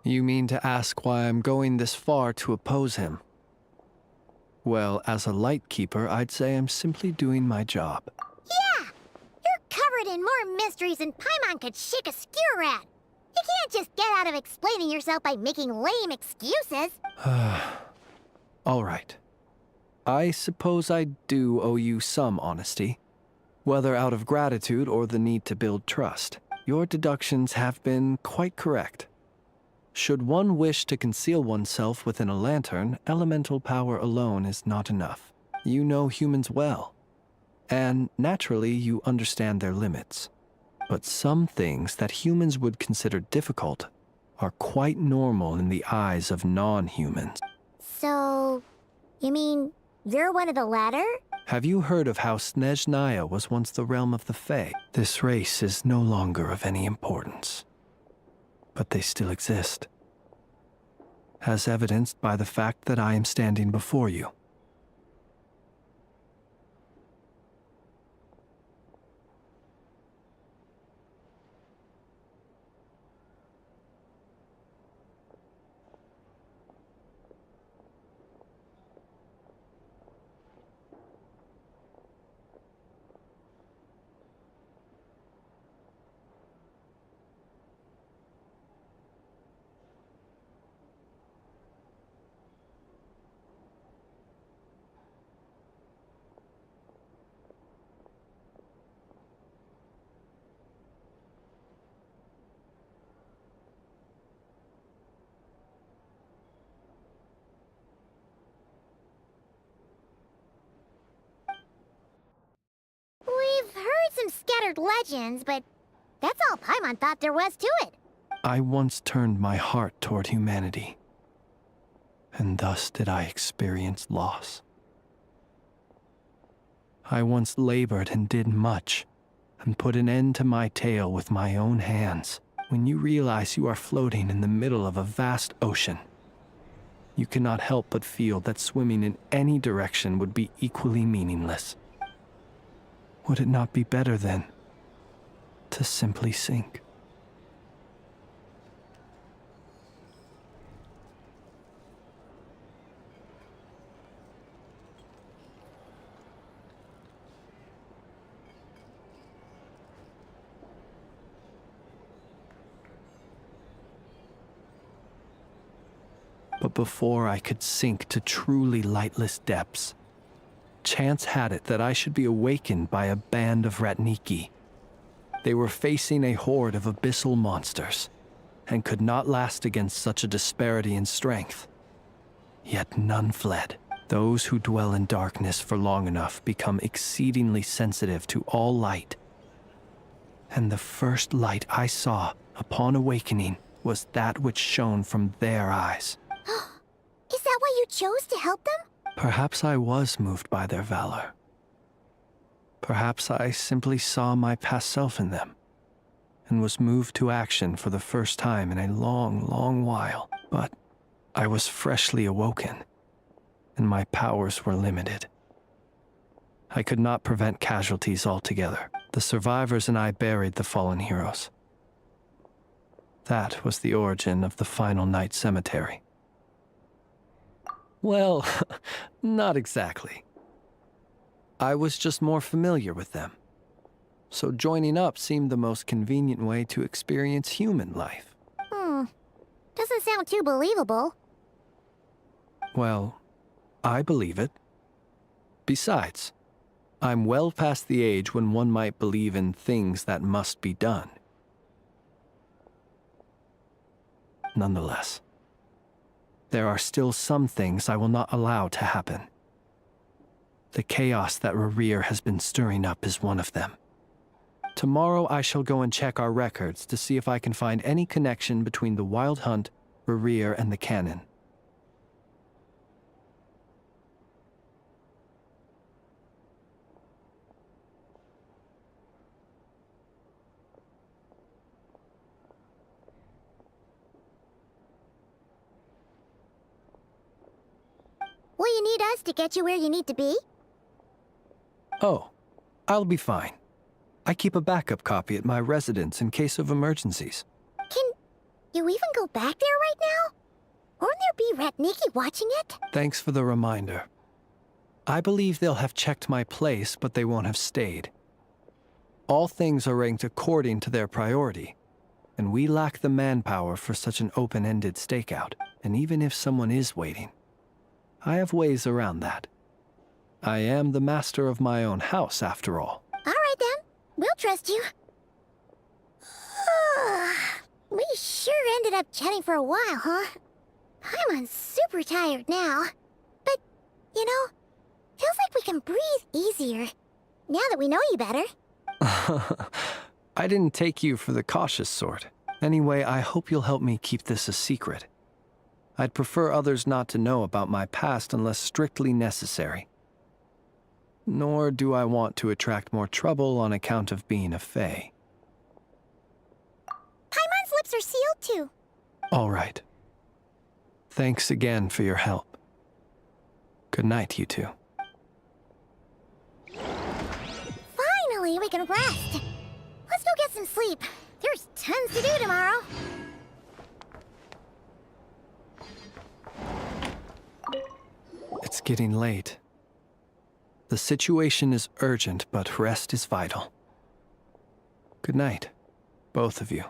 You mean to ask why I'm going this far to oppose him? Well, as a Lightkeeper, I'd say I'm simply doing my job. Yeah! You're covered in more mysteries than Paimon could shake a skewer at. You can't just get out of explaining yourself by making lame excuses. All right. I suppose I do owe you some honesty, whether out of gratitude or the need to build trust. Your deductions have been quite correct. Should one wish to conceal oneself within a lantern, elemental power alone is not enough. You know humans well, and naturally you understand their limits. But some things that humans would consider difficult are quite normal in the eyes of non-humans. So, you mean you're one of the latter? Have you heard of how Snezhnaya was once the realm of the Fae? This race is no longer of any importance, but they still exist, as evidenced by the fact that I am standing before you. We've heard some scattered legends, but that's all Paimon thought there was to it. I once turned my heart toward humanity, and thus did I experience loss. I once labored and did much, and put an end to my tale with my own hands. When you realize you are floating in the middle of a vast ocean, you cannot help but feel that swimming in any direction would be equally meaningless. Would it not be better, then, to simply sink? But before I could sink to truly lightless depths, chance had it that I should be awakened by a band of Ratniki. They were facing a horde of abyssal monsters, and could not last against such a disparity in strength. Yet none fled. Those who dwell in darkness for long enough become exceedingly sensitive to all light. And the first light I saw upon awakening was that which shone from their eyes. Is that why you chose to help them? Perhaps I was moved by their valor. Perhaps I simply saw my past self in them, and was moved to action for the first time in a long, long while. But I was freshly awoken, and my powers were limited. I could not prevent casualties altogether. The survivors and I buried the fallen heroes. That was the origin of the Final Night Cemetery. Well, not exactly. I was just more familiar with them. So joining up seemed the most convenient way to experience human life. Doesn't sound too believable. Well, I believe it. Besides, I'm well past the age when one might believe in things that must be done. Nonetheless, there are still some things I will not allow to happen. The chaos that Rerir has been stirring up is one of them. Tomorrow I shall go and check our records to see if I can find any connection between the Wild Hunt, Rerir, and the Canon. Will you need us to get you where you need to be? Oh, I'll be fine. I keep a backup copy at my residence in case of emergencies. Can you even go back there right now? Won't there be Ratniki watching it? Thanks for the reminder. I believe they'll have checked my place, but they won't have stayed. All things are ranked according to their priority, and we lack the manpower for such an open-ended stakeout. And even if someone is waiting, I have ways around that. I am the master of my own house, after all. All right, then. We'll trust you. We sure ended up chatting for a while, huh? I'm super tired now. But, you know, feels like we can breathe easier now that we know you better. I didn't take you for the cautious sort. Anyway, I hope you'll help me keep this a secret. I'd prefer others not to know about my past unless strictly necessary. Nor do I want to attract more trouble on account of being a Fae. Paimon's lips are sealed too. All right. Thanks again for your help. Good night, you two. Finally, we can rest. Let's go get some sleep. There's tons to do tomorrow. It's getting late. The situation is urgent, but rest is vital. Good night, both of you.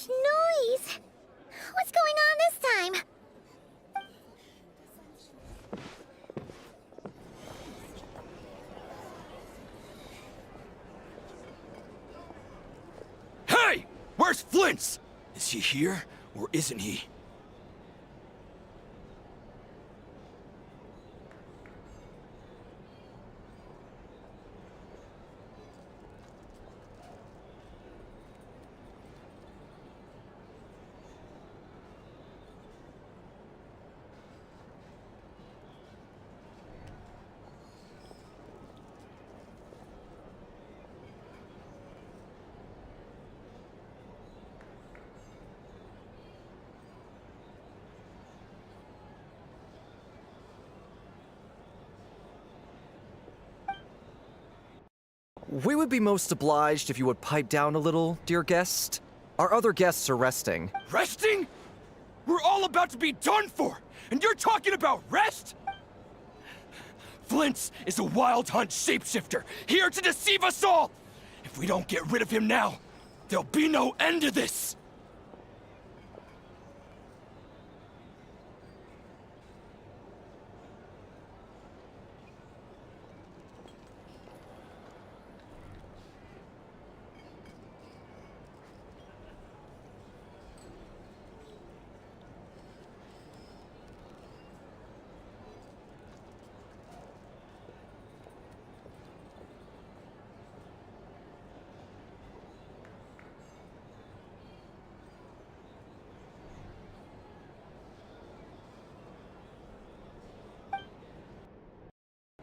Noise! What's going on this time? Hey! Where's Flint's? Is he here, or isn't he? We would be most obliged if you would pipe down a little, dear guest. Our other guests are resting. Resting? We're all about to be done for, and you're talking about rest? Flint's is a wild hunt shapeshifter, here to deceive us all! If we don't get rid of him now, there'll be no end to this!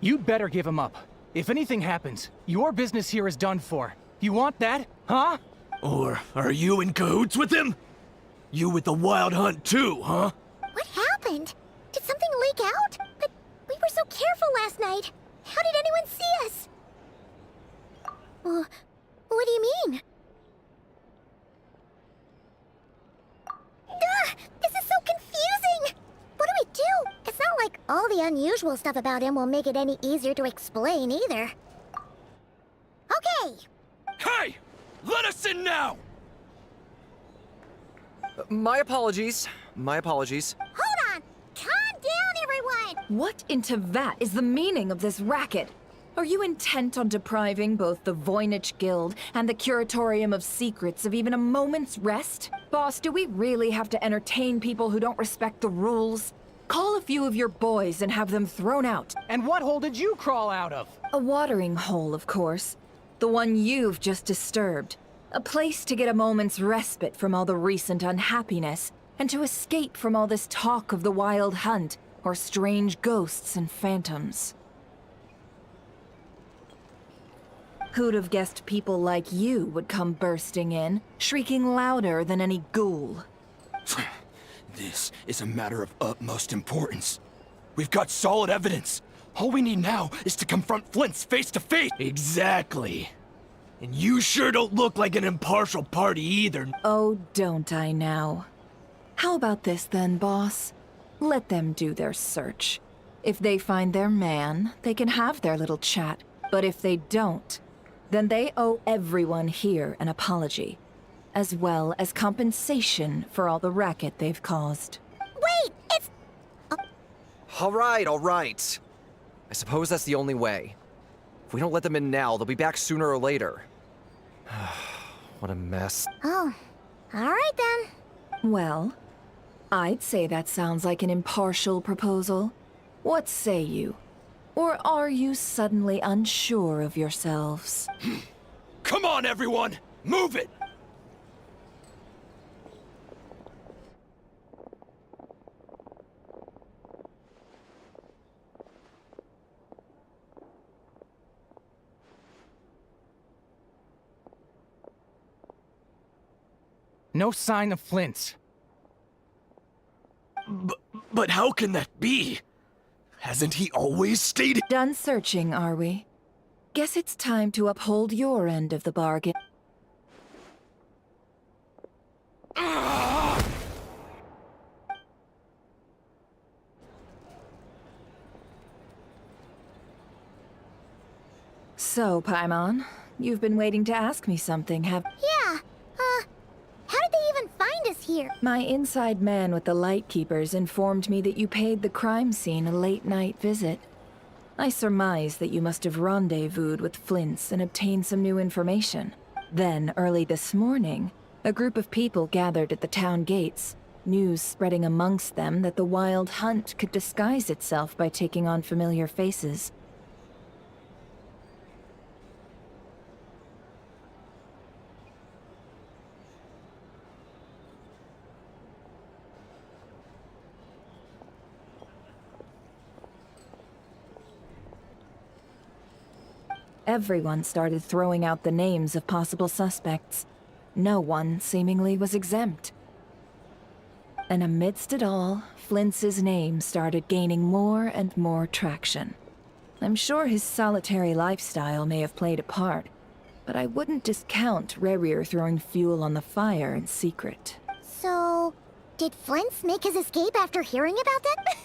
You'd better give him up. If anything happens, your business here is done for. You want that, huh? Or are you in cahoots with him? You with the wild hunt too, huh? What happened? Did something leak out? But we were so careful last night. How did anyone see us? What do you mean? This is so confusing! What do we do? It's not like all the unusual stuff about him will make it any easier to explain either. Okay! Hey! Let us in now! My apologies. My apologies. Hold on! Calm down, everyone! What into vat is the meaning of this racket? Are you intent on depriving both the Voynich Guild and the Curatorium of Secrets of even a moment's rest? Boss, do we really have to entertain people who don't respect the rules? Call a few of your boys and have them thrown out. And what hole did you crawl out of? A watering hole, of course. The one you've just disturbed. A place to get a moment's respite from all the recent unhappiness, and to escape from all this talk of the wild hunt. or strange ghosts and phantoms. Who'd have guessed people like you would come bursting in, shrieking louder than any ghoul? This is a matter of utmost importance. We've got solid evidence. All we need now is to confront Flint's face to face. Exactly. And you sure don't look like an impartial party either. Oh, don't I now? How about this then, boss? Let them do their search. If they find their man, they can have their little chat. But if they don't, then they owe everyone here an apology, as well as compensation for all the racket they've caused. Wait, it's... All right. I suppose that's the only way. If we don't let them in now, they'll be back sooner or later. What a mess. Oh, all right then. Well, I'd say that sounds like an impartial proposal. What say you? Or are you suddenly unsure of yourselves? Come on, everyone! Move it! No sign of Flint's. But how can that be? Hasn't he always stayed? Done searching, are we? Guess it's time to uphold your end of the bargain. So, Paimon, you've been waiting to ask me something, have... Yeah, how did they even find us here? My inside man with the Lightkeepers informed me that you paid the crime scene a late-night visit. I surmise that you must have rendezvoused with Flint's and obtained some new information. Then, early this morning, a group of people gathered at the town gates, news spreading amongst them that the Wild Hunt could disguise itself by taking on familiar faces. Everyone started throwing out the names of possible suspects. No one, seemingly, was exempt. And amidst it all, Flint's name started gaining more and more traction. I'm sure his solitary lifestyle may have played a part, but I wouldn't discount Rerir throwing fuel on the fire in secret. So, did Flint's make his escape after hearing about that?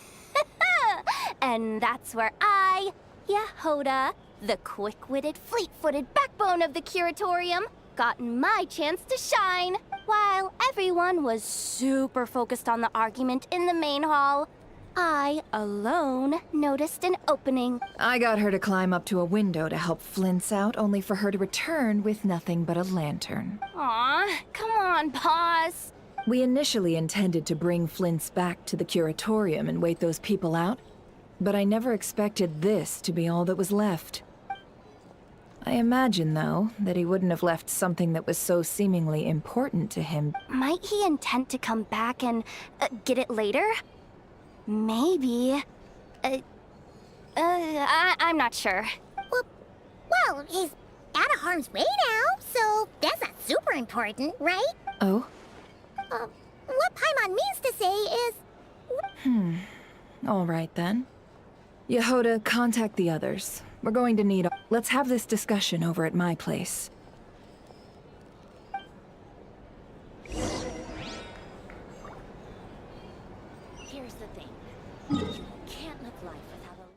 And that's where I, Yehoda, the quick-witted, fleet-footed backbone of the Curatorium, got my chance to shine. While everyone was super focused on the argument in the main hall, I alone noticed an opening. I got her to climb up to a window to help Flint's out, only for her to return with nothing but a lantern. Aw, come on, boss. We initially intended to bring Flint's back to the Curatorium and wait those people out, but I never expected this to be all that was left. I imagine, though, that he wouldn't have left something that was so seemingly important to him. Might he intend to come back and get it later? Maybe. I'm not sure. Well, he's out of harm's way now, so that's not super important, right? Oh? What Paimon means to say is... All right, then. Yehoda, contact the others. We're going to need... Let's have this discussion over at my place. Here's the thing. You can't live life without a...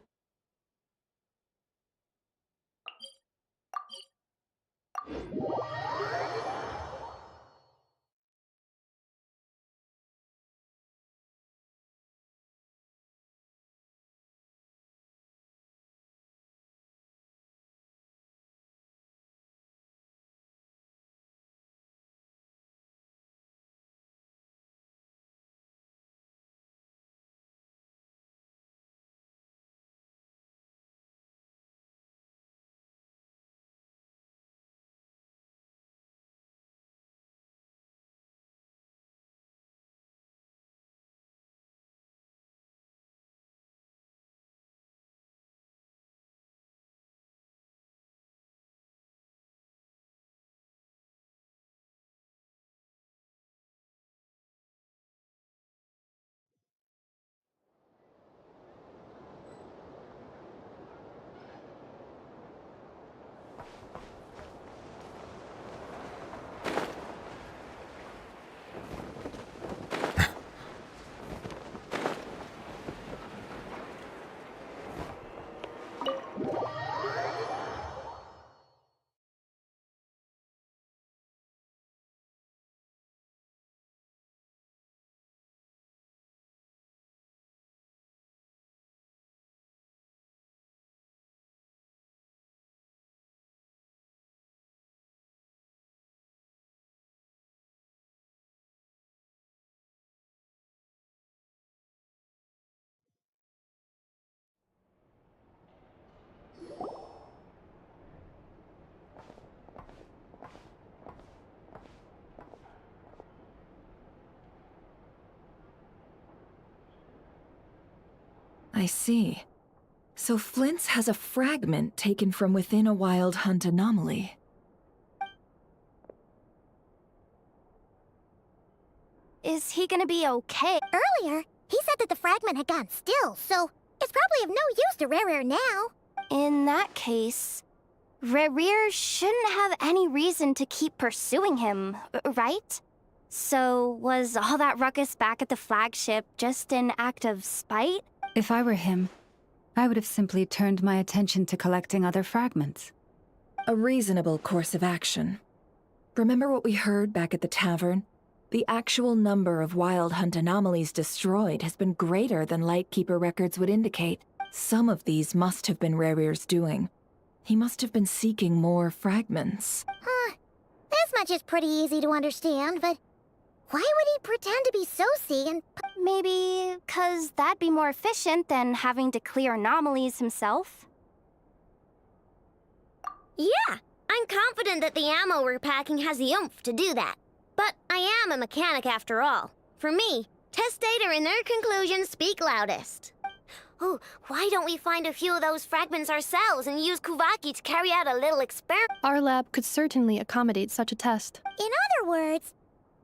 I see. So Flint's has a fragment taken from within a wild hunt anomaly. Is he gonna be okay? Earlier, he said that the fragment had gone still, so it's probably of no use to Rare now. In that case, Rare shouldn't have any reason to keep pursuing him, right? So, was all that ruckus back at the flagship just an act of spite? If I were him, I would have simply turned my attention to collecting other fragments. A reasonable course of action. Remember what we heard back at the tavern? The actual number of Wild Hunt anomalies destroyed has been greater than Lightkeeper records would indicate. Some of these must have been Rare's doing. He must have been seeking more fragments. This much is pretty easy to understand, but why would he pretend to be Soci and... Maybe 'cause that'd be more efficient than having to clear anomalies himself? Yeah, I'm confident that the ammo we're packing has the oomph to do that. But I am a mechanic after all. For me, test data and their conclusions speak loudest. Oh, why don't we find a few of those fragments ourselves and use Kuvaki to carry out a little experiment? Our lab could certainly accommodate such a test. In other words,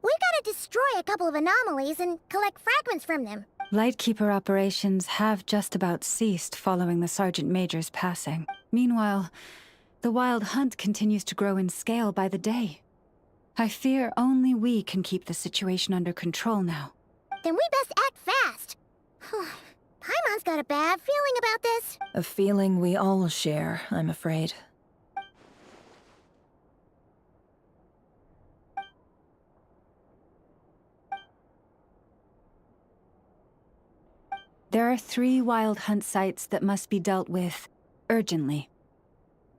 we gotta destroy a couple of anomalies and collect fragments from them. Lightkeeper operations have just about ceased following the Sergeant Major's passing. Meanwhile, the Wild Hunt continues to grow in scale by the day. I fear only we can keep the situation under control now. Then we best act fast. Paimon's got a bad feeling about this. A feeling we all share, I'm afraid. There are 3 Wild Hunt sites that must be dealt with urgently.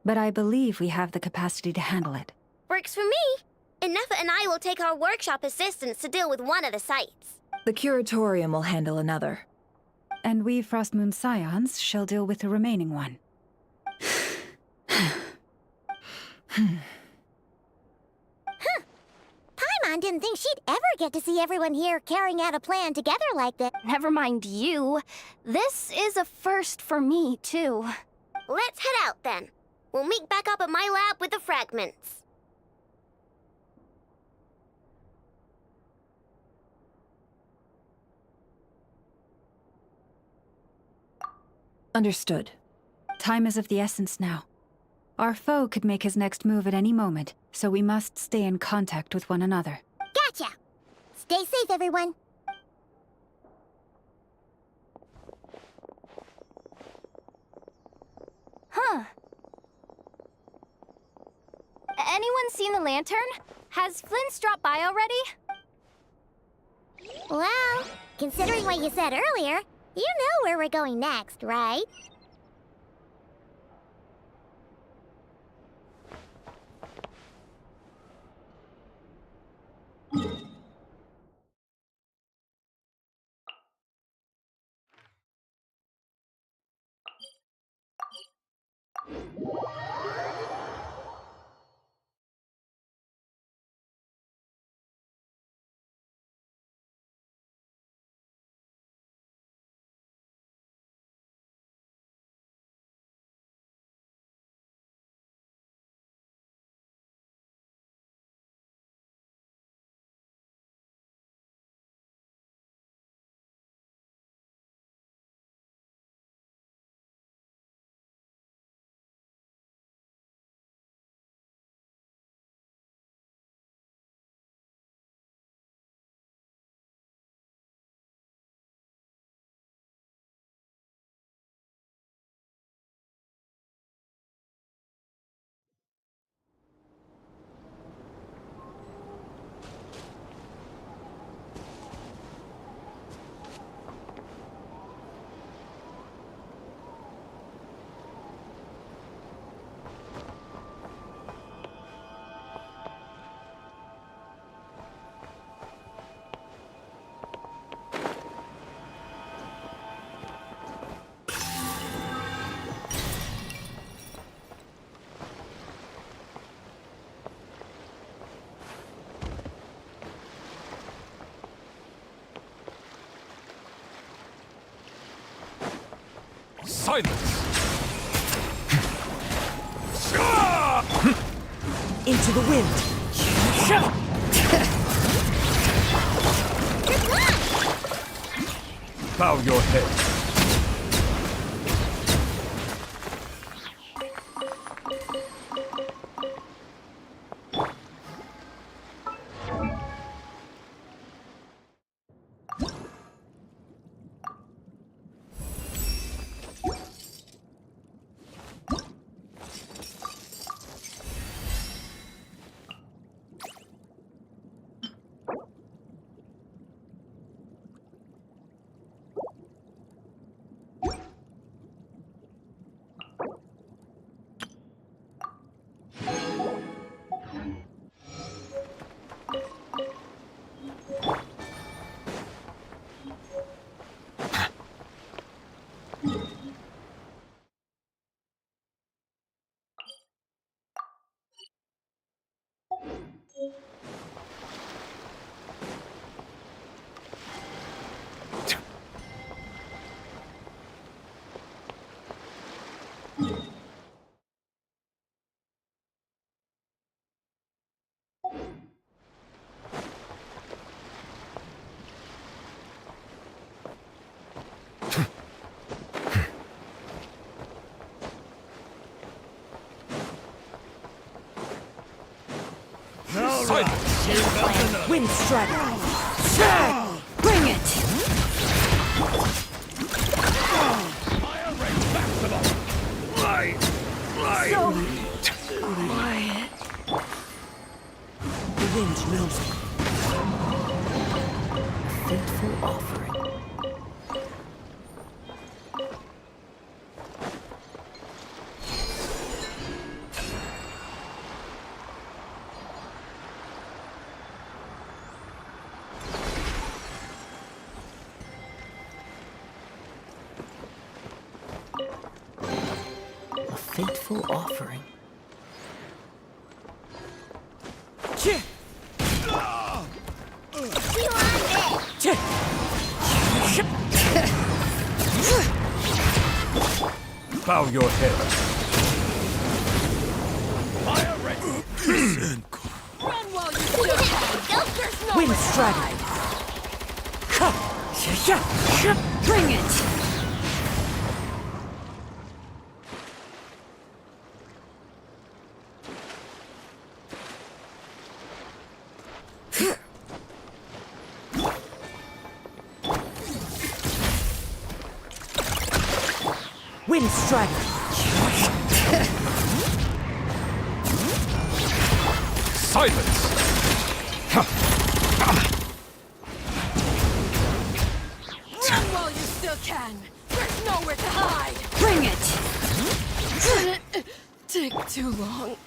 But I believe we have the capacity to handle it. Works for me. Nefa and I will take our workshop assistants to deal with one of the sites. The Curatorium will handle another. And we Frostmoon Scions shall deal with the remaining one. Paimon didn't think she'd ever get to see everyone here carrying out a plan together like this. Never mind you. This is a first for me, too. Let's head out then. We'll meet back up at my lab with the fragments. Understood. Time is of the essence now. Our foe could make his next move at any moment, so we must stay in contact with one another. Gotcha! Stay safe, everyone. Huh. Anyone seen the lantern? Has Flint's dropped by already? Well, considering what you said earlier, you know where we're going next, right? Silence! Into the wind. Bow your head. Wind strike. Bring it. So quiet. The wind knows me. Faithful offering. Fateful offering. Bow your head. Fire ready. Run while you still can. Wind strike. Bring it. Wind strike. Silence! Run while you still can. There's nowhere to hide. Bring it. Take too long.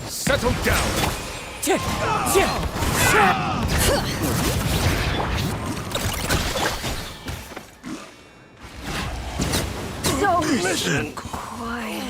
Settle down! mission. Quiet.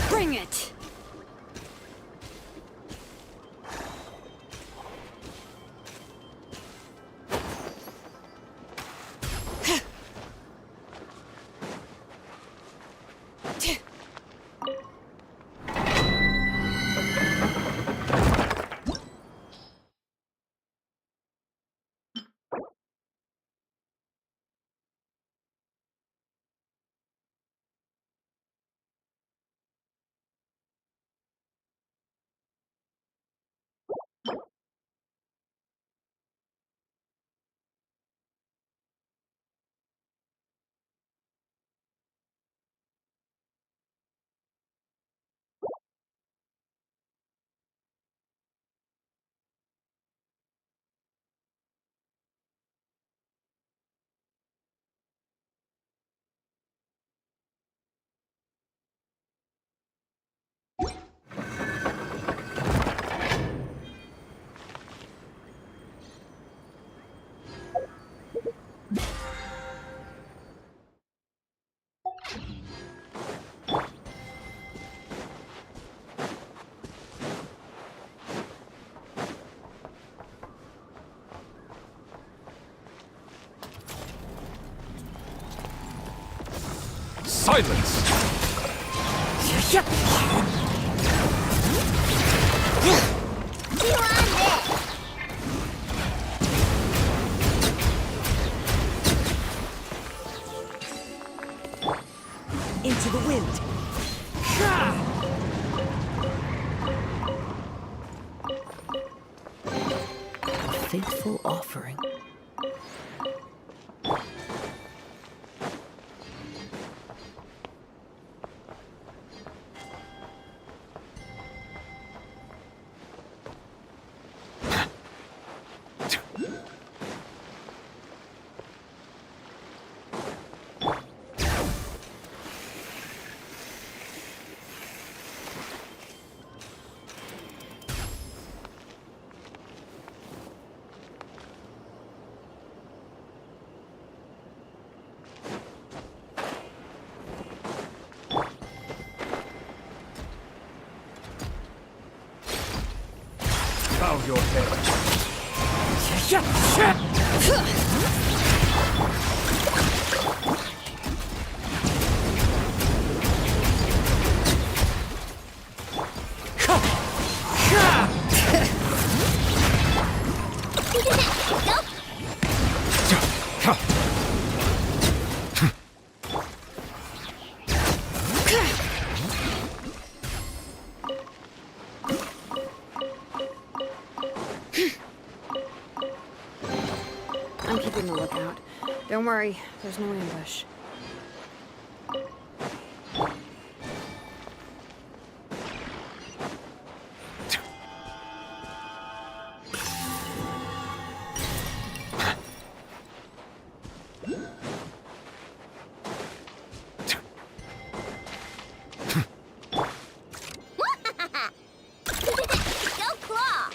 Bring it! Silence! Into the wind. A faithful offering. Bow your head. I'm keeping the lookout. Don't worry, there's no ambush. Go claw!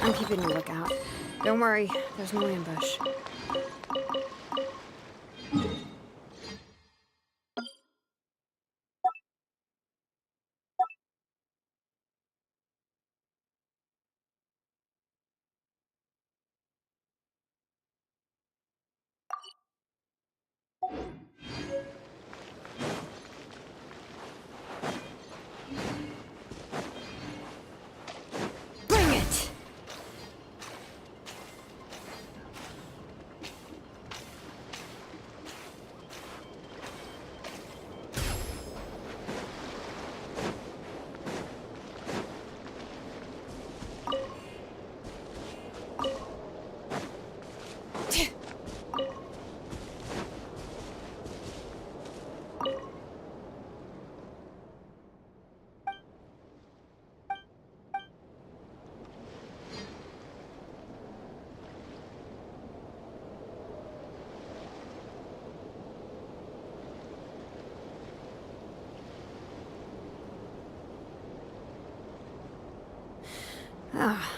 I'm keeping a lookout. Don't worry, there's no ambush. Bring it!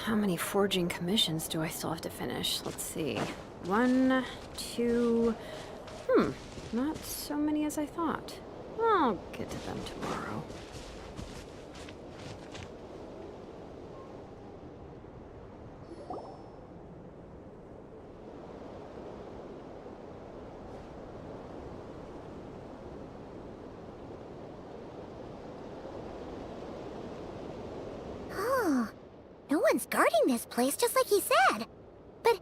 How many forging commissions do I still have to finish? Let's see. 1, 2... not so many as I thought. I'll get to them tomorrow. No one's guarding this place, just like he said. But,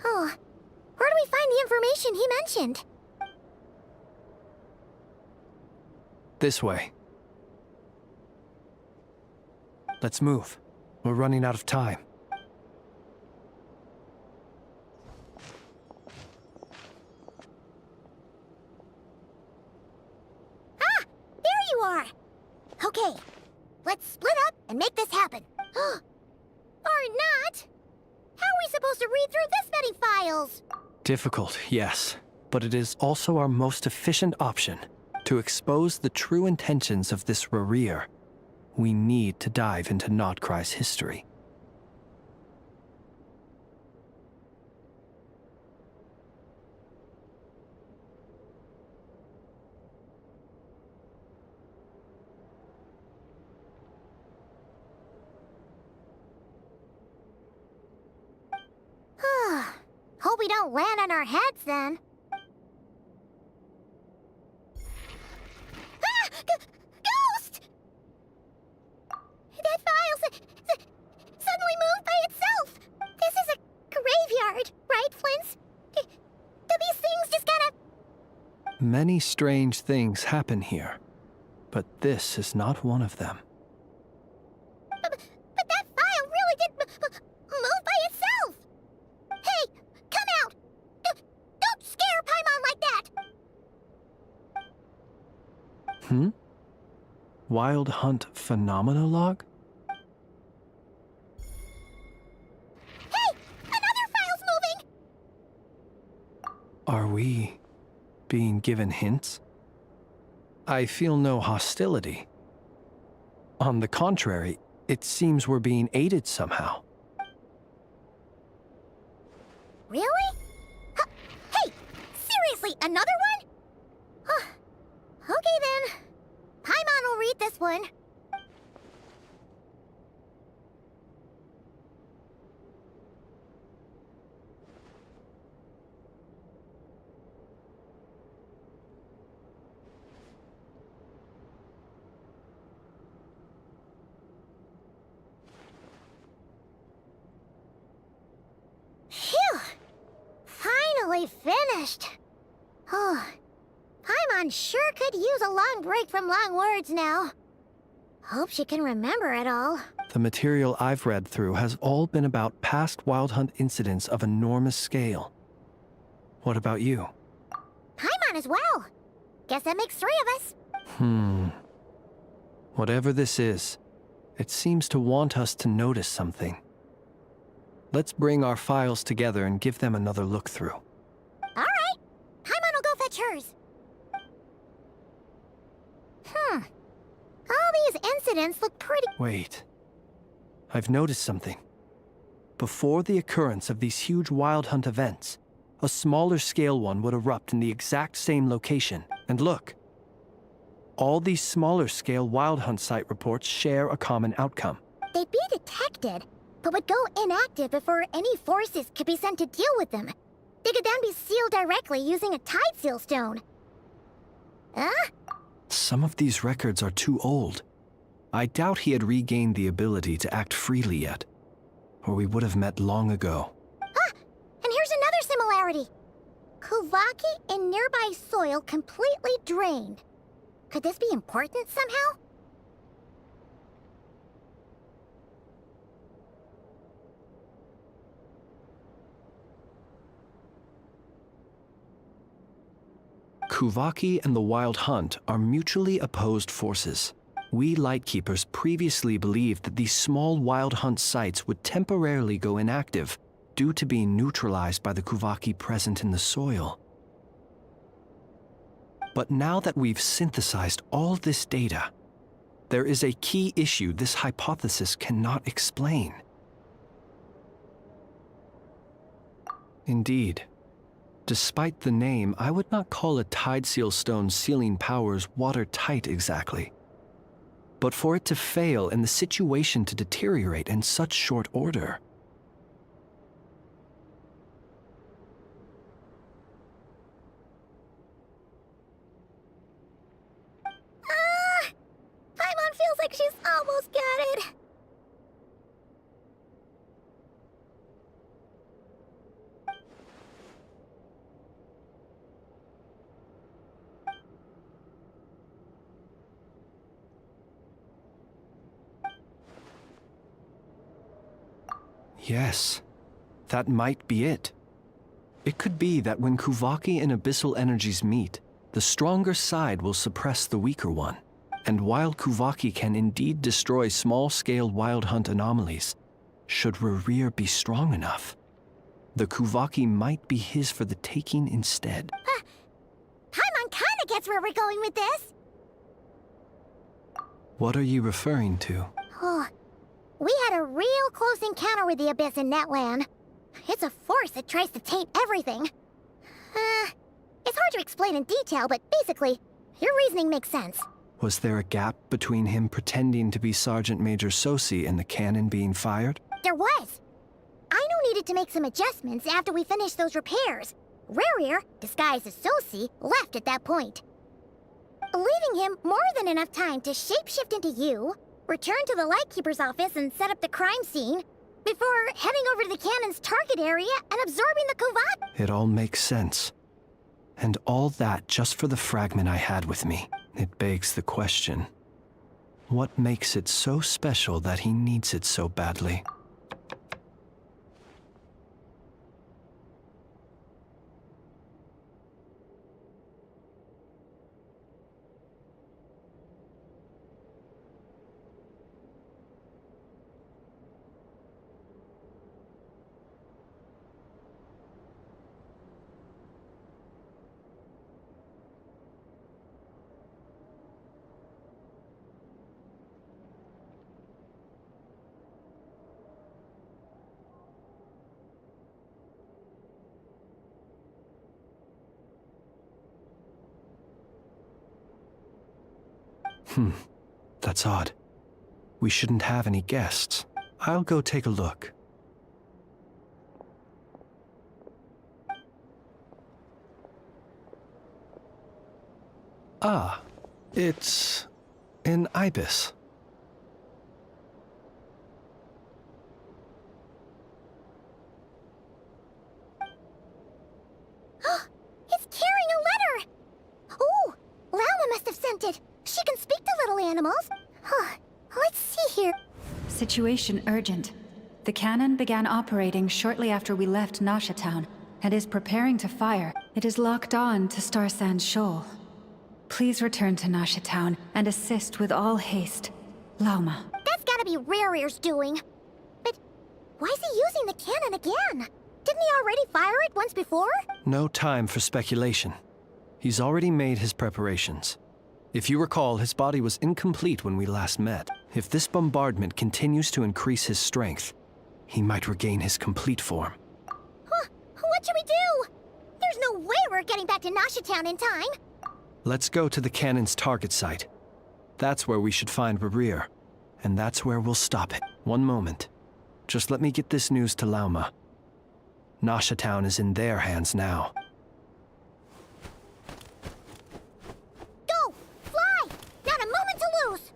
where do we find the information he mentioned? This way. Let's move. We're running out of time. Ah! There you are! Okay, let's split up and make this happen. Or not! How are we supposed to read through this many files? Difficult, yes. But it is also our most efficient option. To expose the true intentions of this Rereer, we need to dive into Nodcry's history. Hope we don't land on our heads then. Ah! Ghost! That file suddenly moved by itself! Many strange things happen here, but this is not one of them. But that file really did move by itself! Hey, come out! Don't scare Paimon like that! Wild Hunt Phenomena Log? Hey! Another file's moving! Are we being given hints? I feel no hostility. On the contrary, it seems we're being aided somehow. Really? Hey! Seriously, another one? Okay then. Paimon will read this one. Phew! Finally finished. Oh, Paimon sure could use a long break from long words now. Hope she can remember it all. The material I've read through has all been about past Wild Hunt incidents of enormous scale. What about you? Paimon as well. Guess that makes 3 of us. Whatever this is, it seems to want us to notice something. Let's bring our files together and give them another look through. All right. Paimon will go fetch hers. All these incidents look pretty... Wait. I've noticed something. Before the occurrence of these huge Wild Hunt events, a smaller scale one would erupt in the exact same location. And look. All these smaller scale Wild Hunt site reports share a common outcome. They'd be detected, but would go inactive before any forces could be sent to deal with them. They could then be sealed directly using a tide seal stone. Huh? Some of these records are too old. I doubt he had regained the ability to act freely yet, or we would have met long ago. And here's another similarity. Kuvaki in nearby soil completely drained. Could this be important somehow? Kuvaki and the Wild Hunt are mutually opposed forces. We Lightkeepers previously believed that these small Wild Hunt sites would temporarily go inactive due to being neutralized by the Kuvaki present in the soil. But now that we've synthesized all this data, there is a key issue this hypothesis cannot explain. Indeed. Despite the name, I would not call a tide seal stone's sealing powers watertight exactly. But for it to fail and the situation to deteriorate in such short order. Paimon feels like she's almost got it. Yes, that might be it. It could be that when Kuvaki and Abyssal energies meet, the stronger side will suppress the weaker one. And while Kuvaki can indeed destroy small-scale Wild Hunt anomalies, should Rerir be strong enough, the Kuvaki might be his for the taking instead. Paimon kinda gets where we're going with this. What are you referring to? Oh, we had a real close encounter with the Abyss in Netland. It's a force that tries to taint everything. It's hard to explain in detail, but basically, your reasoning makes sense. Was there a gap between him pretending to be Sergeant Major Sosi and the cannon being fired? There was. Aino needed to make some adjustments after we finished those repairs. Rerir, disguised as Sosi, left at that point, leaving him more than enough time to shapeshift into you, return to the Lightkeeper's office and set up the crime scene, before heading over to the cannon's target area and absorbing the Kuvaki. It all makes sense. And all that just for the fragment I had with me. It begs the question, what makes it so special that he needs it so badly? That's odd. We shouldn't have any guests. I'll go take a look. Ah, it's an ibis. It's carrying a letter! Oh, Llama must have sent it. She can speak to little animals. Let's see here. Situation urgent. The cannon began operating shortly after we left Nasha Town and is preparing to fire. It is locked on to Star Sand Shoal. Please return to Nasha Town and assist with all haste. Lauma. That's gotta be Rare's doing. But why is he using the cannon again? Didn't he already fire it once before? No time for speculation. He's already made his preparations. If you recall, his body was incomplete when we last met. If this bombardment continues to increase his strength, he might regain his complete form. Huh, what should we do? There's no way we're getting back to Nasha Town in time. Let's go to the cannon's target site. That's where we should find Rarir, and that's where we'll stop it. One moment. Just let me get this news to Lauma. Nasha Town is in their hands now. Go! Fly! Not a moment to lose!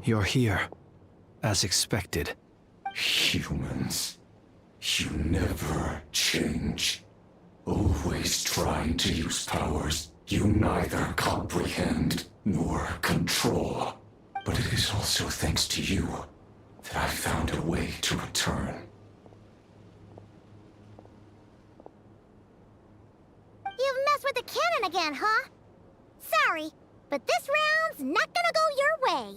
You're here, as expected. Humans, you never change. Always trying to use powers you neither comprehend nor control. But it is also thanks to you that I found a way to return. You've messed with the cannon again, huh? Sorry, but this round's not gonna go your way.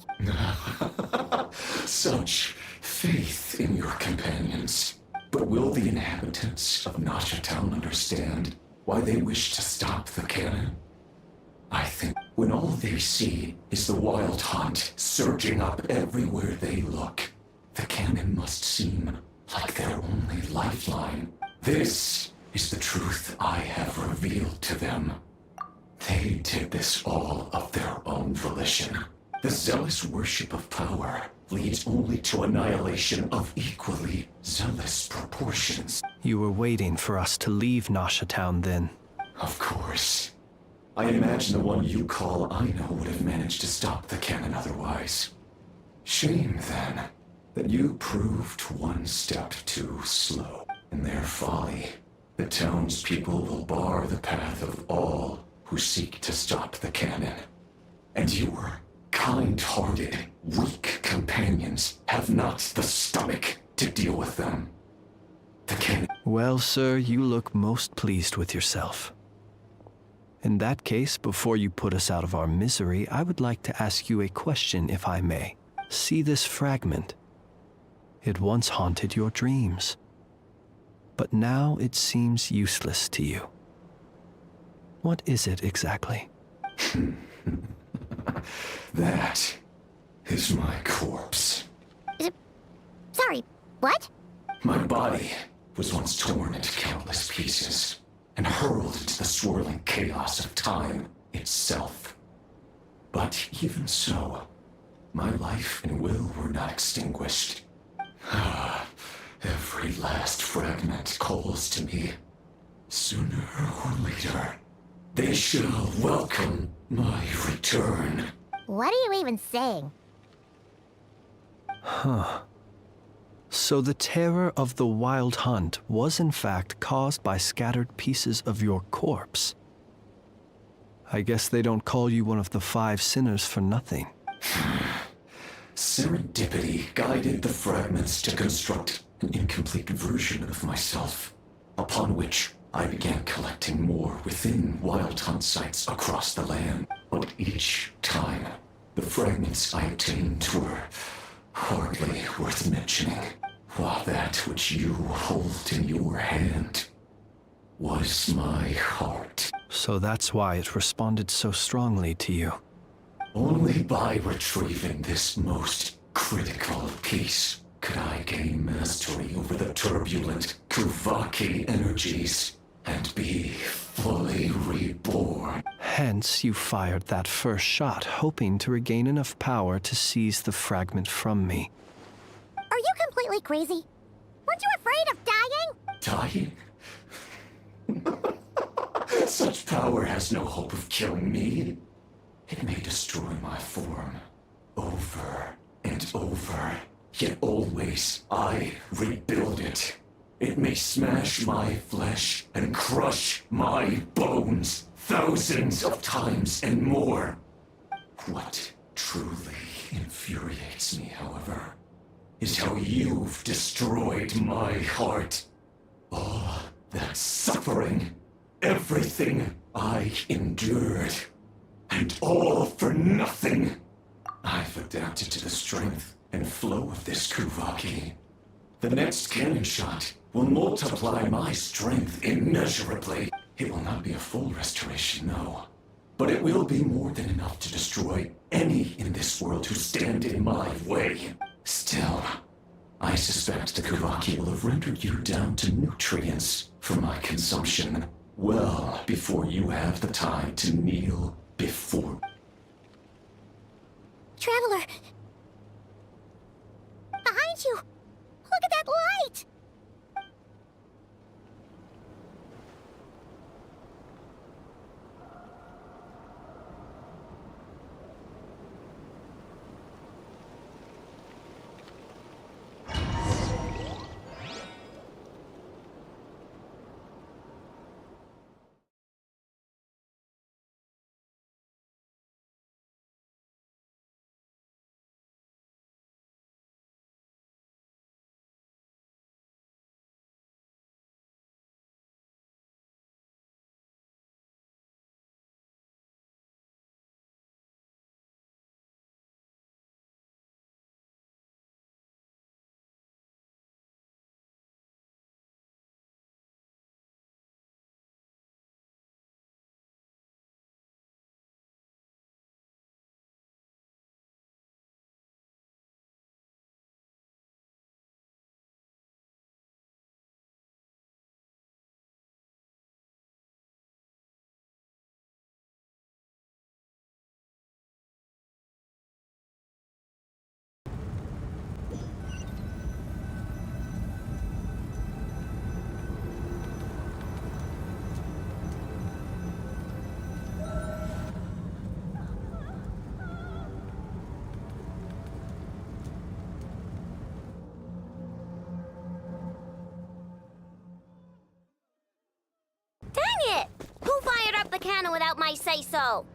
Such faith in your companions. But will the inhabitants of Nasha Town understand why they wish to stop the cannon? I think when all they see is the wild hunt surging up everywhere they look, the cannon must seem like their only lifeline. This is the truth I have revealed to them. They did this all of their own volition. The zealous worship of power leads only to annihilation of equally zealous proportions. You were waiting for us to leave Nasha Town then. Of course. I imagine the one you call Aino would have managed to stop the cannon otherwise. Shame, then, that you proved one step too slow. In their folly, the townspeople will bar the path of all who seek to stop the cannon. And your kind-hearted, weak companions have not the stomach to deal with them. The cannon... Well, sir, you look most pleased with yourself. In that case, before you put us out of our misery, I would like to ask you a question, if I may. See this fragment? It once haunted your dreams. But now it seems useless to you. What is it exactly? That is my corpse. Sorry, what? My body was once torn into countless pieces and hurled into the swirling chaos of time itself. But even so, my life and will were not extinguished. Every last fragment calls to me. Sooner or later, they shall welcome my return. What are you even saying? Huh. So the terror of the Wild Hunt was in fact caused by scattered pieces of your corpse. I guess they don't call you one of the 5 sinners for nothing. Serendipity guided the fragments to construct an incomplete version of myself, upon which I began collecting more within Wild Hunt sites across the land. But each time, the fragments I obtained were hardly worth mentioning, while that which you hold in your hand was my heart. So that's why it responded so strongly to you. Only by retrieving this most critical piece could I gain mastery over the turbulent Kuvaki energies and be fully reborn. Hence, you fired that first shot, hoping to regain enough power to seize the fragment from me. Are you completely crazy? Weren't you afraid of dying? Dying? Such power has no hope of killing me. It may destroy my form over and over, yet always I rebuild it. It may smash my flesh and crush my bones thousands of times and more. What truly infuriates me, however, is how you've destroyed my heart. All that suffering, everything I endured, and all for nothing. I've adapted to the strength and flow of this Kuvaki. The next cannon shot will multiply my strength immeasurably. It will not be a full restoration, no. But it will be more than enough to destroy any in this world who stand in my way. Still, I suspect the Kuvaki will have rendered you down to nutrients for my consumption well before you have the time to kneel before. Traveler! Behind you! Look at that light! Dang it! Who fired up the cannon without my say-so?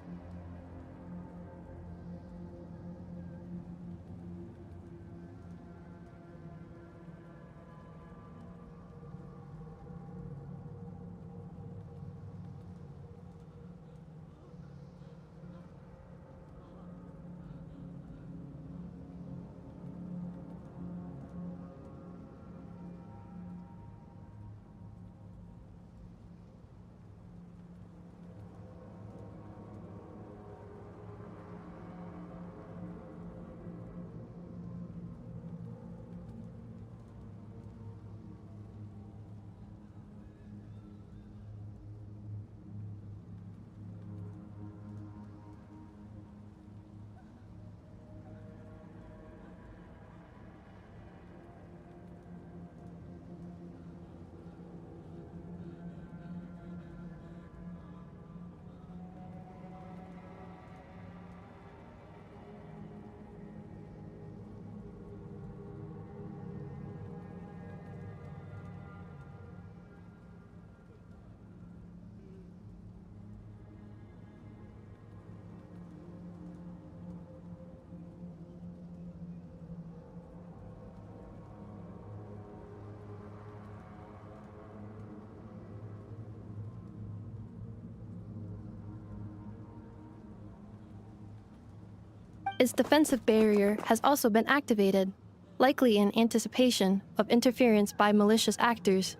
Its defensive barrier has also been activated, likely in anticipation of interference by malicious actors.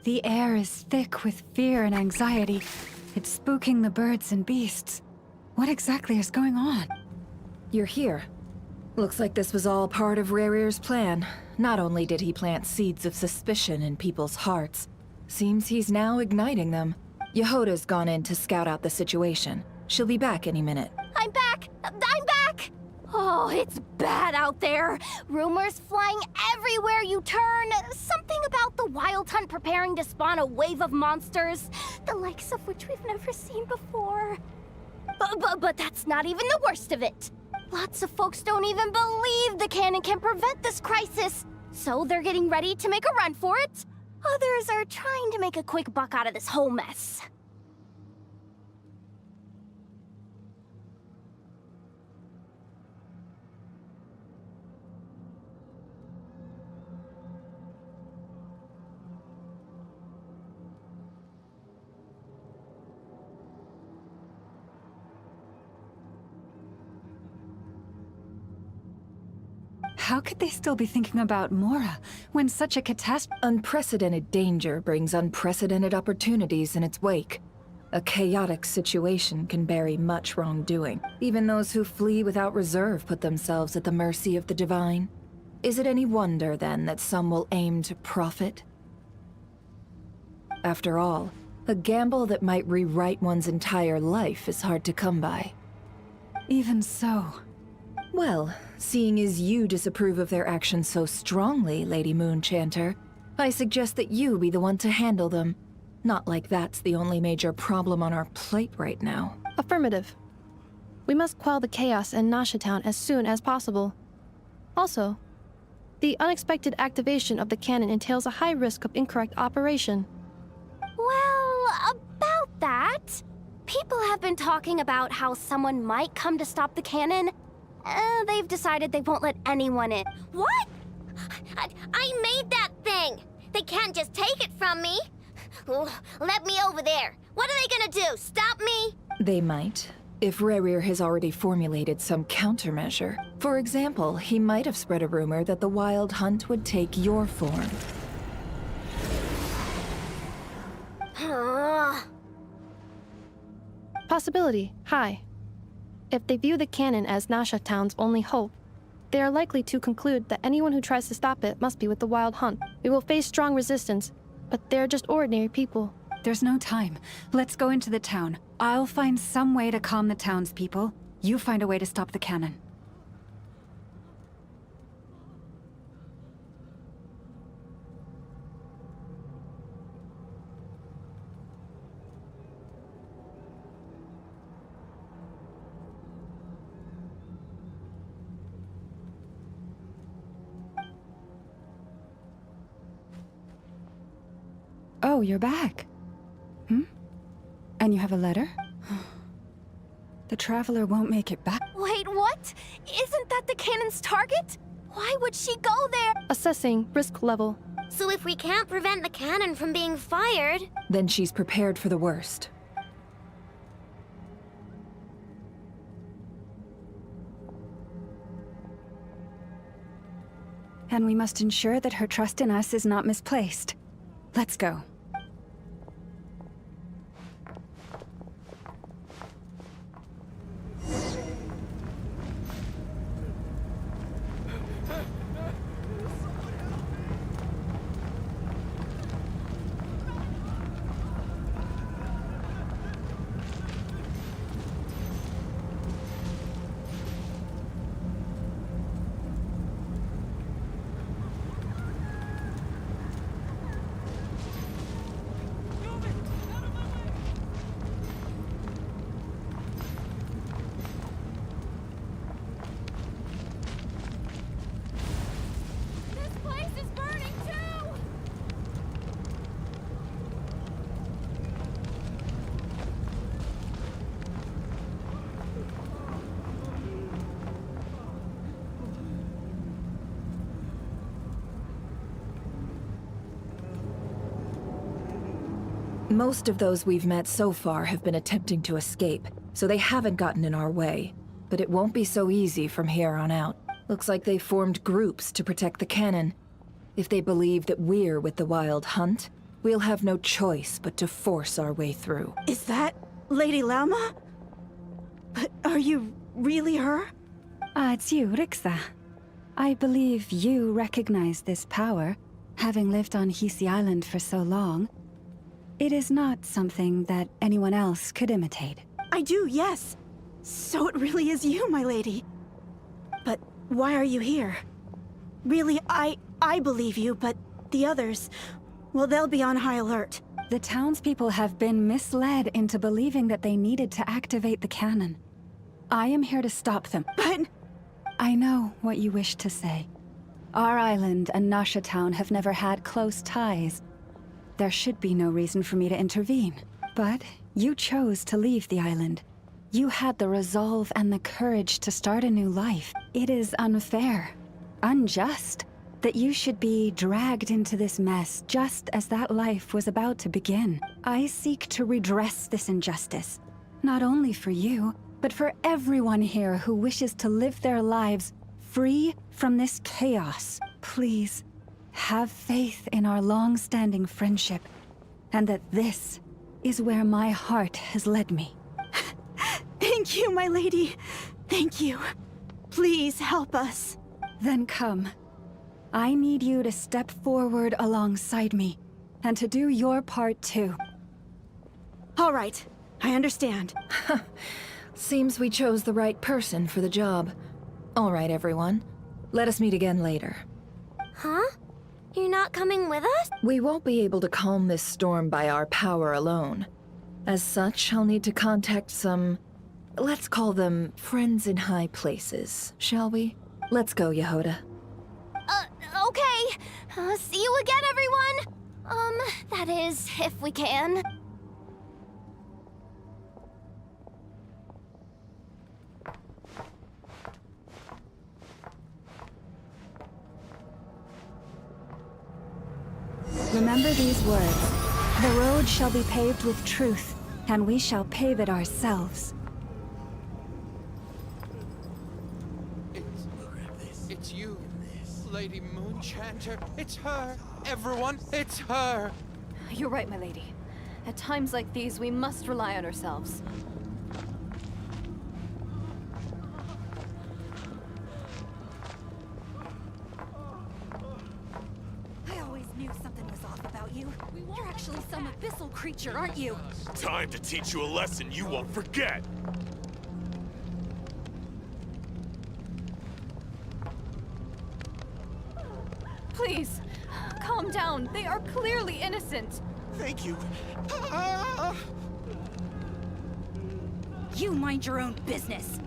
The air is thick with fear and anxiety. It's spooking the birds and beasts. What exactly is going on? You're here. Looks like this was all part of Rerir's plan. Not only did he plant seeds of suspicion in people's hearts, seems he's now igniting them. Yehoda's gone in to scout out the situation. She'll be back any minute. I'm back! I'm back! Oh, it's bad out there. Rumors flying everywhere you turn. Something about the Wild Hunt preparing to spawn a wave of monsters, the likes of which we've never seen before. But that's not even the worst of it. Lots of folks don't even believe the cannon can prevent this crisis, so they're getting ready to make a run for it. Others are trying to make a quick buck out of this whole mess. How could they still be thinking about Mora when such a catastrophe? Unprecedented danger brings unprecedented opportunities in its wake. A chaotic situation can bury much wrongdoing. Even those who flee without reserve put themselves at the mercy of the divine. Is it any wonder, then, that some will aim to profit? After all, a gamble that might rewrite one's entire life is hard to come by. Even so. Well, seeing as you disapprove of their actions so strongly, Lady Moonchanter, I suggest that you be the one to handle them. Not like that's the only major problem on our plate right now. Affirmative. We must quell the chaos in Nasha Town as soon as possible. Also, the unexpected activation of the cannon entails a high risk of incorrect operation. Well, about that, people have been talking about how someone might come to stop the cannon. They've decided they won't let anyone in. What? I made that thing! They can't just take it from me! Ooh, let me over there. What are they gonna do? Stop me? They might, if Rerir has already formulated some countermeasure. For example, he might have spread a rumor that the Wild Hunt would take your form. Possibility, high. If they view the cannon as Nasha Town's only hope, they are likely to conclude that anyone who tries to stop it must be with the Wild Hunt. We will face strong resistance, but they're just ordinary people. There's no time. Let's go into the town. I'll find some way to calm the townspeople. You find a way to stop the cannon. Oh, you're back. And you have a letter? The Traveler won't make it back. Wait, what? Isn't that the cannon's target? Why would she go there? Assessing risk level. So if we can't prevent the cannon from being fired... Then she's prepared for the worst. And we must ensure that her trust in us is not misplaced. Let's go. Most of those we've met so far have been attempting to escape, so they haven't gotten in our way. but it won't be so easy from here on out. Looks like they formed groups to protect the cannon. If they believe that we're with the Wild Hunt, we'll have no choice but to force our way through. Is that Lady Lauma? But are you really her? It's you, Rixa. I believe you recognize this power, having lived on Hisi Island for so long. It is not something that anyone else could imitate. I do, yes. So it really is you, my lady. But why are you here? Really, I believe you, but the others, well, they'll be on high alert. The townspeople have been misled into believing that they needed to activate the cannon. I am here to stop them. But... I know what you wish to say. Our island and Nasha Town have never had close ties. There should be no reason for me to intervene. But you chose to leave the island. You had the resolve and the courage to start a new life. It is unfair, unjust, that you should be dragged into this mess just as that life was about to begin. I seek to redress this injustice, not only for you, but for everyone here who wishes to live their lives free from this chaos. Please, have faith in our long-standing friendship, and that this is where my heart has led me. Thank you, my lady. Thank you. Please help us. Then come. I need you to step forward alongside me, and to do your part too. All right, I understand. Seems we chose the right person for the job. All right, everyone. Let us meet again later. Huh? You're not coming with us? We won't be able to calm this storm by our power alone. As such, I'll need to contact some... let's call them friends in high places, shall we? Let's go, Yehoda. Okay. See you again, everyone! That is, if we can. Remember these words. The road shall be paved with truth, and we shall pave it ourselves. It's you, Lady Moonchanter. It's her. Everyone, it's her. You're right, my lady. At times like these, we must rely on ourselves. I always knew something was off about you. You're actually some abyssal creature, aren't you? Time to teach you a lesson you won't forget. Please, calm down. They are clearly innocent. Thank you. You mind your own business.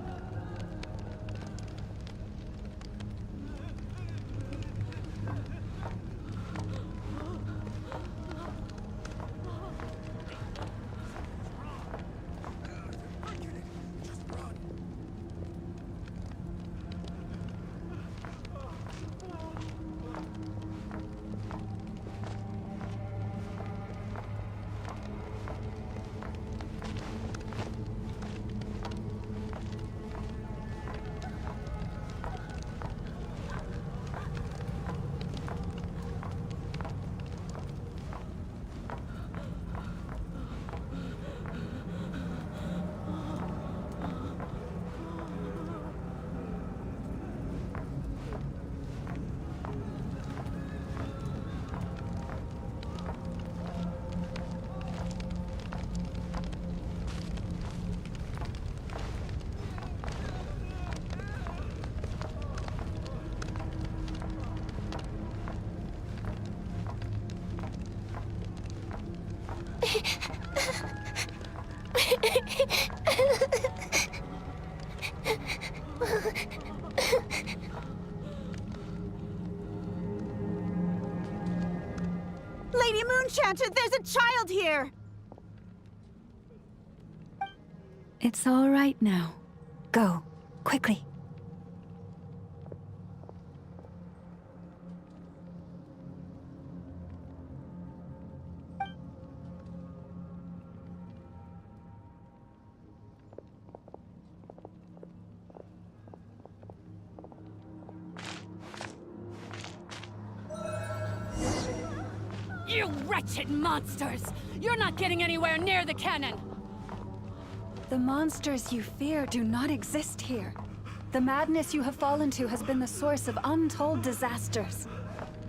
Lady Moonchanter, there's a child here! It's all right now. Go, quickly. wretched monsters! You're not getting anywhere near the cannon! The monsters you fear do not exist here. The madness you have fallen to has been the source of untold disasters.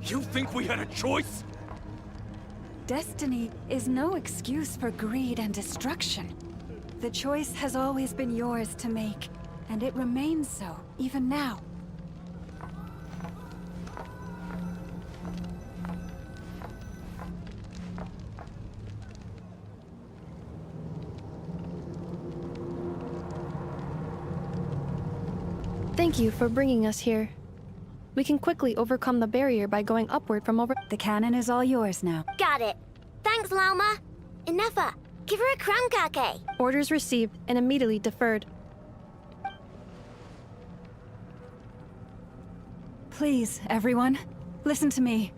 You think we had a choice? Destiny is no excuse for greed and destruction. The choice has always been yours to make, and it remains so, even now. Thank you for bringing us here. We can quickly overcome the barrier by going upward from over— The cannon is all yours now. Got it. Thanks, Lauma. Enougha, give her a crunkake. Orders received and immediately deferred. Please, everyone, listen to me.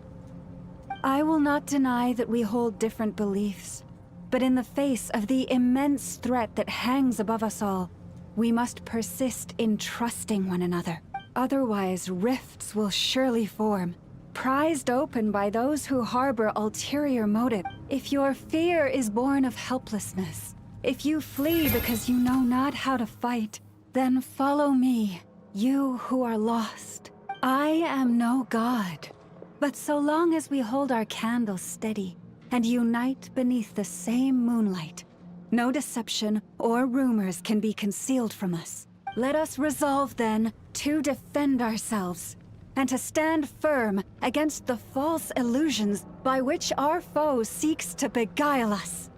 I will not deny that we hold different beliefs, but in the face of the immense threat that hangs above us all, we must persist in trusting one another. Otherwise, rifts will surely form, prized open by those who harbor ulterior motive. If your fear is born of helplessness, if you flee because you know not how to fight, then follow me, you who are lost. I am no god, but so long as we hold our candles steady and unite beneath the same moonlight, no deception or rumors can be concealed from us. Let us resolve, then, to defend ourselves, and to stand firm against the false illusions by which our foe seeks to beguile us.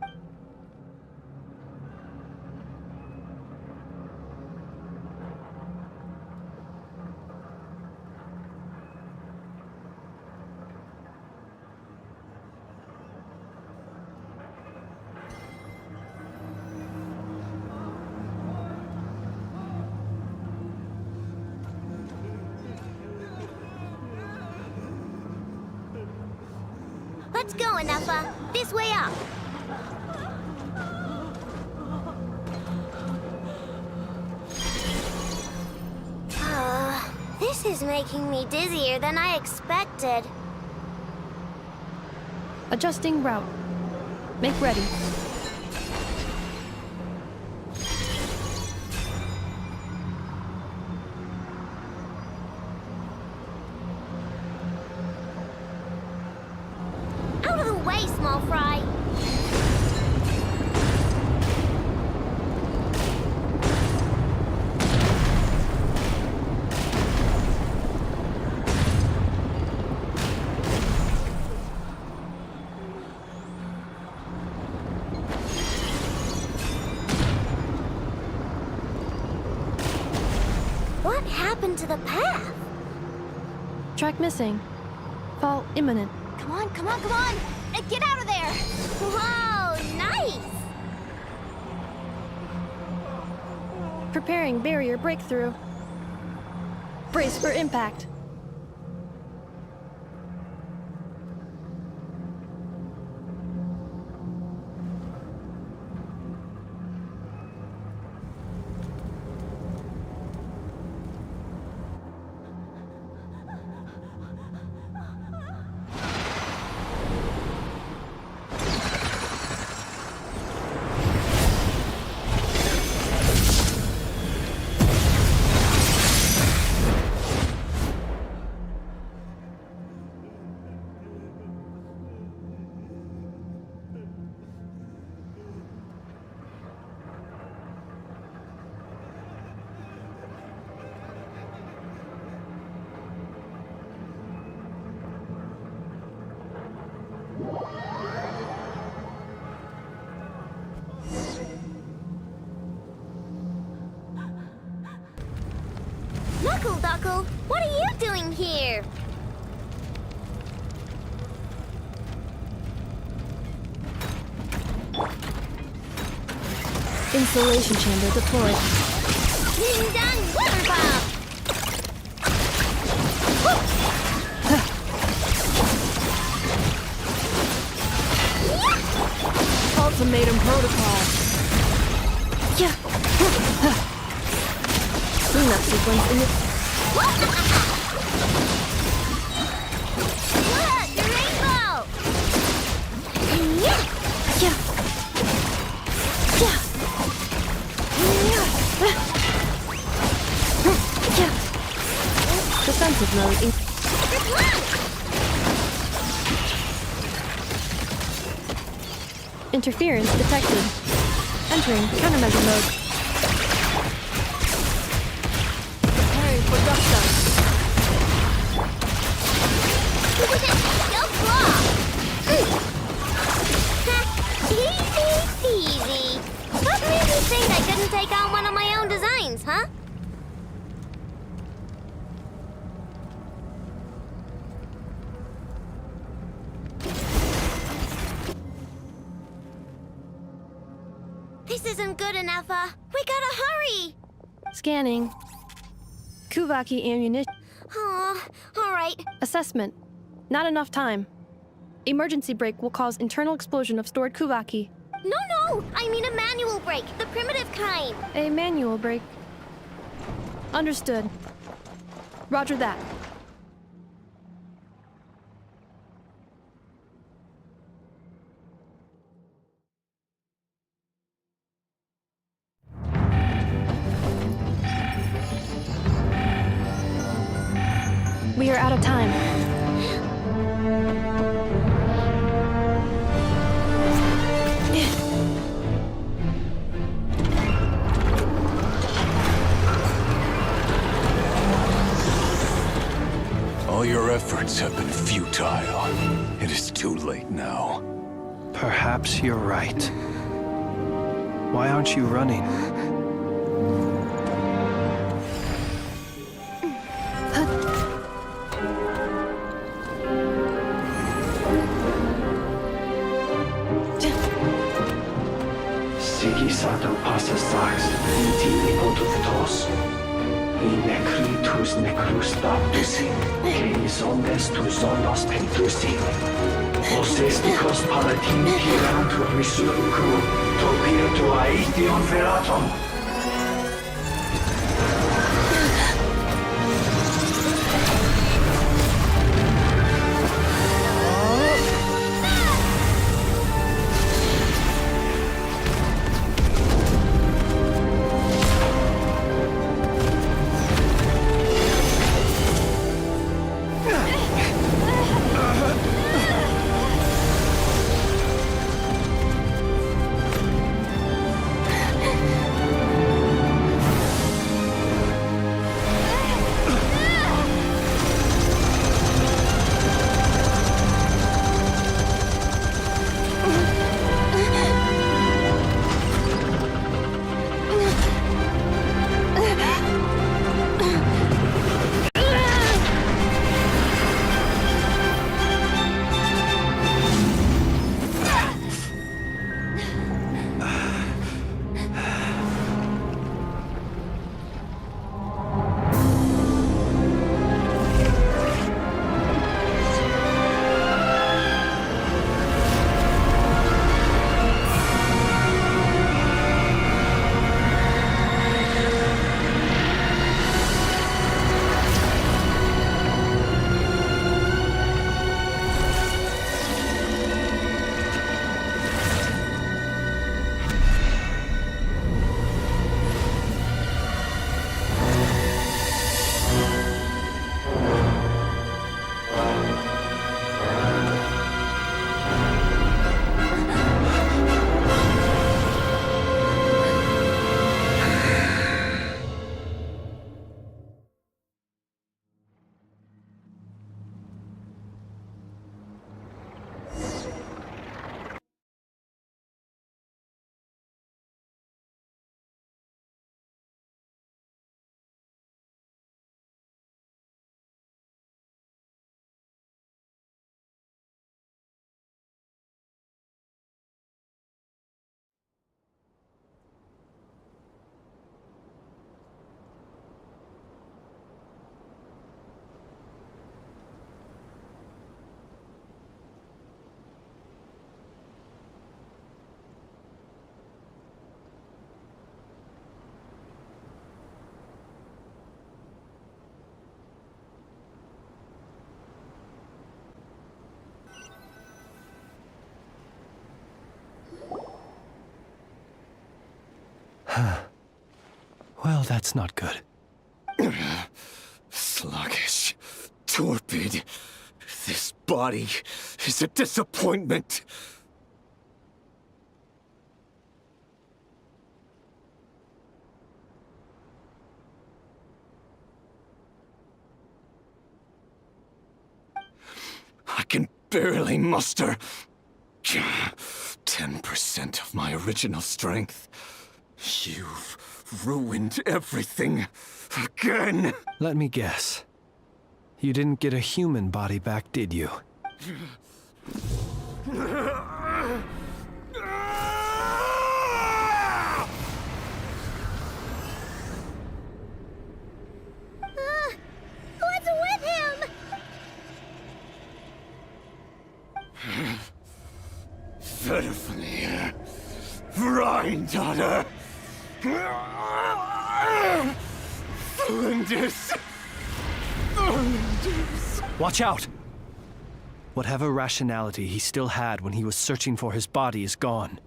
Let's go, Enougha. This way up. This is making me dizzier than I expected. Adjusting route. Make ready. Out of the way, small fry. What happened to the path? Track missing. Fall imminent. Come on, come on, come on! Get out of there! Whoa, nice! Preparing barrier breakthrough. Brace for impact. Knuckle Duckle, what are you doing here? Insulation chamber deployed. Ding dong, water bomb! Ultimatum protocol. Yeah. Cleanup sequence in the— Look, the rainbow! Defensive mode. Interference detected. Entering countermeasure mode. Preparing for dust. Easy peasy. What made you think I couldn't take on one of my own designs, huh? This isn't good enough, we gotta hurry! Scanning. Kuvaki ammunition. Oh, alright. Assessment. Not enough time. Emergency brake will cause internal explosion of stored Kuvaki. No! I mean a manual brake, the primitive kind. A manual brake. Understood. Roger that. We are out of time. All your efforts have been futile. It is too late now. Perhaps you're right. Why aren't you running? Satan passa sax, intimi potus in necritus necrus baptusi, canis omnes tu zonos pentusi. Os esticos palatini pirantur resurcu, topir aetion veratum. Well, that's not good. Sluggish. Torpid. This body is a disappointment. I can barely muster 10% of my original strength. You've ruined everything again. Let me guess. You didn't get a human body back, did you? What's with him? Verfnir. Rheindaughter. Flinders. Watch out! Whatever rationality he still had when he was searching for his body is gone.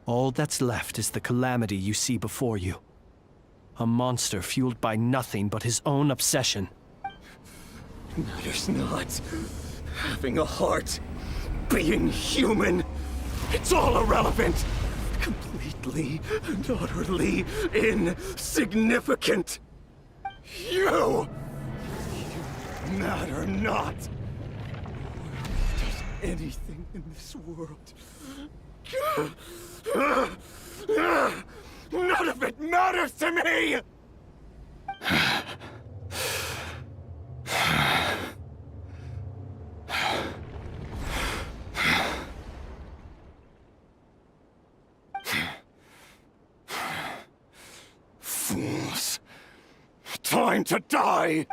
All that's left is the calamity you see before you. A monster fueled by nothing but his own obsession. Matters not. Having a heart. Being human. It's all irrelevant. Completely and utterly insignificant. You matter not. Does anything in this world. None of it matters to me! Fools. Time to die!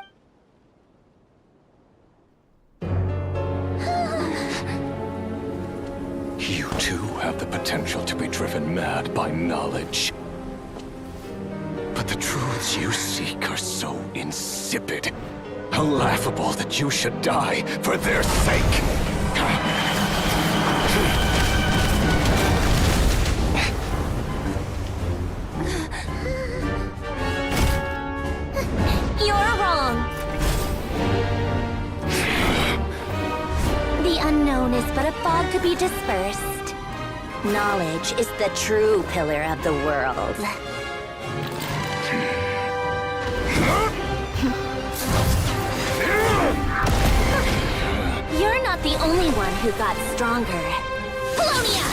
You too have the potential to be driven mad by knowledge. But the truths you seek are so insipid, laughable that you should die for their sake. You're wrong. The unknown is but a fog to be dispersed. Knowledge is the true pillar of the world. You're not the only one who got stronger. Polonia!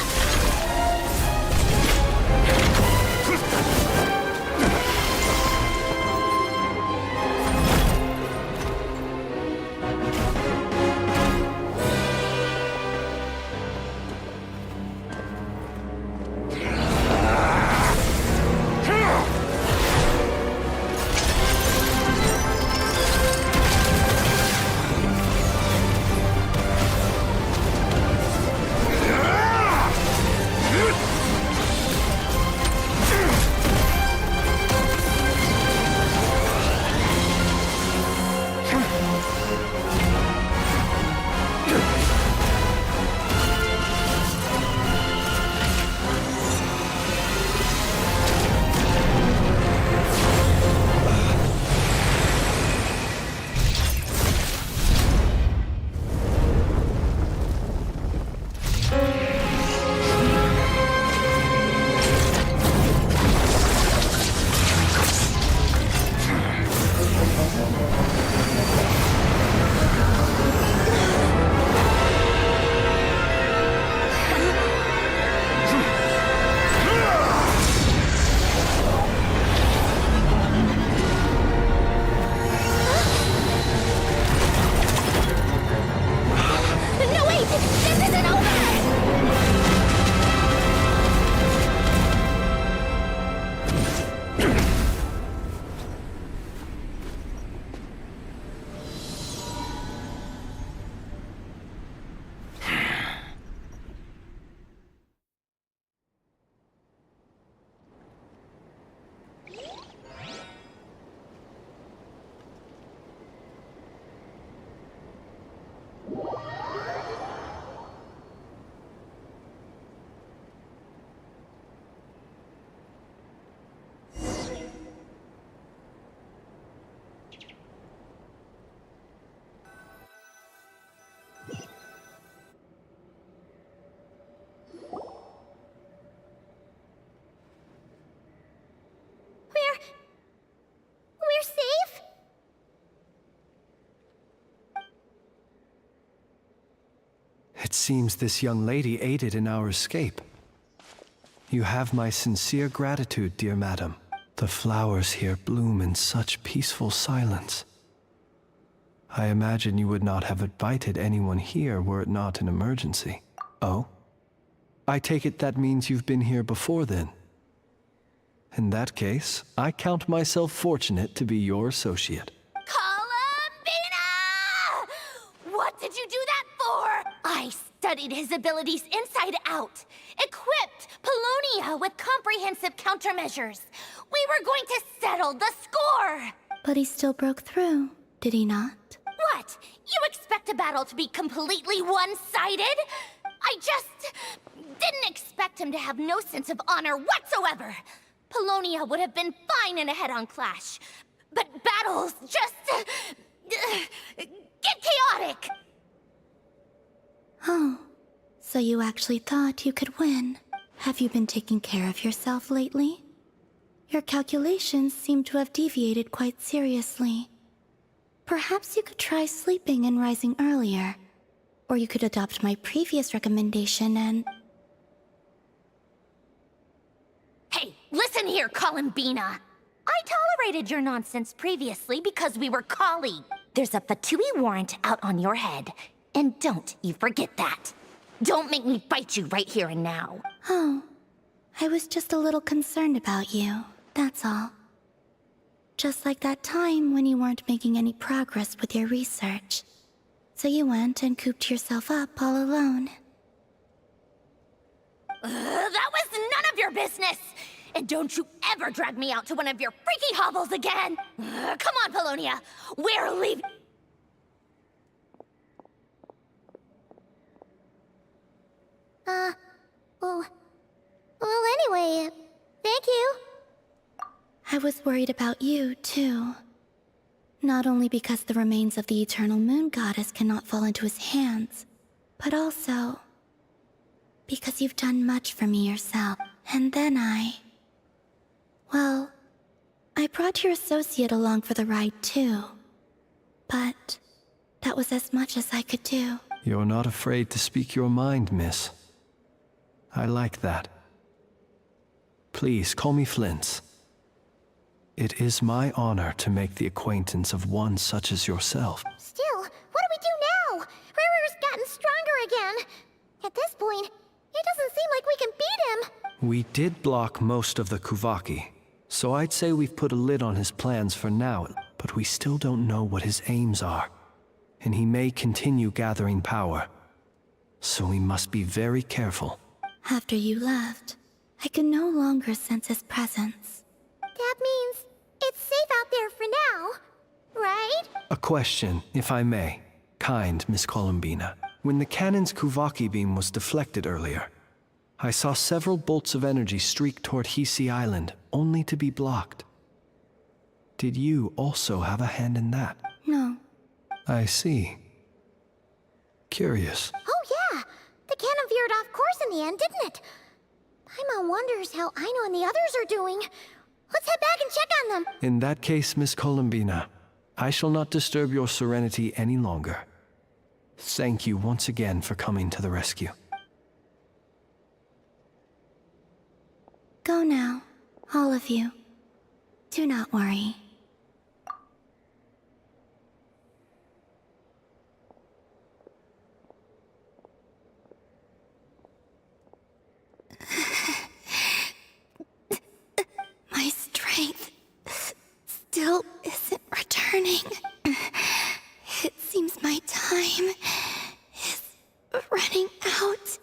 It seems this young lady aided in our escape. You have my sincere gratitude, dear madam. The flowers here bloom in such peaceful silence. I imagine you would not have invited anyone here were it not an emergency. Oh? I take it that means you've been here before then. In that case, I count myself fortunate to be your associate. Columbina! What did you do that for? I studied his abilities inside out. Equipped Polonia with comprehensive countermeasures. We were going to settle the score! But he still broke through, did he not? What? You expect a battle to be completely one-sided? I just didn't expect him to have no sense of honor whatsoever. Polonia would have been fine in a head-on clash. But battles just get chaotic! Oh, so you actually thought you could win. Have you been taking care of yourself lately? Your calculations seem to have deviated quite seriously. Perhaps you could try sleeping and rising earlier. Or you could adopt my previous recommendation and... Hey, listen here, Columbina. I tolerated your nonsense previously because we were colleagues. There's a Fatui warrant out on your head. And don't you forget that. Don't make me fight you right here and now. Oh, I was just a little concerned about you, that's all. Just like that time when you weren't making any progress with your research. So you went and cooped yourself up all alone. That was none of your business! And don't you ever drag me out to one of your freaky hovels again! Come on, Polonia! We're leaving! Well, anyway, thank you. I was worried about you, too. Not only because the remains of the Eternal Moon Goddess cannot fall into his hands, but also because you've done much for me yourself. And then well, I brought your associate along for the ride, too. But that was as much as I could do. You're not afraid to speak your mind, miss. I like that. Please call me Flint's. It is my honor to make the acquaintance of one such as yourself. Still, what do we do now? Riri's gotten stronger again. At this point, it doesn't seem like we can beat him. We did block most of the Kuvaki, so I'd say we've put a lid on his plans for now, but we still don't know what his aims are, and he may continue gathering power. So we must be very careful. After you left, I could no longer sense his presence. That means it's safe out there for now, right? A question, if I may. Kind Miss Columbina. When the cannon's Kuvaki beam was deflected earlier, I saw several bolts of energy streak toward Hisi Island, only to be blocked. Did you also have a hand in that? No. I see. Curious. Oh yeah! The cannon veered off course in the end, didn't it? Paimon wonders how Aino and the others are doing. Let's head back and check on them. In that case, Miss Columbina, I shall not disturb your serenity any longer. Thank you once again for coming to the rescue. Go now, all of you. Do not worry. My strength still isn't returning. It seems my time is running out.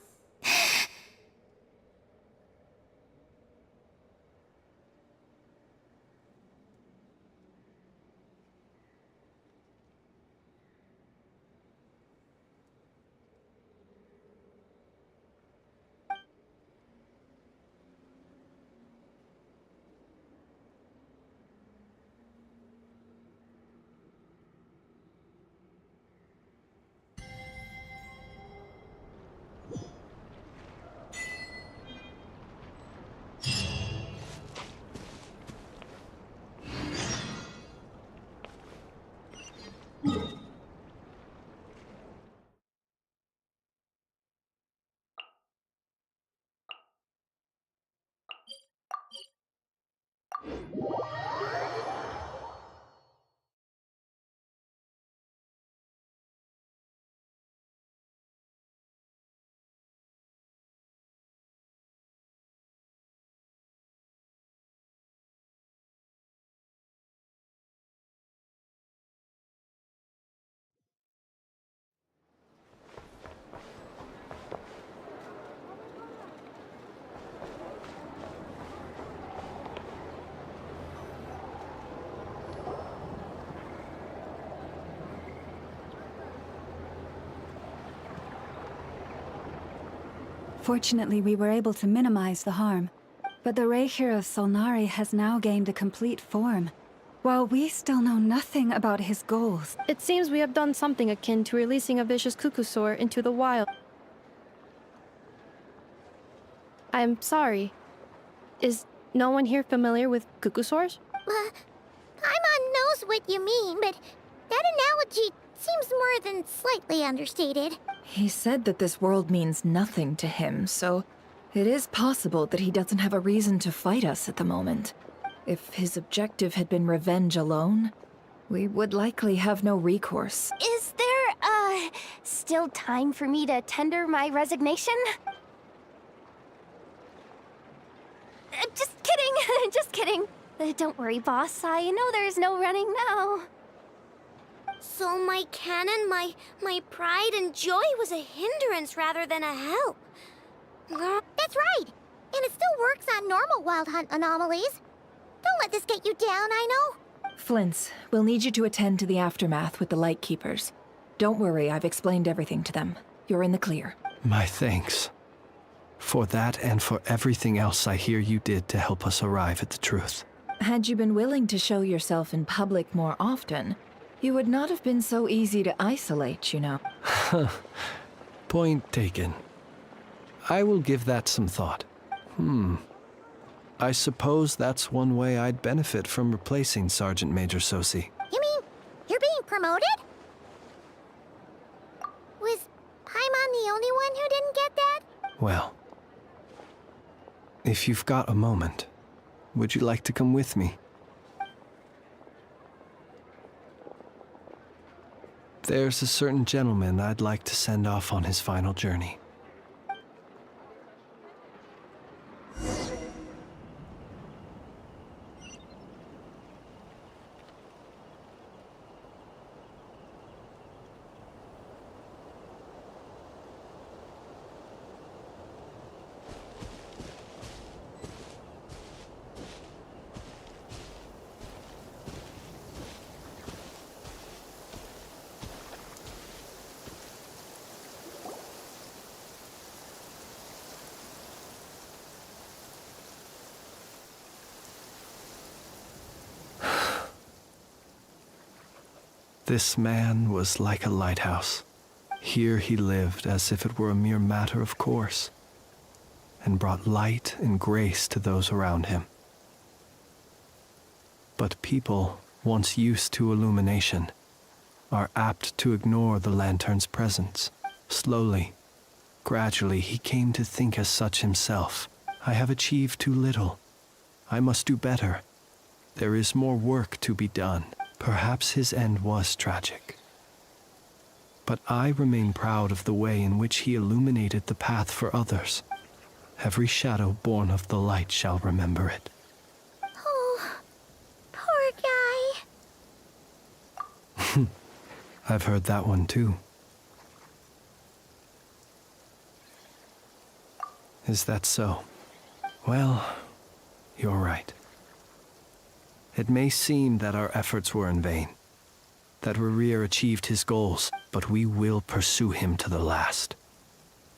Fortunately, we were able to minimize the harm. But the Reikir of Solnari has now gained a complete form, while we still know nothing about his goals. It seems we have done something akin to releasing a vicious cuckoosaur into the wild. I'm sorry. Is no one here familiar with cuckoosaurs? Paimon knows what you mean, but that analogy seems more than slightly understated. He said that this world means nothing to him, so it is possible that he doesn't have a reason to fight us at the moment. If his objective had been revenge alone, we would likely have no recourse. Is there, still time for me to tender my resignation? Just kidding, just kidding. Don't worry, boss. I know there's no running now. So my cannon, my pride and joy was a hindrance rather than a help. That's right. And it still works on normal wild hunt anomalies. Don't let this get you down, I know. Flint's, we'll need you to attend to the aftermath with the Lightkeepers. Don't worry, I've explained everything to them. You're in the clear. My thanks. For that and for everything else I hear you did to help us arrive at the truth. Had you been willing to show yourself in public more often, you would not have been so easy to isolate, you know. Point taken. I will give that some thought. I suppose that's one way I'd benefit from replacing Sergeant Major Sosi. You mean you're being promoted? Was Paimon the only one who didn't get that? Well, if you've got a moment, would you like to come with me? There's a certain gentleman I'd like to send off on his final journey. This man was like a lighthouse. Here he lived as if it were a mere matter of course, and brought light and grace to those around him. But people, once used to illumination, are apt to ignore the lantern's presence. Slowly, gradually, he came to think as such himself. I have achieved too little. I must do better. There is more work to be done. Perhaps his end was tragic. But I remain proud of the way in which he illuminated the path for others. Every shadow born of the light shall remember it. Oh, poor guy. I've heard that one too. Is that so? Well, you're right. It may seem that our efforts were in vain, that Rerir achieved his goals, but we will pursue him to the last,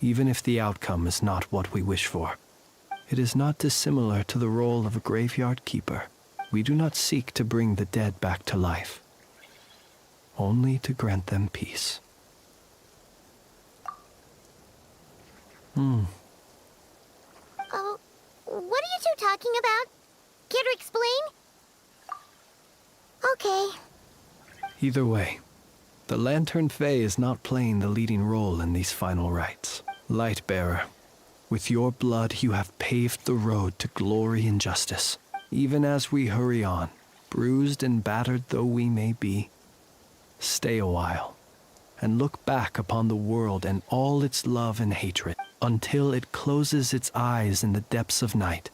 even if the outcome is not what we wish for. It is not dissimilar to the role of a graveyard keeper. We do not seek to bring the dead back to life, only to grant them peace. Oh, what are you two talking about? Care to explain? Okay. Either way, the Lantern Fae is not playing the leading role in these final rites. Lightbearer, with your blood you have paved the road to glory and justice. even as we hurry on, bruised and battered though we may be, stay a while and look back upon the world and all its love and hatred until it closes its eyes in the depths of night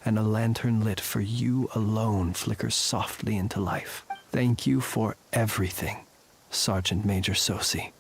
and a lantern lit for you alone flickers softly into life. Thank you for everything, Sergeant Major Sosi.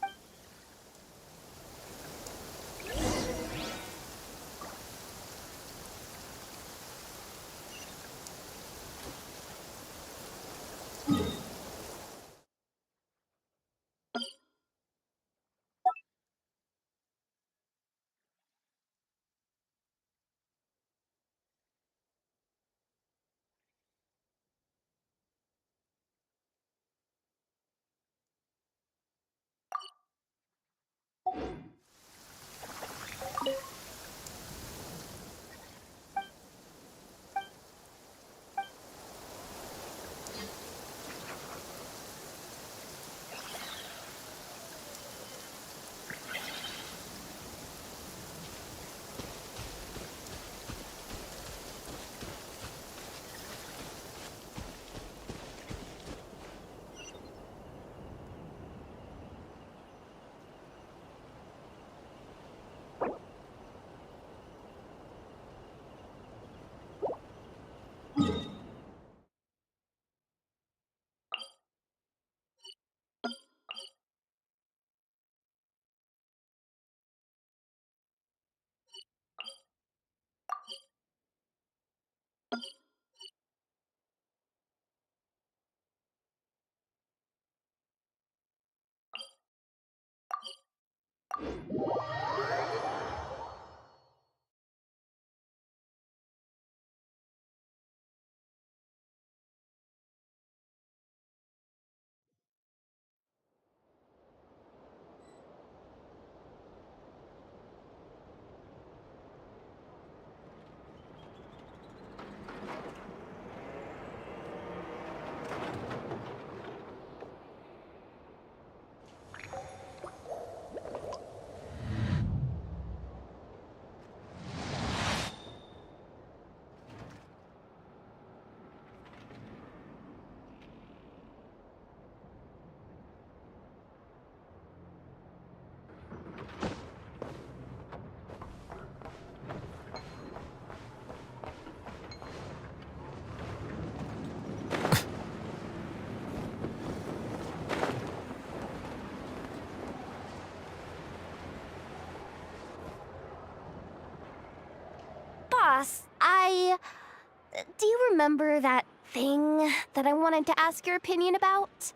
Boss, do you remember that thing that I wanted to ask your opinion about?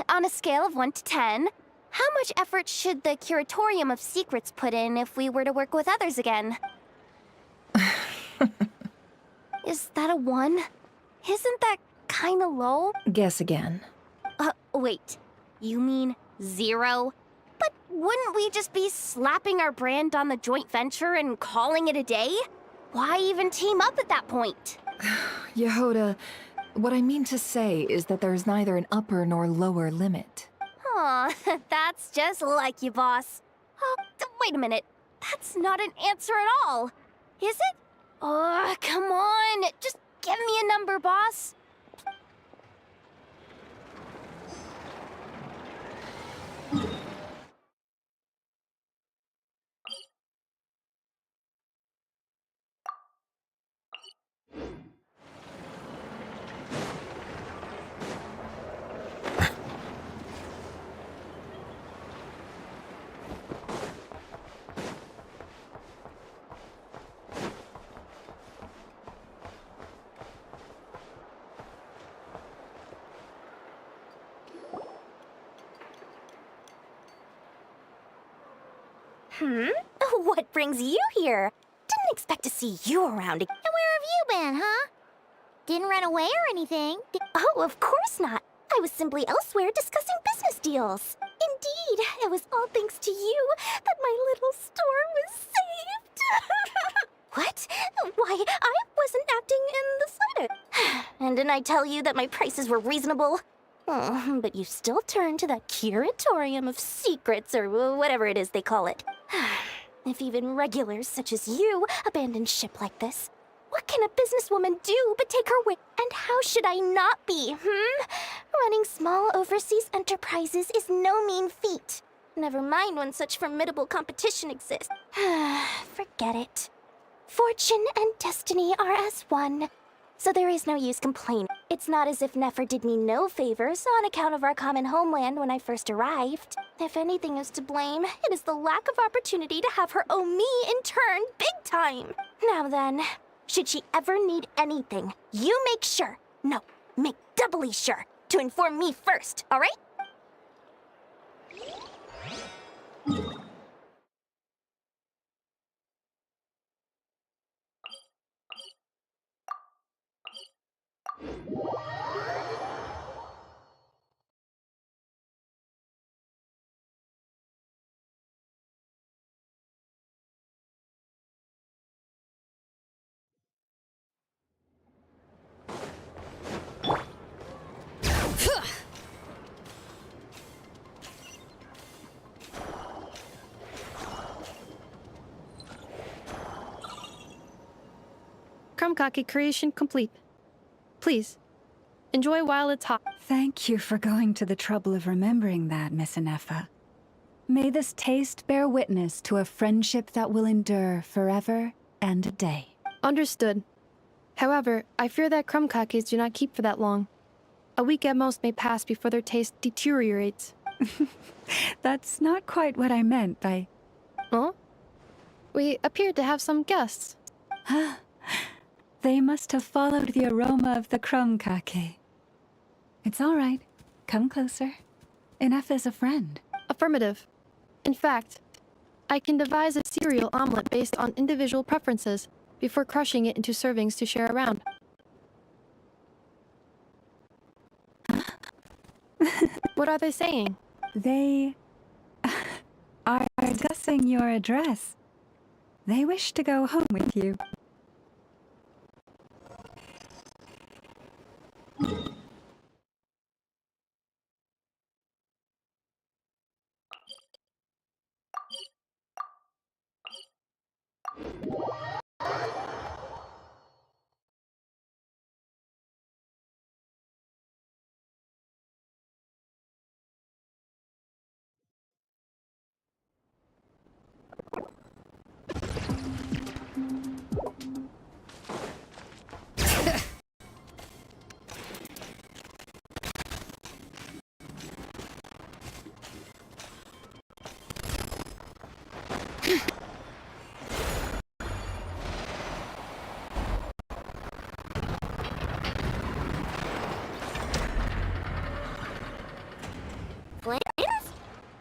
On a scale of 1 to 10, how much effort should the Curatorium of Secrets put in if we were to work with others again? Is that a 1? Isn't that kinda low? Guess again. Wait. You mean 0? But wouldn't we just be slapping our brand on the joint venture and calling it a day? Why even team up at that point? Yehoda, what I mean to say is that there's neither an upper nor lower limit. Aw, that's just like you, boss. Oh, wait a minute. That's not an answer at all. Is it? Oh, come on. Just give me a number, boss. What brings you here? Didn't expect to see you around again. And where have you been, huh? Didn't run away or anything? Oh, of course not. I was simply elsewhere discussing business deals. Indeed, it was all thanks to you that my little store was saved. What? Why, I wasn't acting in the slightest. And didn't I tell you that my prices were reasonable? Oh, but you still turn to that Curatorium of Secrets, or whatever it is they call it. If even regulars such as you abandon ship like this, What can a businesswoman do but take her way? And how should I not be, Running small overseas enterprises is no mean feat. Never mind when such formidable competition exists. Forget it. Fortune and destiny are as one, so there is no use complaining. It's not as if Nefer did me no favors on account of our common homeland when I first arrived. If anything is to blame, it is the lack of opportunity to have her owe me in turn big time. Now then, should she ever need anything, you make sure, no, make doubly sure, to inform me first, all right? Krumkake creation complete. Please, enjoy while it's hot. Thank you for going to the trouble of remembering that, Miss Anefa. May this taste bear witness to a friendship that will endure forever and a day. Understood. However, I fear that krumkakes do not keep for that long. A week at most may pass before their taste deteriorates. That's not quite what I meant by... Huh? We appear to have some guests. They must have followed the aroma of the krumkake. It's all right. Come closer. Anefa's a friend. Affirmative. In fact, I can devise a cereal omelet based on individual preferences before crushing it into servings to share around. What are they saying? They are discussing your address. They wish to go home with you.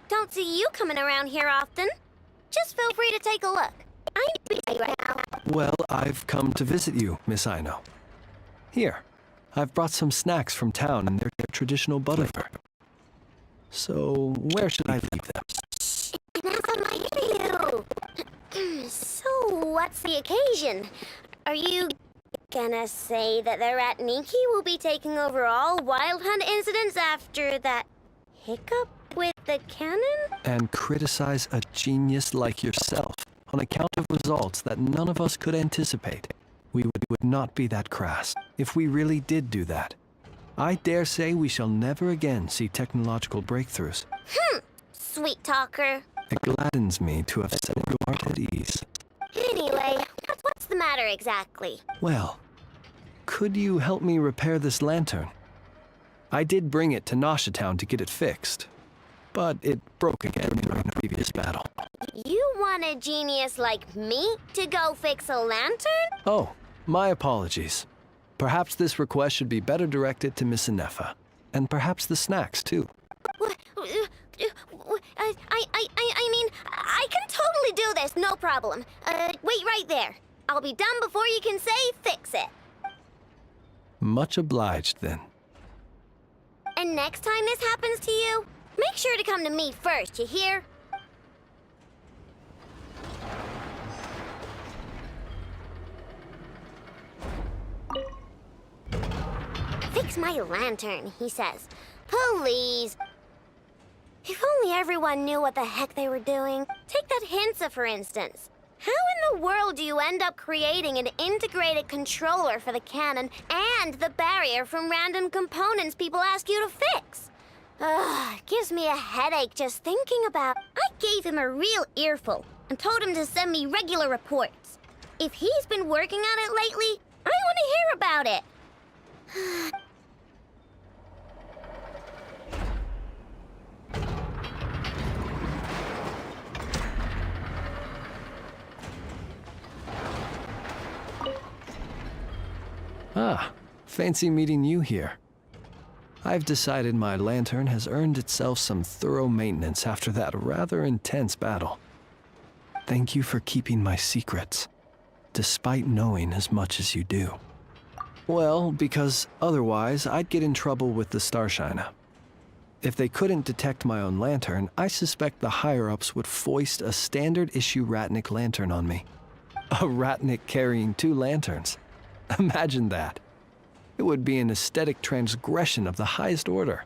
Don't see you coming around here often. Just feel free to take a look. I'm busy right now. Well, I've come to visit you, Miss Aino. Here, I've brought some snacks from town and their traditional butter. So, where should I leave them? I hear you. So, what's the occasion? Are you gonna say that the Rat Niki will be taking over all Wild Hunt incidents after that hiccup with the cannon? And criticize a genius like yourself on account of results that none of us could anticipate. We would not be that crass if we really did do that. I dare say we shall never again see technological breakthroughs. Sweet talker. It gladdens me to have set your heart at ease. Anyway, what's the matter exactly? Well, could you help me repair this lantern? I did bring it to Nasha Town to get it fixed, but it broke again during the previous battle. You want a genius like me to go fix a lantern? Oh, my apologies. Perhaps this request should be better directed to Miss Anefa, and perhaps the snacks, too. I mean, I can totally do this, no problem. Wait right there. I'll be done before you can say fix it. Much obliged, then. And next time this happens to you, make sure to come to me first, you hear? Fix my lantern, he says. Please. If only everyone knew what the heck they were doing. Take that Hinsa, for instance. How in the world do you end up creating an integrated controller for the cannon and the barrier from random components people ask you to fix? Ugh, it gives me a headache just thinking about. I gave him a real earful and told him to send me regular reports. If he's been working on it lately, I want to hear about it. Ah, fancy meeting you here. I've decided my lantern has earned itself some thorough maintenance after that rather intense battle. Thank you for keeping my secrets, despite knowing as much as you do. Well, because otherwise I'd get in trouble with the Starshiner. If they couldn't detect my own lantern, I suspect the higher-ups would foist a standard-issue Ratnik lantern on me. A Ratnik carrying 2 lanterns. Imagine that. It would be an aesthetic transgression of the highest order.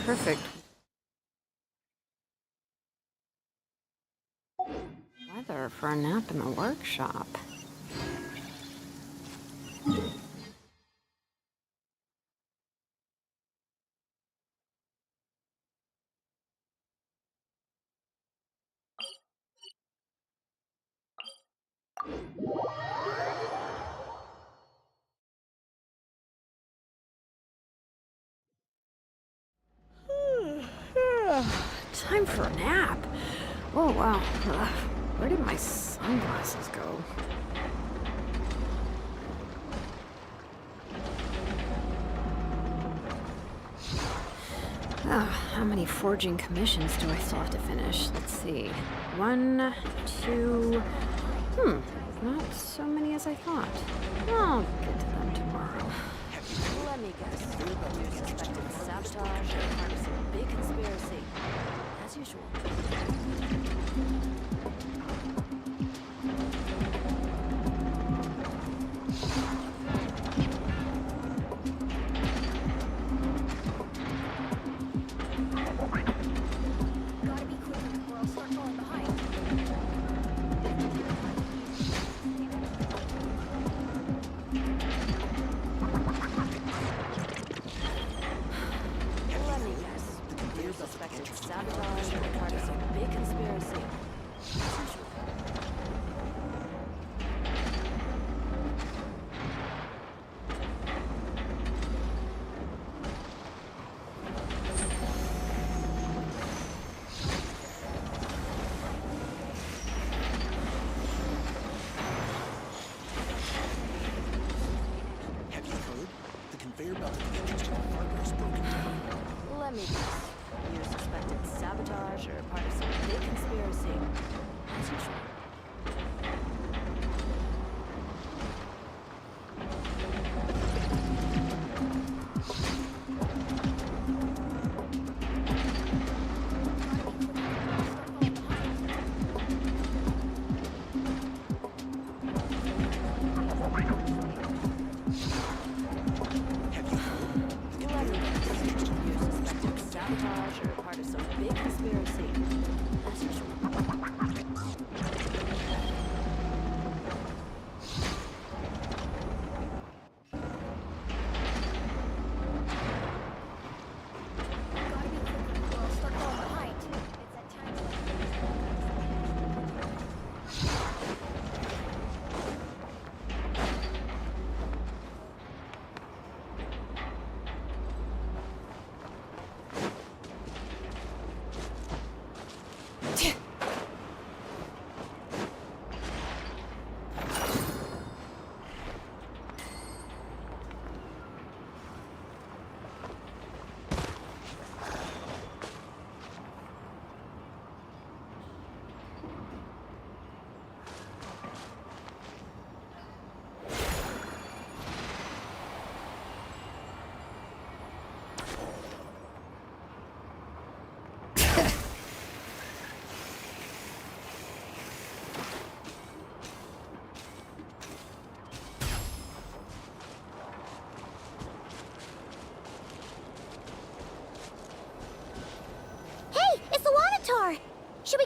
Perfect weather for a nap in the workshop. Time for a nap. Oh, wow. Where did my sunglasses go? How many forging commissions do I still have to finish? Let's see. 1, 2... not so many as I thought. I'll get to them tomorrow. Let me guess. You suspected sabotage or part of some big conspiracy. As usual. Gotta be quicker or I'll start falling behind. Let me guess. You suspected sabotage or part of some big conspiracy. As usual. Have you heard? The conveyor belt of the entrance to the harbor is broken down. Let me guess. You suspected sabotage or part of some big conspiracy. As usual. Let me guess. You suspected sabotage or part of some big conspiracy.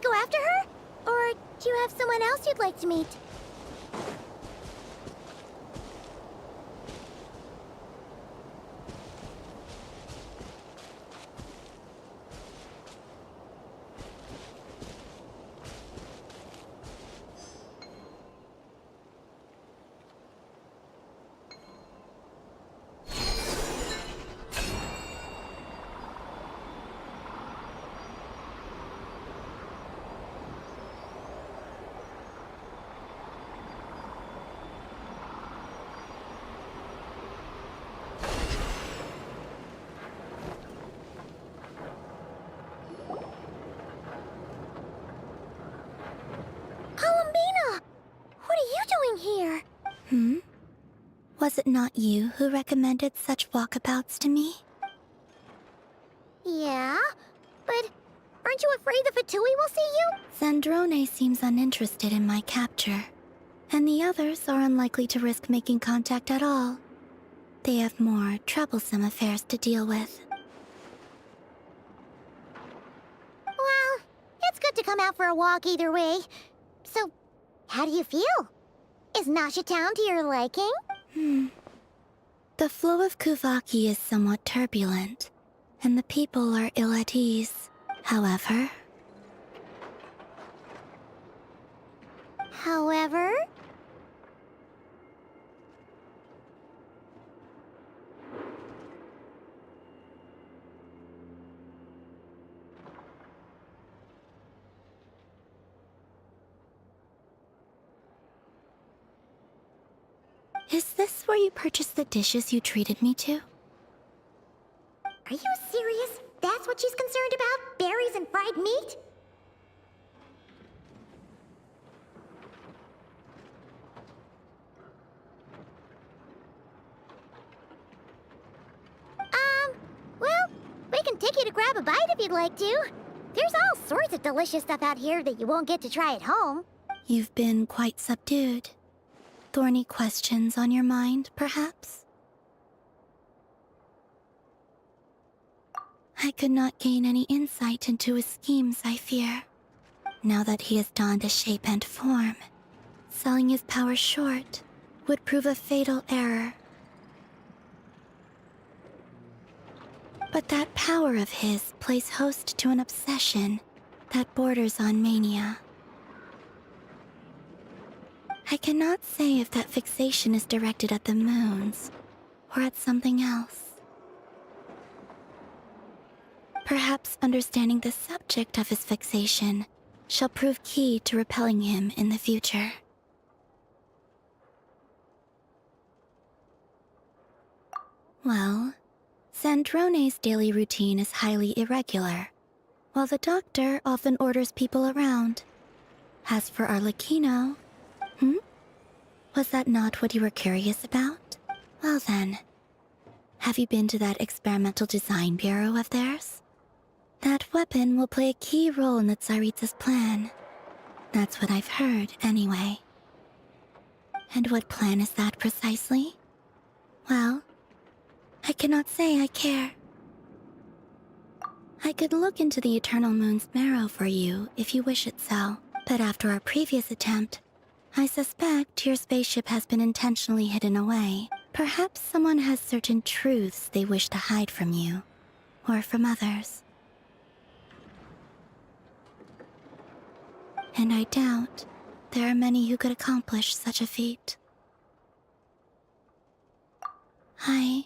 go after her? Or do you have someone else you'd like to meet? Here. Was it not you who recommended such walkabouts to me? Yeah, but aren't you afraid the Fatui will see you? Zandrone seems uninterested in my capture, and the others are unlikely to risk making contact at all. They have more troublesome affairs to deal with. Well, it's good to come out for a walk either way. So, how do you feel? Is Nasha Town to your liking? The flow of Kuvaki is somewhat turbulent, and the people are ill at ease. However... Is this where you purchased the dishes you treated me to? Are you serious? That's what she's concerned about? Berries and fried meat? Well, we can take you to grab a bite if you'd like to. There's all sorts of delicious stuff out here that you won't get to try at home. You've been quite subdued. Thorny questions on your mind, perhaps? I could not gain any insight into his schemes, I fear. Now that he has donned a shape and form, selling his power short would prove a fatal error. But that power of his plays host to an obsession that borders on mania. I cannot say if that fixation is directed at the moons or at something else. Perhaps understanding the subject of his fixation shall prove key to repelling him in the future. Well, Zandrone's daily routine is highly irregular, while the doctor often orders people around. As for Arlecchino, was that not what you were curious about? Well then, have you been to that experimental design bureau of theirs? That weapon will play a key role in the Tsaritsa's plan. That's what I've heard, anyway. And what plan is that precisely? Well, I cannot say I care. I could look into the Eternal Moon's marrow for you if you wish it so, but after our previous attempt, I suspect your spaceship has been intentionally hidden away. Perhaps someone has certain truths they wish to hide from you, or from others. And I doubt there are many who could accomplish such a feat. I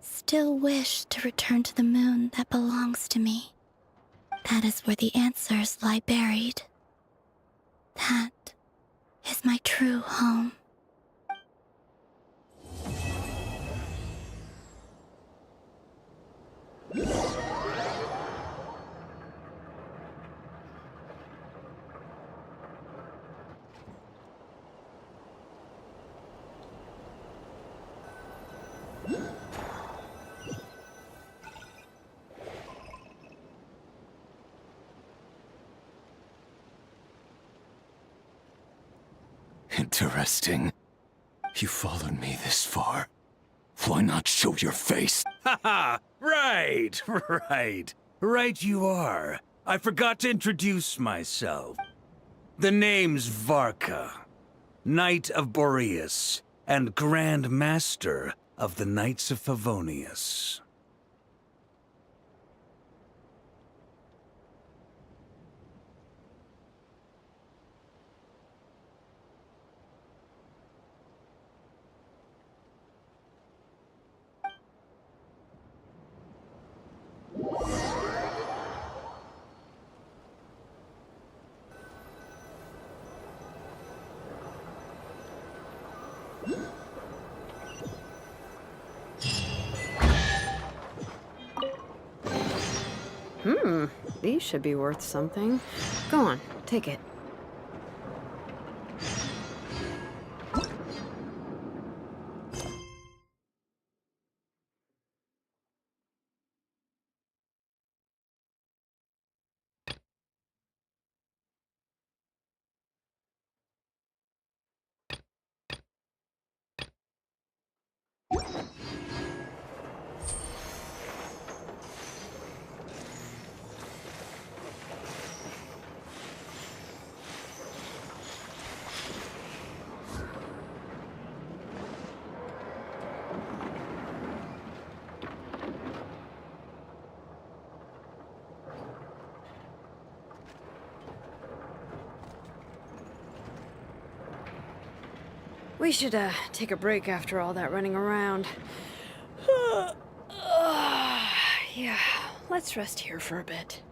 still wish to return to the moon that belongs to me. That is where the answers lie buried. That is my true home. Interesting. You followed me this far. Why not show your face? Haha! Right, right. Right you are. I forgot to introduce myself. The name's Varka, Knight of Boreas, and Grand Master of the Knights of Favonius. These should be worth something. Go on, take it. We should, take a break after all that running around. Yeah, let's rest here for a bit.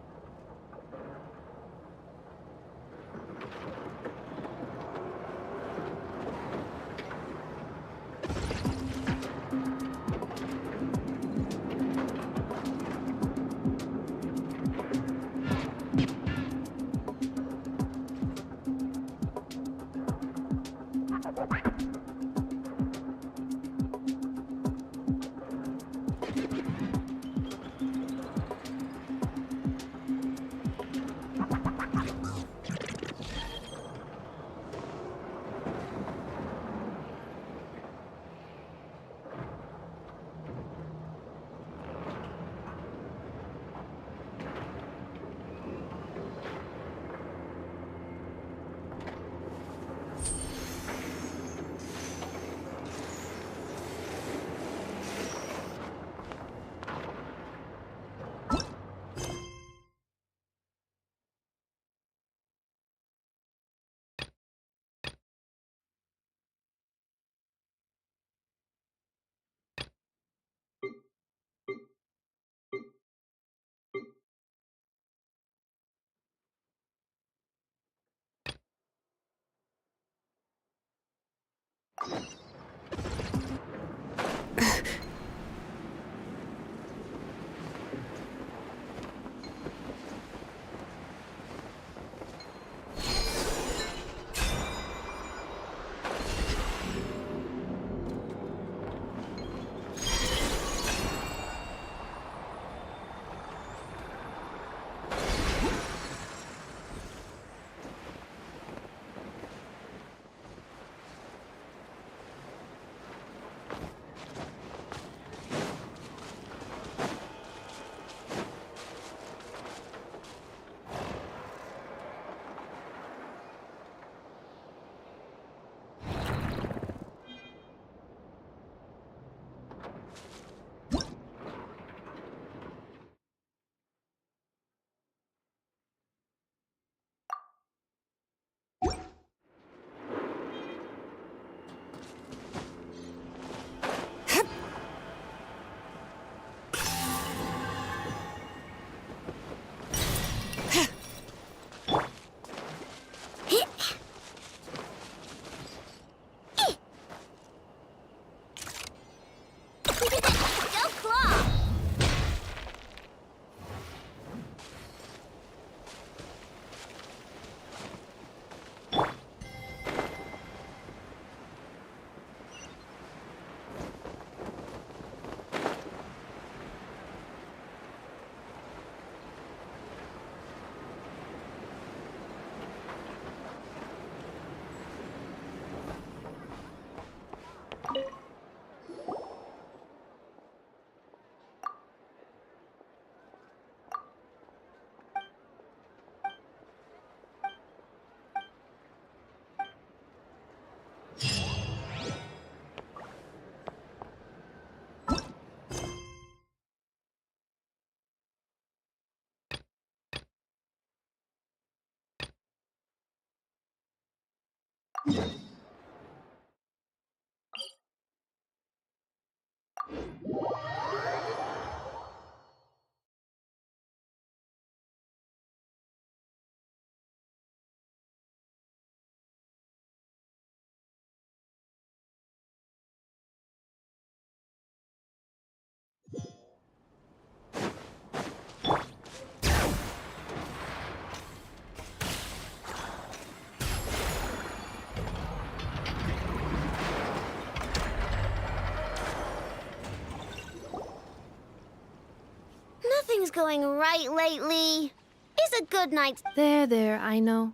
Nothing's going right lately. Is a good night. There, I know.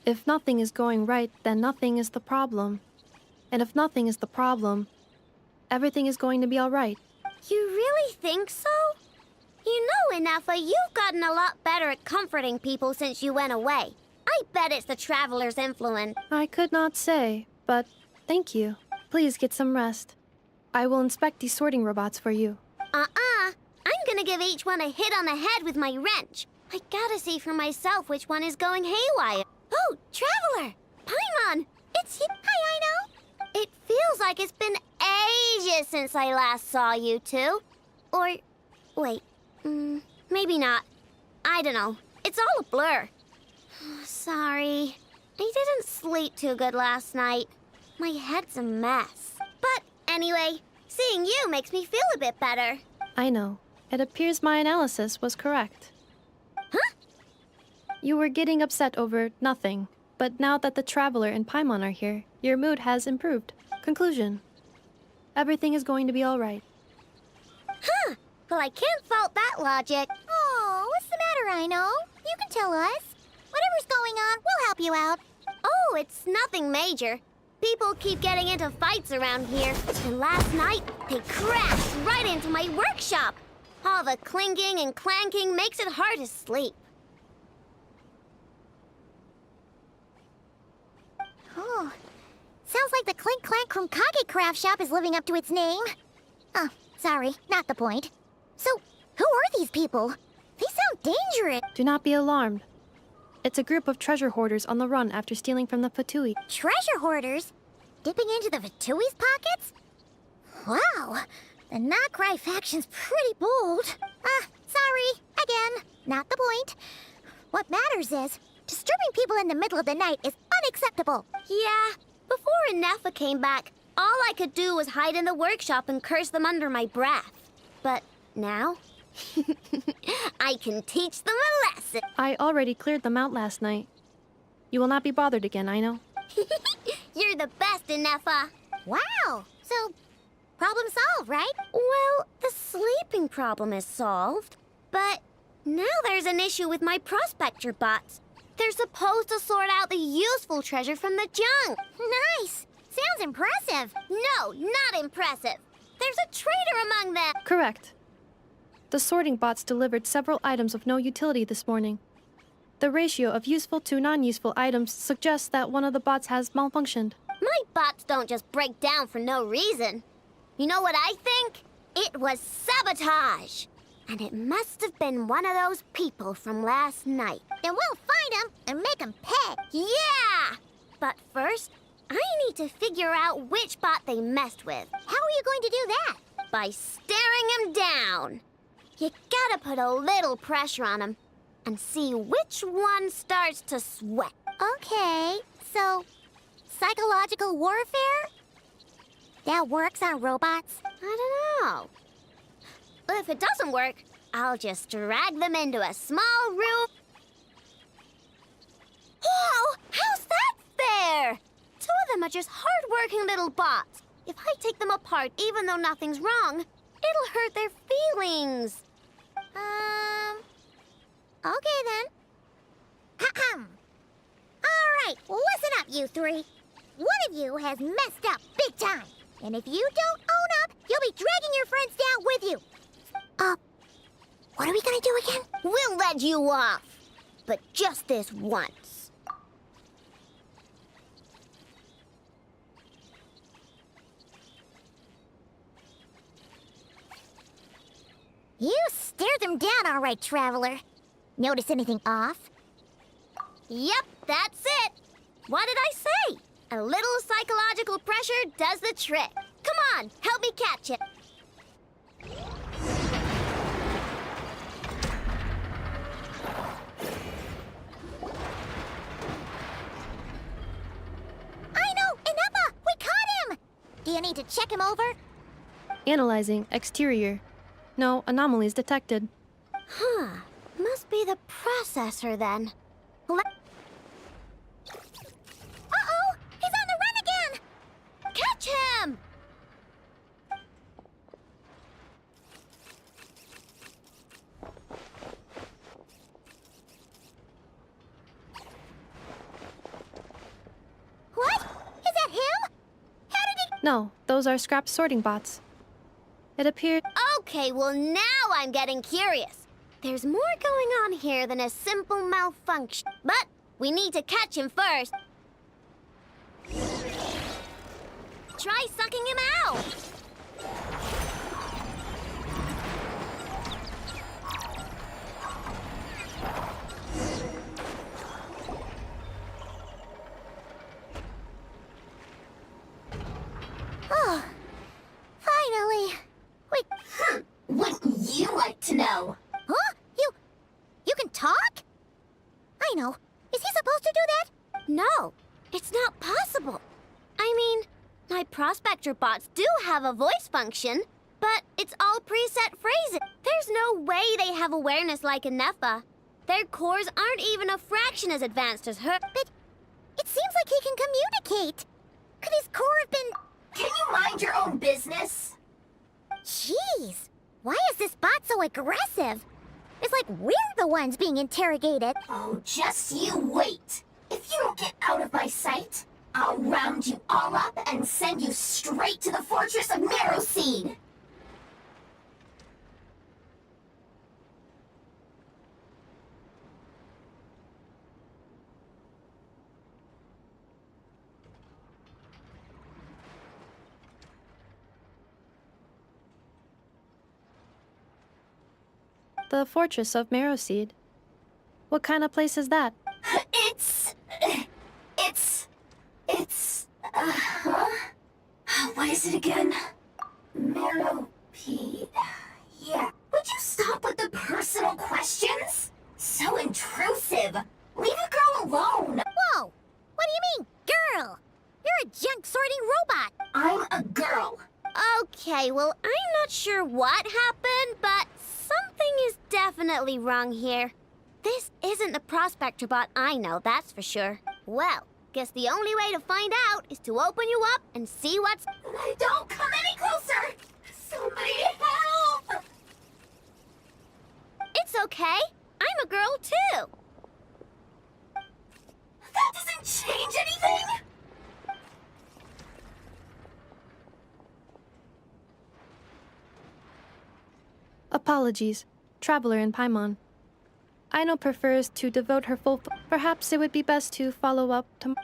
If nothing is going right, then nothing is the problem. And if nothing is the problem, everything is going to be all right. You really think so? You know, Inafa, you've gotten a lot better at comforting people since you went away. I bet it's the Traveler's influence. I could not say, but thank you. Please get some rest. I will inspect these sorting robots for you. I'm gonna give each one a hit on the head with my wrench. I gotta see for myself which one is going haywire. Oh, Traveler! Paimon! It's you. Hi, Ino. It feels like it's been ages since I last saw you two. Or, wait, maybe not. I don't know. It's all a blur. Sorry. I didn't sleep too good last night. My head's a mess. But anyway, seeing you makes me feel a bit better. I know. It appears my analysis was correct. Huh? You were getting upset over nothing, but now that the Traveler and Paimon are here, your mood has improved. Conclusion. Everything is going to be all right. Huh. Well, I can't fault that logic. Oh, what's the matter, Ino? You can tell us. Whatever's going on, we'll help you out. Oh, it's nothing major. People keep getting into fights around here. And last night, they crashed right into my workshop. All the clinking and clanking makes it hard to sleep. Oh, sounds like the Clink Clank from Kage Craft Shop is living up to its name. Oh, sorry, not the point. So, who are these people? They sound dangerous. Do not be alarmed. It's a group of treasure hoarders on the run after stealing from the Fatui. Treasure hoarders? Dipping into the Vatui's pockets? Wow, the Not-Cry faction's pretty bold. Sorry, again, not the point. What matters is, disturbing people in the middle of the night is unacceptable. Yeah, before Inafa came back, all I could do was hide in the workshop and curse them under my breath. But now, I can teach them a lesson. I already cleared them out last night. You will not be bothered again, I know. You're the best, Inafa. Wow, so problem solved, right? Well, the sleeping problem is solved. But now there's an issue with my prospector bots. They're supposed to sort out the useful treasure from the junk. Nice. Sounds impressive. No, not impressive. There's a traitor among them. Correct. The sorting bots delivered several items of no utility this morning. The ratio of useful to non-useful items suggests that one of the bots has malfunctioned. My bots don't just break down for no reason. You know what I think? It was sabotage. And it must have been one of those people from last night. Then we'll find them and make them pay. Yeah! But first, I need to figure out which bot they messed with. How are you going to do that? By staring him down. You gotta put a little pressure on him and see which one starts to sweat. Okay, so psychological warfare? That works on robots? I don't know. If it doesn't work, I'll just drag them into a small room. Whoa! How's that fair? Two of them are just hard-working little bots. If I take them apart, even though nothing's wrong, it'll hurt their feelings. Okay then. Ahem. All right, listen up, you three. One of you has messed up big time. And if you don't own up, you'll be dragging your friends down with you. What are we gonna do again? We'll let you off. But just this once. You stared them down all right, Traveler. Notice anything off? Yep, that's it. What did I say? A little psychological pressure does the trick. Come on, help me catch it. Do you need to check him over? Analyzing. Exterior. No anomalies detected. Huh. Must be the processor then. Uh-oh! He's on the run again! Catch him! What? Is that him? No, those are scrap sorting bots. It appeared... Okay, well now I'm getting curious. There's more going on here than a simple malfunction. But we need to catch him first. Try sucking him out! Oh, finally. Wait. Wouldn't you like to know? Huh? You can talk? I know. Is he supposed to do that? No, it's not possible. I mean, my prospector bots do have a voice function, but it's all preset phrases. There's no way they have awareness like a Nepha. Their cores aren't even a fraction as advanced as her. But it seems like he can communicate. Could his core have been... Can you mind your own business? Jeez, why is this bot so aggressive? It's like we're the ones being interrogated. Oh, just you wait. If you don't get out of my sight, I'll round you all up and send you straight to the fortress of Meroseed. The fortress of Meroseed. What kind of place is that? What is it again? Meropede. Yeah. Would you stop with the personal questions? So intrusive. Leave a girl alone. Whoa! What do you mean, girl? You're a junk sorting robot. I'm a girl. Okay, well, I'm not sure what happened, but something is definitely wrong here. This isn't the prospector bot I know, that's for sure. Well, guess the only way to find out is to open you up and see what's... Don't come any closer! Somebody help! It's okay. I'm a girl, too. That doesn't change anything! Apologies. Traveler in Paimon. Aino prefers to devote her full... Perhaps it would be best to follow up tomorrow.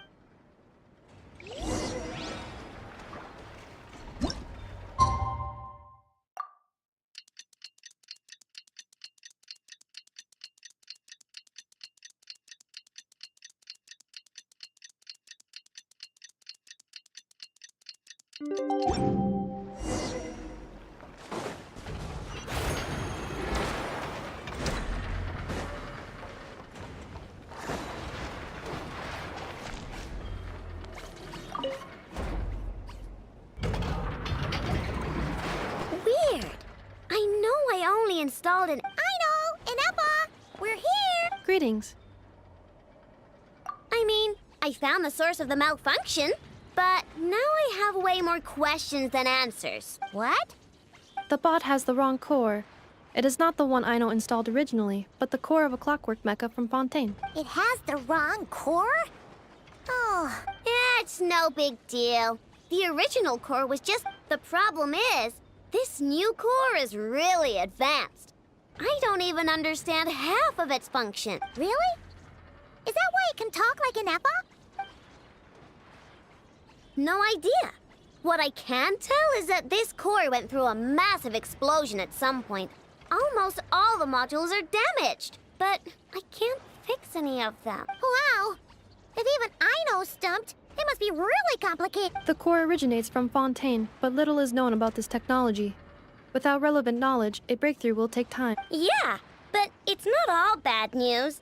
Weird. I know I only installed an... Inepa! We're here! Greetings. I mean, I found the source of the malfunction, but now I have way more questions than answers. What? The bot has the wrong core. It is not the one Aino installed originally, but the core of a clockwork mecha from Fontaine. It has the wrong core? Oh, it's no big deal. The original core was just... The problem is, this new core is really advanced. I don't even understand half of its function. Really? Is that why it can talk like an Epa? No idea. What I can tell is that this core went through a massive explosion at some point. Almost all the modules are damaged, but I can't fix any of them. Wow! If even Ino's stumped, it must be really complicated. The core originates from Fontaine, but little is known about this technology. Without relevant knowledge, a breakthrough will take time. Yeah, but it's not all bad news.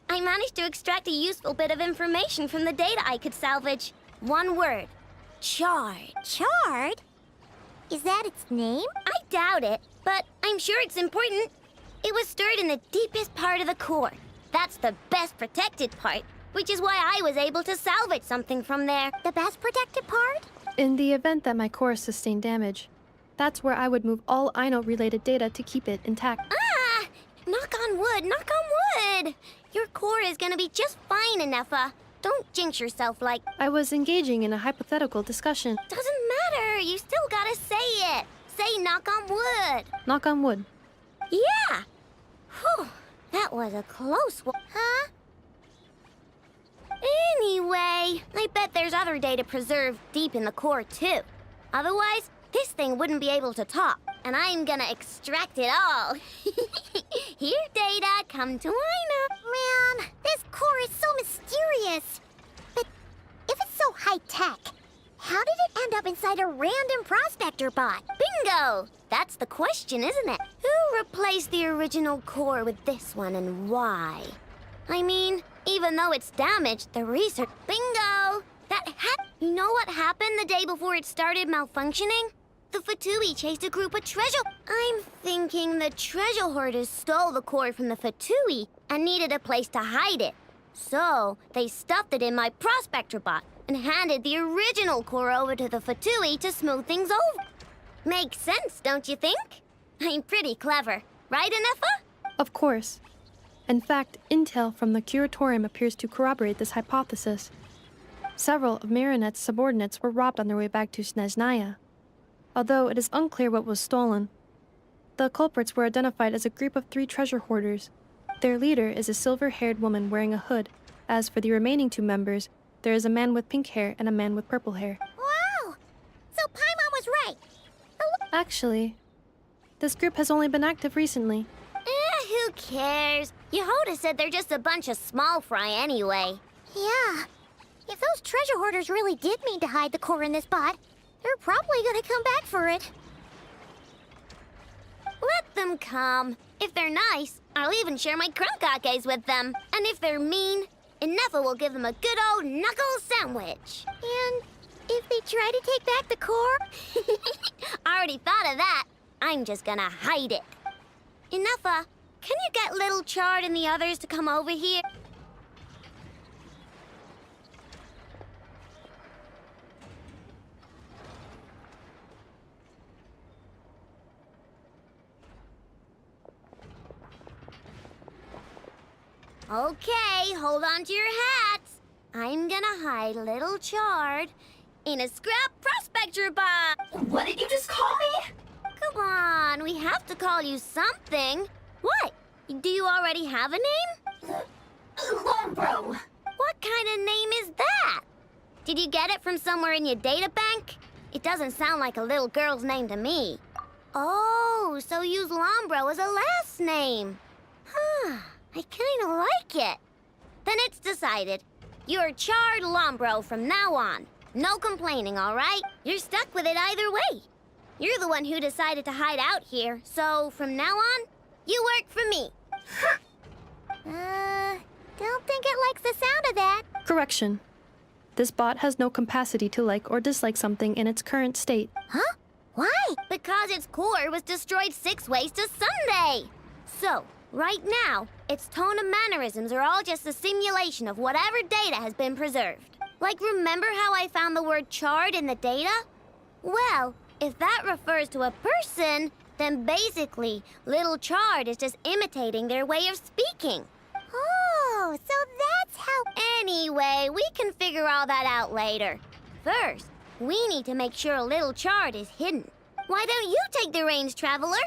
I managed to extract a useful bit of information from the data I could salvage. One word. Chard. Chard? Is that its name? I doubt it, but I'm sure it's important. It was stored in the deepest part of the core. That's the best protected part, which is why I was able to salvage something from there. The best protected part? In the event that my core sustained damage, that's where I would move all Ino-related data to keep it intact. Ah! Knock on wood, knock on wood! Your core is gonna be just fine, Inefa. Don't jinx yourself like... I was engaging in a hypothetical discussion. Doesn't matter, you still gotta say it. Say knock on wood. Knock on wood. Yeah! Whew, that was a close one. Huh? Anyway, I bet there's other data preserved deep in the core, too. Otherwise, this thing wouldn't be able to talk, and I'm gonna extract it all. Here, data, come to Ina. Man, this core is so mysterious. But if it's so high-tech, how did it end up inside a random prospector bot? Bingo! That's the question, isn't it? Who replaced the original core with this one and why? I mean, even though it's damaged, the research... Bingo! You know what happened the day before it started malfunctioning? The Fatui chased a group of treasure... I'm thinking the treasure hoarders stole the core from the Fatui and needed a place to hide it. So, they stuffed it in my prospector bot and handed the original core over to the Fatui to smooth things over. Makes sense, don't you think? I'm pretty clever, right, Inefa? Of course. In fact, intel from the Curatorium appears to corroborate this hypothesis. Several of Marinette's subordinates were robbed on their way back to Snezhnaya. Although it is unclear what was stolen, the culprits were identified as a group of 3 treasure hoarders. Their leader is a silver-haired woman wearing a hood. As for the remaining 2 members, there is a man with pink hair and a man with purple hair. Wow! So Paimon was right. Actually, this group has only been active recently. Who cares? Yehoda said they're just a bunch of small fry anyway. Yeah. If those treasure hoarders really did mean to hide the core in this bot, they're probably gonna come back for it. Let them come. If they're nice, I'll even share my crunkakes with them. And if they're mean, Inefa will give them a good old knuckle sandwich. And if they try to take back the core? I already thought of that. I'm just gonna hide it. Inefa, can you get Little Chard and the others to come over here? Okay, hold on to your hats. I'm gonna hide Little Chard in a scrap prospector bot. What did you just call me? Come on, we have to call you something. What? Do you already have a name? Lombro. What kind of name is that? Did you get it from somewhere in your data bank? It doesn't sound like a little girl's name to me. Oh, so use Lombro as a last name. Huh, I kinda like it. Then it's decided. You're Chard Lombro from now on. No complaining, all right? You're stuck with it either way. You're the one who decided to hide out here, so from now on, you work for me. Don't think it likes the sound of that. Correction. This bot has no capacity to like or dislike something in its current state. Huh? Why? Because its core was destroyed 6 ways to Sunday. So, right now, its tone and mannerisms are all just a simulation of whatever data has been preserved. Like, remember how I found the word chard in the data? Well, if that refers to a person, then basically, Little Chard is just imitating their way of speaking. Oh, so that's how... Anyway, we can figure all that out later. First, we need to make sure Little Chard is hidden. Why don't you take the reins, Traveler?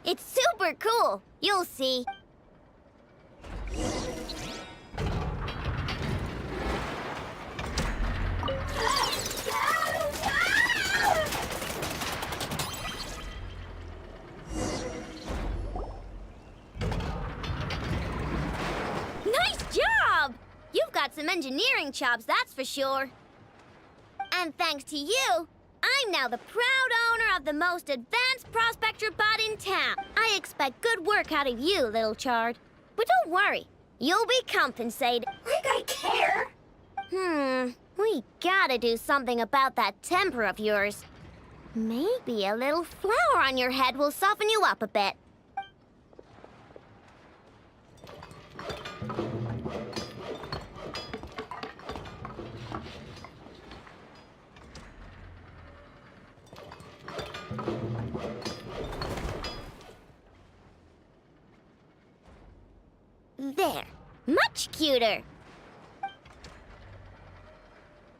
It's super cool. You'll see. Nice job! You've got some engineering engineering chops, that's for sure. And thanks to you, I'm now the proud owner of the most advanced prospector bot in town. I expect good work out of you, little Chard. But don't worry, you'll be compensated. Like I care! We gotta do something about that temper of yours. Maybe a little flour on your head will soften you up a bit. There. Much cuter.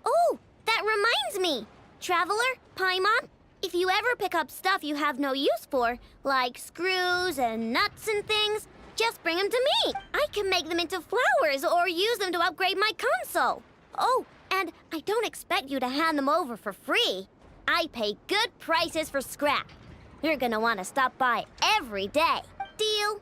Oh, that reminds me. Traveler, Paimon, if you ever pick up stuff you have no use for, like screws and nuts and things, just bring them to me. I can make them into flowers or use them to upgrade my console. Oh, and I don't expect you to hand them over for free. I pay good prices for scrap. You're gonna want to stop by every day. Deal?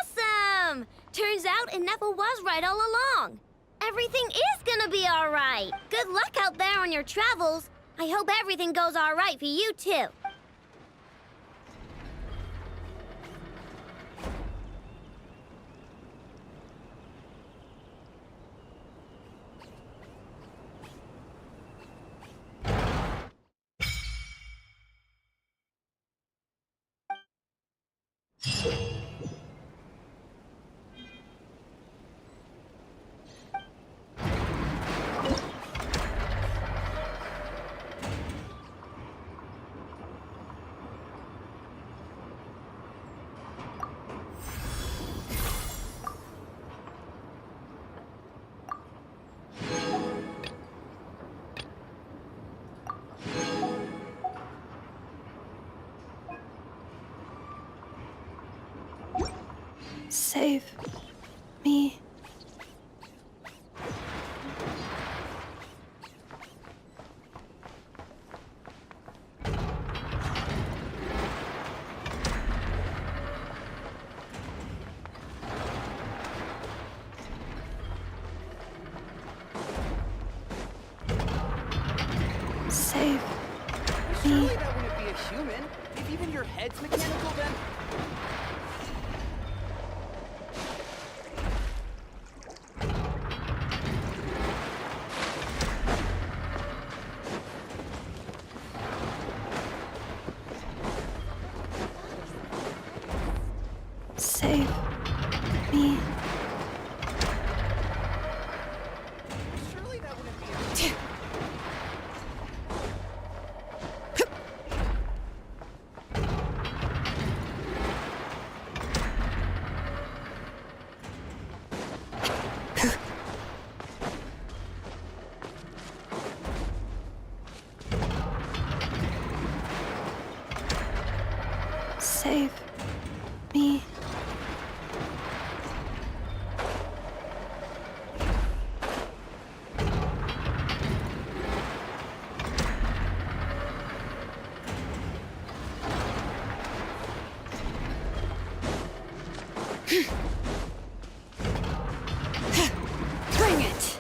Awesome! Turns out Ineffa was right all along. Everything is gonna be all right. Good luck out there on your travels. I hope everything goes all right for you, too. Save me. Save Surely me. that wouldn't be a human. If even your head's mechanical, then... Save me. Surely that wouldn't be a... Save me. Bring it!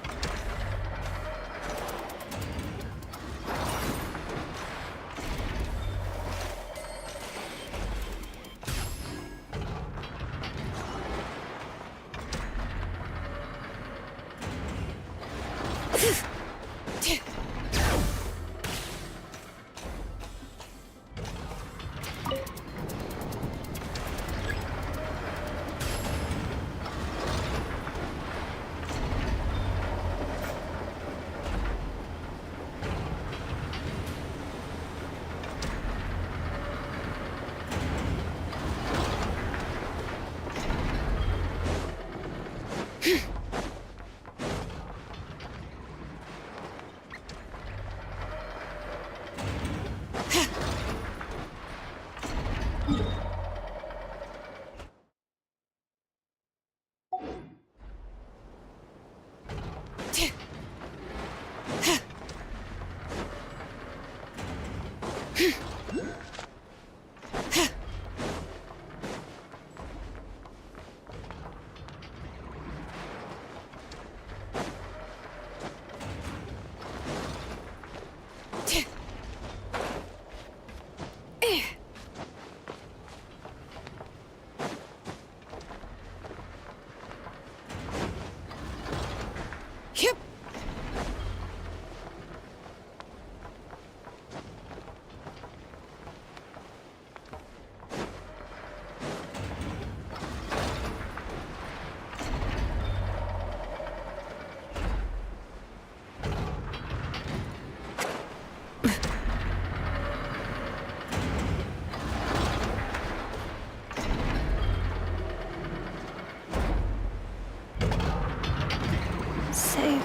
Save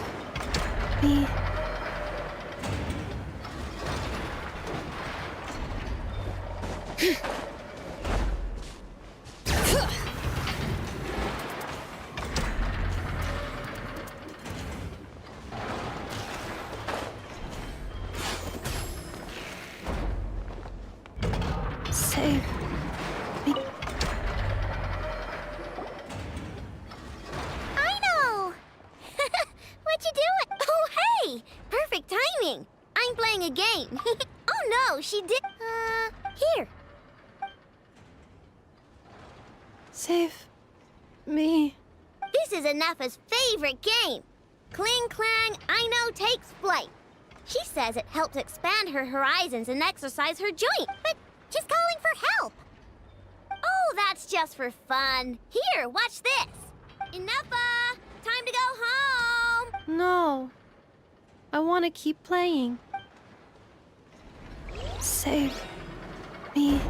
me. Save me. I know! What you doing? Oh, hey! Perfect timing! I'm playing a game. Oh no, she did. Here. Save me. This is Anafa's favorite game. Cling Clang, I know, takes flight. She says it helps expand her horizons and exercise her joint, but she's calling for help. Oh, that's just for fun. Here, watch this. Anafa, time to go home. No. I want to keep playing. Save me.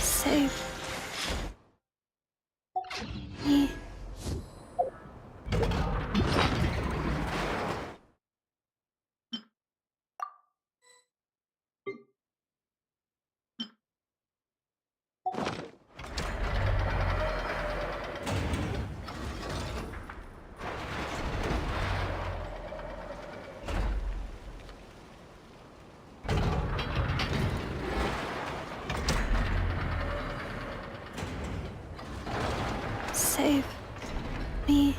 Save me. Save me.